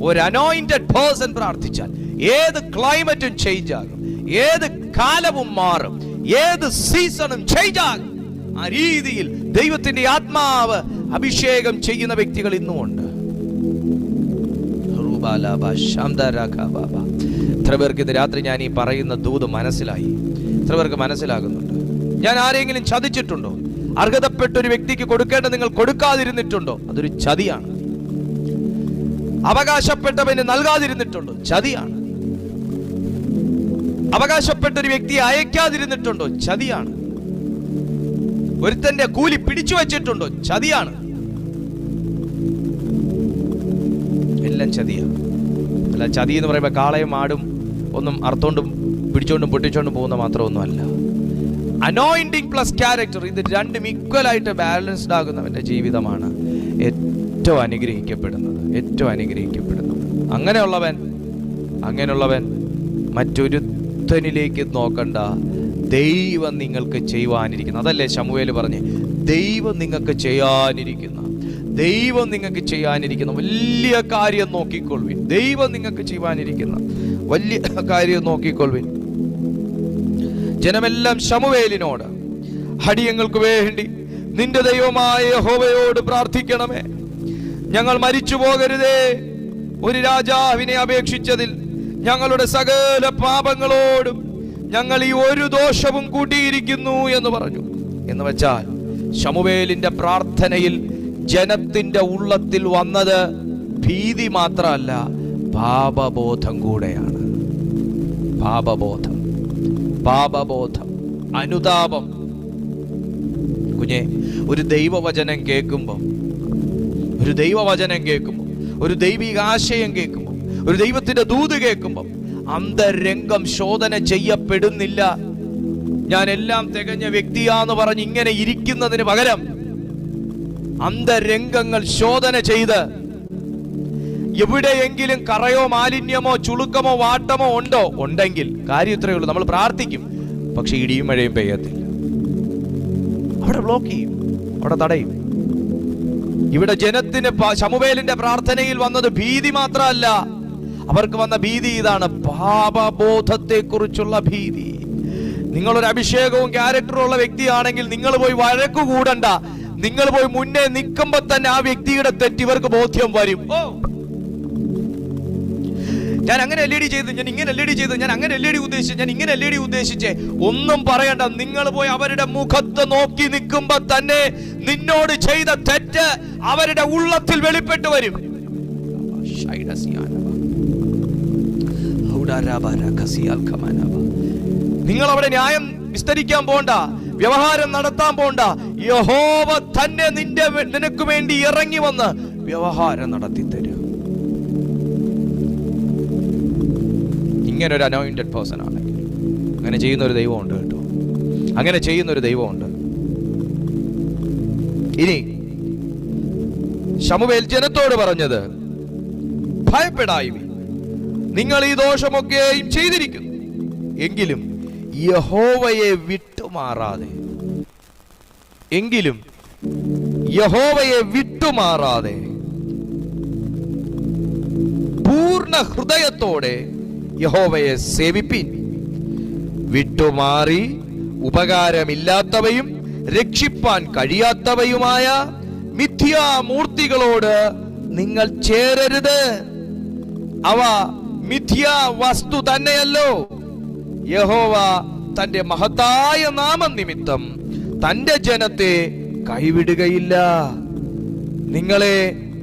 ഒരു അനോയിന്റഡ് പേഴ്സൺ പ്രാർത്ഥിച്ചാൽ ഏത് ക്ലൈമറ്റും ചേഞ്ച് ആകും, ഏത് കാലവും മാറും, ഏത് സീസണും ചേഞ്ച് ആകും. ആ രീതിയിൽ ദൈവത്തിന്റെ ആത്മാവ് അഭിഷേകം ചെയ്യുന്ന വ്യക്തികൾ ഇന്നുമുണ്ട്. എത്ര പേർക്ക് ഇത് രാത്രി ഞാൻ ഈ പറയുന്ന ദൂത് മനസ്സിലായി? എത്ര പേർക്ക് മനസ്സിലാകുന്നുണ്ട്? ഞാൻ ആരെങ്കിലും ചതിച്ചിട്ടുണ്ടോ? അർഹതപ്പെട്ട ഒരു വ്യക്തിക്ക് കൊടുക്കേണ്ട നിങ്ങൾ കൊടുക്കാതിരുന്നിട്ടുണ്ടോ? അതൊരു ചതിയാണ്. അവകാശപ്പെട്ടവന് നൽകാതിരുന്നിട്ടുണ്ടോ? ചതിയാണ്. അവകാശപ്പെട്ട ഒരു വ്യക്തിയെ അയക്കാതിരുന്നിട്ടുണ്ടോ? ചതിയാണ്. ഒരുത്തന്റെ കൂലി പിടിച്ചു വച്ചിട്ടുണ്ടോ? ചതിയാണ്. എല്ലാം ചതിയാണ്. അല്ല, ചതി എന്ന് പറയുമ്പോൾ കാളയും ആടും ഒന്നും അർത്ഥോണ്ടും പിടിച്ചോണ്ടും പൊട്ടിച്ചോണ്ടും പോകുന്ന മാത്രമൊന്നും അല്ല. അനോയിന്റിങ് പ്ലസ് ക്യാരക്ടർ, ഇത് രണ്ടും ഈക്വലായിട്ട് ബാലൻസ്ഡ് ആകുന്നവന്റെ ജീവിതമാണ് ഏറ്റവും അനുഗ്രഹിക്കപ്പെടുന്നത്. അങ്ങനെയുള്ളവൻ മറ്റൊരുത്തനിലേക്ക് നോക്കണ്ട. ദൈവം നിങ്ങൾക്ക് ചെയ്യുവാനിരിക്കുന്നു. അതല്ലേ ശമൂവേൽ പറഞ്ഞേ, ദൈവം നിങ്ങൾക്ക് ചെയ്യാനിരിക്കുന്ന വലിയ കാര്യം നോക്കിക്കൊള്ളുവിൻ. ദൈവം നിങ്ങൾക്ക് ചെയ്യുവാനിരിക്കുന്ന വലിയ കാര്യം നോക്കിക്കൊള്ളുവിൻ. ജനമെല്ലാം ശമൂവേലിനോട്, അടിയങ്ങൾക്ക് വേണ്ടി നിന്റെ ദൈവമായ യഹോവയോട് പ്രാർത്ഥിക്കണമേ, ഞങ്ങൾ മരിച്ചു പോകരുതേ. ഒരു രാജാവിനെ അപേക്ഷിച്ചതിൽ ഞങ്ങളുടെ സകല പാപങ്ങളോടും ഞങ്ങൾ ഈ ഒരു ദോഷവും കൂട്ടിയിരിക്കുന്നു എന്ന് പറഞ്ഞു. എന്ന് വെച്ചാൽ ശമൂവേലിന്റെ പ്രാർത്ഥനയിൽ ജനത്തിന്റെ ഉള്ളത്തിൽ വന്നത് ഭീതി മാത്രമല്ല, പാപബോധം കൂടെയാണ്. പാപബോധം, അനുതാപം. കുഞ്ഞെ, ഒരു ദൈവവചനം കേൾക്കുമ്പോൾ, ഒരു ദൈവിക ആശയം കേൾക്കുമ്പോൾ, ഒരു ദൈവത്തിന്റെ ദൂത് കേൾക്കുമ്പോൾ അന്തരംഗം ശോധന ചെയ്യപ്പെടുന്നില്ല. ഞാൻ എല്ലാം തികഞ്ഞ വ്യക്തിയാന്ന് പറഞ്ഞ് ഇങ്ങനെ ഇരിക്കുന്നതിന് പകരം അന്തരംഗങ്ങൾ ശോധന ചെയ്ത് എവിടെയെങ്കിലും കറയോ മാലിന്യമോ ചുളുക്കമോ വാട്ടമോ ഉണ്ടെങ്കിൽ കാര്യം ഇത്രയേ ഉള്ളൂ. നമ്മൾ പ്രാർത്ഥിക്കും, പക്ഷെ ഇടിയും മഴയും പെയ്യത്തില്ല. അവിടെ ബ്ലോക്ക് ചെയ്യും, അവിടെ തടയും. ഇവിടെ ജനത്തിന് ശമൂവേലിന്റെ പ്രാർത്ഥനയിൽ വന്നത് ഭീതി മാത്രമല്ല, അവർക്ക് വന്ന ഭീതി ഇതാണ്, പാപബോധത്തെ കുറിച്ചുള്ള ഭീതി. നിങ്ങളൊരു അഭിഷേകവും ക്യാരക്ടറും ഉള്ള വ്യക്തിയാണെങ്കിൽ നിങ്ങൾ പോയി വഴക്കു കൂടണ്ട. നിങ്ങൾ പോയി മുന്നേ നിൽക്കുമ്പോ തന്നെ ആ വ്യക്തിയുടെ തെറ്റ് ഇവർക്ക് ബോധ്യം വരും. ഞാൻ അങ്ങനെ എൽഇഡി ചെയ്ത്, ഞാൻ ഇങ്ങനെ എൽഇഡി ചെയ്ത്, ഞാൻ അങ്ങനെ എൽഇഡി ഉദ്ദേശിച്ചു, ഞാൻ ഇങ്ങനെ എൽഇഡി ഉദ്ദേശിച്ചേ, ഒന്നും പറയണ്ട. നിങ്ങൾ പോയി അവരുടെ മുഖത്ത് നോക്കി നിൽക്കുമ്പോ തന്നെ നിന്നോട് ചെയ്ത തെറ്റ് അവരുടെ ഉള്ളത്തിൽ വെളിപ്പെട്ടു വരും. നിങ്ങൾ അവിടെ ന്യായം വിസ്തരിക്കാൻ പോണ്ട, വ്യവഹാരം നടത്താൻ പോണ്ട. യഹോവ തന്നെ നിനക്ക് വേണ്ടി ഇറങ്ങി വന്ന് വ്യവഹാരം നടത്തി തരും. ഇങ്ങനെ ഒരു അനോയിന്റഡ് പേഴ്സൺ ആണെങ്കിൽ അങ്ങനെ ചെയ്യുന്ന ഒരു ദൈവമുണ്ട് കേട്ടോ, അങ്ങനെ ചെയ്യുന്ന ഒരു ദൈവമുണ്ട്. ഇനി ശമൂവേൽ ജനത്തോട് പറഞ്ഞത്, ഭയപ്പെടായ്മ, നിങ്ങൾ ഈ ദോഷമൊക്കെയും ചെയ്തിരിക്കുന്നു, എങ്കിലും യഹോവയെ വിട്ടുമാറാതെ, എങ്കിലും യഹോവയെ വിട്ടുമാറാതെ പൂർണ്ണ ഹൃദയത്തോടെ യഹോവയെ സേവിപ്പിൻ. വിട്ടുമാറി ഉപകാരമില്ലാത്തവയും രക്ഷിപ്പാൻ കഴിയാത്തവയുമായ മിഥ്യാമൂർത്തികളോട് നിങ്ങൾ ചേരരുത്. അവ മിഥ്യാ വസ്തു തന്നെയല്ലോ. യഹോവ തന്റെ മഹത്തായ നാമനിമിത്തം തന്റെ ജനത്തെ കൈവിടുകയില്ല. നിങ്ങളെ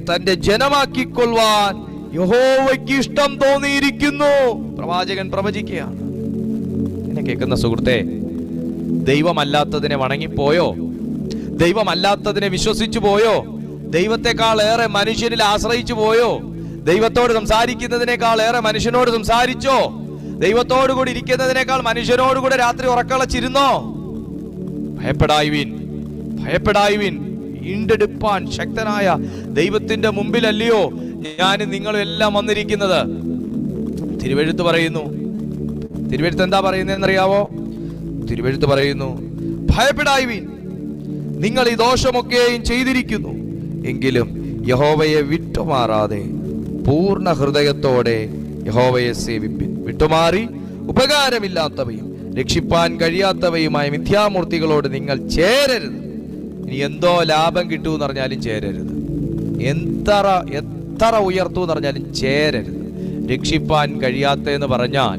തന്റെ ജനമാക്കിക്കൊള്ളുവാൻ യഹോവയ്ക്ക് ഇഷ്ടം തോന്നിയിരിക്കുന്നു. പ്രവാചകൻ പ്രവചിക്കുകയാണ്. എന്നെ കേൾക്കുന്ന സുഹൃത്തെ, ദൈവമല്ലാത്തതിനെ വണങ്ങിപ്പോയോ? ദൈവമല്ലാത്തതിനെ വിശ്വസിച്ചു പോയോ? ദൈവത്തെക്കാൾ ഏറെ മനുഷ്യനിൽ ആശ്രയിച്ചു പോയോ? ദൈവത്തോട് സംസാരിക്കുന്നതിനേക്കാൾ ഏറെ മനുഷ്യനോട് സംസാരിച്ചോ? ദൈവത്തോടു കൂടി ഇരിക്കുന്നതിനേക്കാൾ മനുഷ്യനോടുകൂടെ രാത്രി ഉറക്കളച്ചിരുന്നോ? ഭയപ്പെടായ്വിൻ, ഭയപ്പെടായ്വിൻ. വീണ്ടെടുപ്പാൻ ശക്തനായ ദൈവത്തിന്റെ മുമ്പിലല്ലയോ ഞാനും നിങ്ങളും എല്ലാം വന്നിരിക്കുന്നത്? തിരുവെഴുത്ത് പറയുന്നു. തിരുവെഴുത്ത് എന്താ പറയുന്നതെന്നറിയാവോ? തിരുവെഴുത്ത് പറയുന്നു, ഭയപ്പെടായ്വിൻ, നിങ്ങൾ ഈ ദോഷമൊക്കെയും ചെയ്തിരിക്കുന്നു, എങ്കിലും യഹോവയെ വിട്ടുമാറാതെ പൂർണ്ണ ഹൃദയത്തോടെ യഹോവയെ സേവിപ്പിൻ. വിട്ടുമാറി ഉപകാരമില്ലാത്തവയും രക്ഷിപ്പാൻ കഴിയാത്തവയുമായ മിഥ്യാമൂർത്തികളോട് നിങ്ങൾ ചേരരുത്. ഇനി എന്തോ ലാഭം കിട്ടുമെന്ന് പറഞ്ഞാലും ചേരരുത്. എത്ര ഉയർത്തു എന്ന് പറഞ്ഞാലും ചേരരുത്. രക്ഷിപ്പാൻ കഴിയാത്തതെന്ന് പറഞ്ഞാൽ,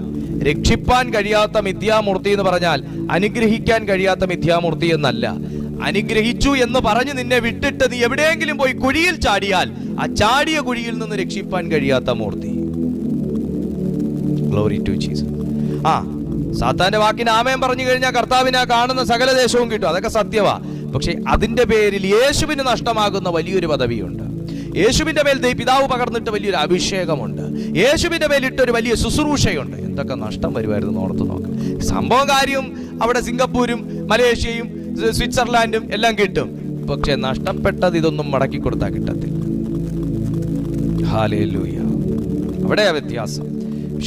രക്ഷിപ്പാൻ കഴിയാത്ത മിഥ്യാമൂർത്തി എന്ന് പറഞ്ഞാൽ അനുഗ്രഹിക്കാൻ കഴിയാത്ത മിഥ്യാമൂർത്തി എന്നല്ല. അനുഗ്രഹിച്ചു എന്ന് പറഞ്ഞ് നിന്നെ വിട്ടിട്ട് നീ എവിടെയെങ്കിലും പോയി കുഴിയിൽ ചാടിയാൽ ആ ചാടിയ കുഴിയിൽ നിന്ന് രക്ഷിപ്പാൻ കഴിയാത്ത മൂർത്തി. Glory to Jesus. സാത്താന്റെ വാക്കിന് ആമേൻ പറഞ്ഞു കഴിഞ്ഞാൽ കർത്താവിനെ കാണുന്ന സകല ദേശവും കിട്ടും, അതൊക്കെ സത്യവാ. പക്ഷെ അതിന്റെ പേരിൽ യേശുവിന് നഷ്ടമാകുന്ന വലിയൊരു പദവിയുണ്ട്. യേശുവിന്റെ മേൽ പിതാവ് പകർന്നിട്ട് വലിയൊരു അഭിഷേകമുണ്ട്. യേശുവിന്റെ മേലിട്ടൊരു വലിയ ശുശ്രൂഷയുണ്ട്. എന്തൊക്കെ നഷ്ടം വരുമായിരുന്നു ഓർത്ത് നോക്കാം. സംഭവം കാര്യം അവിടെ സിംഗപ്പൂരും മലേഷ്യയും സ്വിറ്റ്സർലാൻഡും എല്ലാം കിട്ടും. പക്ഷെ നഷ്ടപ്പെട്ടത് ഇതൊന്നും മടക്കി കൊടുത്താൽ കിട്ടത്തില്ല. ഹല്ലേലൂയ. അവിടെയാ വ്യത്യാസം.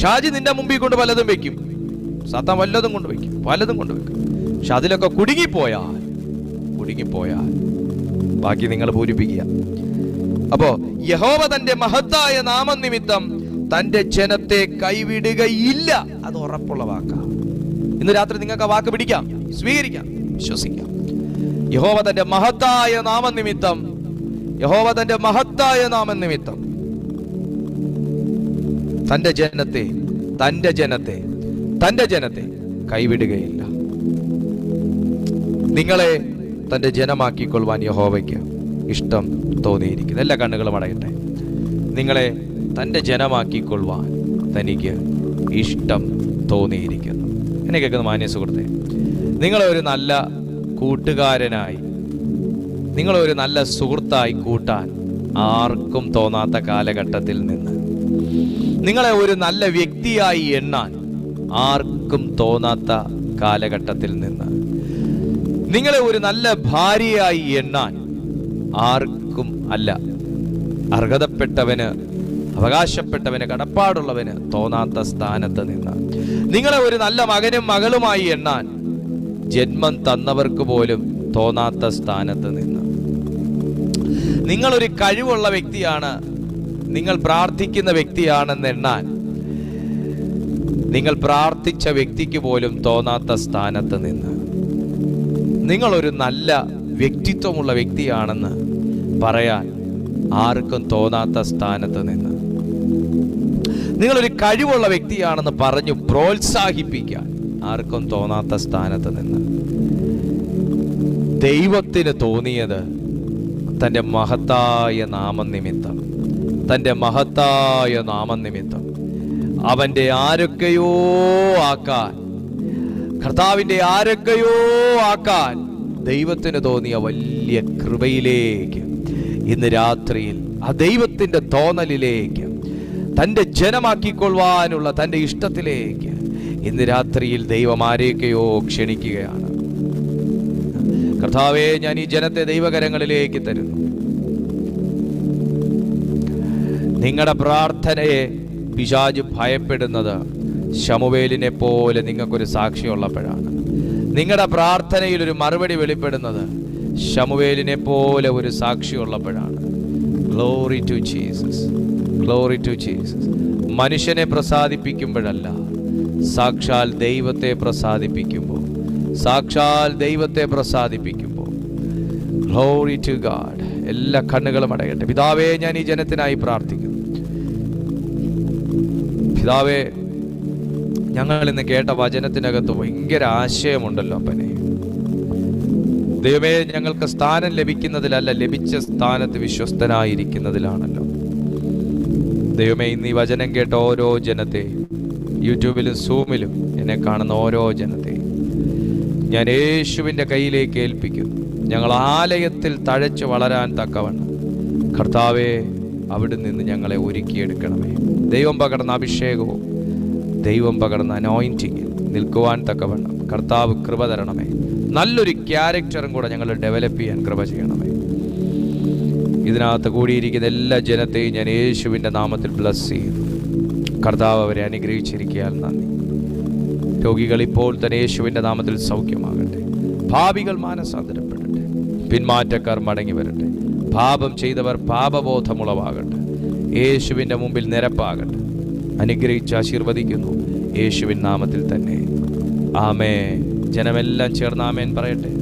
ഷാജി നിന്റെ മുമ്പിൽ കൊണ്ട് പലതും വെക്കും, സാത്താൻ വല്ലതും കൊണ്ട് വെക്കും, പലതും കൊണ്ട് വെക്കും. പക്ഷെ അതിലൊക്കെ കുടുങ്ങിപ്പോയാൽ ബാക്കി നിങ്ങൾ പൂരിപ്പിക്കുക. അപ്പോ യഹോവ തന്റെ മഹത്തായ നാമനിമിത്തം തന്റെ ജനത്തെ കൈവിടുകയില്ല. അത് ഉറപ്പുള്ള വാക്കാ. ഇന്ന് രാത്രി നിങ്ങൾക്ക് ആ വാക്ക് പിടിക്കാം, സ്വീകരിക്കാം, വിശ്വസിക്കാം. യഹോവ തന്റെ മഹത്തായ നാമനിമിത്തം, യഹോവ തന്റെ മഹത്തായ നാമനിമിത്തം തന്റെ ജനത്തെ കൈവിടുകയില്ല. നിങ്ങളെ തന്റെ ജനമാക്കിക്കൊള്ളുവാൻ യഹോവയ്ക്ക് ഇഷ്ടം തോന്നിയിരിക്കുന്നു. എല്ലാ കണ്ണുകളും അടയട്ടെ. നിങ്ങളെ തന്റെ ജനമാക്കിക്കൊള്ളുവാൻ തനിക്ക് ഇഷ്ടം തോന്നിയിരിക്കുന്നു. എന്നെ കേൾക്കുന്ന മാന്യ സുഹൃത്തെ, നിങ്ങളെ ഒരു നല്ല കൂട്ടുകാരനായി, നിങ്ങളെ ഒരു നല്ല സുഹൃത്തായി കൂട്ടാൻ ആർക്കും തോന്നാത്ത കാലഘട്ടത്തിൽ നിന്ന്, നിങ്ങളെ ഒരു നല്ല വ്യക്തിയായി എണ്ണാൻ ആർക്കും തോന്നാത്ത കാലഘട്ടത്തിൽ നിന്ന്, നിങ്ങളെ ഒരു നല്ല ഭാര്യയായി എണ്ണാൻ ആർക്കും അല്ല, അർഹതപ്പെട്ടവന്, അവകാശപ്പെട്ടവന്, കടപ്പാടുള്ളവന് തോന്നാത്ത സ്ഥാനത്ത് നിന്ന്, നിങ്ങളെ ഒരു നല്ല മകനും മകളുമായി എണ്ണാൻ ജന്മം തന്നവർക്ക് പോലും തോന്നാത്ത സ്ഥാനത്ത് നിന്ന്, നിങ്ങളൊരു കഴിവുള്ള വ്യക്തിയാണ്, നിങ്ങൾ പ്രാർത്ഥിക്കുന്ന വ്യക്തിയാണെന്ന് എണ്ണാൻ നിങ്ങൾ പ്രാർത്ഥിച്ച വ്യക്തിക്ക് പോലും തോന്നാത്ത സ്ഥാനത്ത് നിന്ന്, നിങ്ങളൊരു നല്ല വ്യക്തിത്വമുള്ള വ്യക്തിയാണെന്ന് പറയാൻ ആർക്കും തോന്നാത്ത സ്ഥാനത്ത് നിന്ന്, നിങ്ങളൊരു കഴിവുള്ള വ്യക്തിയാണെന്ന് പറഞ്ഞു പ്രോത്സാഹിപ്പിക്കാൻ ആർക്കും തോന്നാത്ത സ്ഥാനത്ത് നിന്ന് ദൈവത്തിന് തോന്നിയത് തൻ്റെ മഹത്തായ നാമനിമിത്തം, തൻ്റെ മഹത്തായ നാമനിമിത്തം അവൻ്റെ ആരൊക്കെയോ ആക്കാൻ, കർത്താവിൻ്റെ ആരൊക്കെയോ ആക്കാൻ ദൈവത്തിന് തോന്നിയ വലിയ കൃപയിലേക്ക് ഇന്ന് രാത്രിയിൽ, ആ ദൈവത്തിൻ്റെ തോന്നലിലേക്ക്, തൻ്റെ ജനമാക്കിക്കൊള്ളുവാനുള്ള തൻ്റെ ഇഷ്ടത്തിലേക്ക് ഇന്ന് രാത്രിയിൽ ദൈവം ആരെയൊക്കെയോ ക്ഷണിക്കുകയാണ്. കർത്താവേ, ഞാൻ ഈ ജനത്തെ ദൈവകരങ്ങളിലേക്ക് തരുന്നു. നിങ്ങളുടെ പ്രാർത്ഥനയെ പിശാച് ഭയപ്പെടുന്നത് ശമൂവേലിനെ പോലെ നിങ്ങൾക്കൊരു സാക്ഷിയുള്ളപ്പോഴാണ്. നിങ്ങളുടെ പ്രാർത്ഥനയിൽ ഒരു മറുപടി വെളിപ്പെടുന്നത് ശമൂവേലിനെ പോലെ ഒരു സാക്ഷിയുള്ളപ്പോഴാണ്. Glory to Jesus, glory to Jesus. മനുഷ്യനെ പ്രസാദിപ്പിക്കുമ്പോഴല്ല, സാക്ഷാൽ ദൈവത്തെ പ്രസാദിപ്പിക്കുമ്പോൾ, സാക്ഷാൽ ദൈവത്തെ പ്രസാദിപ്പിക്കുമ്പോൾ. Glory to God. എല്ലാ കണ്ണുകളും അടയട്ടെ. പിതാവേ, ഞാൻ ഈ ജനത്തിനായി പ്രാർത്ഥിക്കുന്നു. പിതാവേ, ഞങ്ങൾ ഇന്ന് കേട്ട വചനത്തിനകത്ത് ഭയങ്കര ആശയമുണ്ടല്ലോ അപ്പനെ. ദൈവമേ, ഞങ്ങൾക്ക് സ്ഥാനം ലഭിക്കുന്നതിലല്ല, ലഭിച്ച സ്ഥാനത്ത് വിശ്വസ്തനായിരിക്കുന്നതിലാണല്ലോ. ദൈവമേ, ഇന്ന് ഈ വചനം കേട്ട ഓരോ ജനത്തെയും, യൂട്യൂബിലും സൂമിലും എന്നെ കാണുന്ന ഓരോ ജനത്തെയും ഞാൻ യേശുവിൻ്റെ കയ്യിലേക്ക് ഏൽപ്പിക്കുന്നു. ഞങ്ങൾ ആലയത്തിൽ തഴച്ചു വളരാൻ തക്കവണ്ണം കർത്താവേ, അവിടെ നിന്ന് ഞങ്ങളെ ഒരുക്കിയെടുക്കണമേ. ദൈവം പകർന്ന അഭിഷേകവും ദൈവം പകർന്ന അനോയിൻറ്റിങ്ങിൽ നിൽക്കുവാൻ തക്കവണ്ണം കർത്താവ് കൃപ തരണമേ. നല്ലൊരു ക്യാരക്ടറും കൂടെ ഞങ്ങൾ ഡെവലപ്പ് ചെയ്യാൻ കൃപ ചെയ്യണമേ. ഇതിനകത്ത് കൂടിയിരിക്കുന്ന എല്ലാ ജനത്തെയും ഞാൻ യേശുവിൻ്റെ നാമത്തിൽ ബ്ലസ് ചെയ്യുന്നു. കർത്താവ് അവരെ അനുഗ്രഹിച്ചിരിക്കാൻ നന്ദി. രോഗികൾ ഇപ്പോൾ തന്നെ യേശുവിൻ്റെ നാമത്തിൽ സൗഖ്യമാകട്ടെ. പാപികൾ മാനസാന്തരപ്പെടട്ടെ. പിന്മാറ്റക്കാർ മടങ്ങി വരട്ടെ. പാപം ചെയ്തവർ പാപബോധമുളവാകട്ടെ. യേശുവിൻ്റെ മുമ്പിൽ നിരപ്പാകട്ടെ. അനുഗ്രഹിച്ച് ആശീർവദിക്കുന്നു യേശുവിൻ നാമത്തിൽ തന്നെ. ആമേൻ. ജനമെല്ലാം ചേർന്ന് ആമേൻ പറയട്ടെ.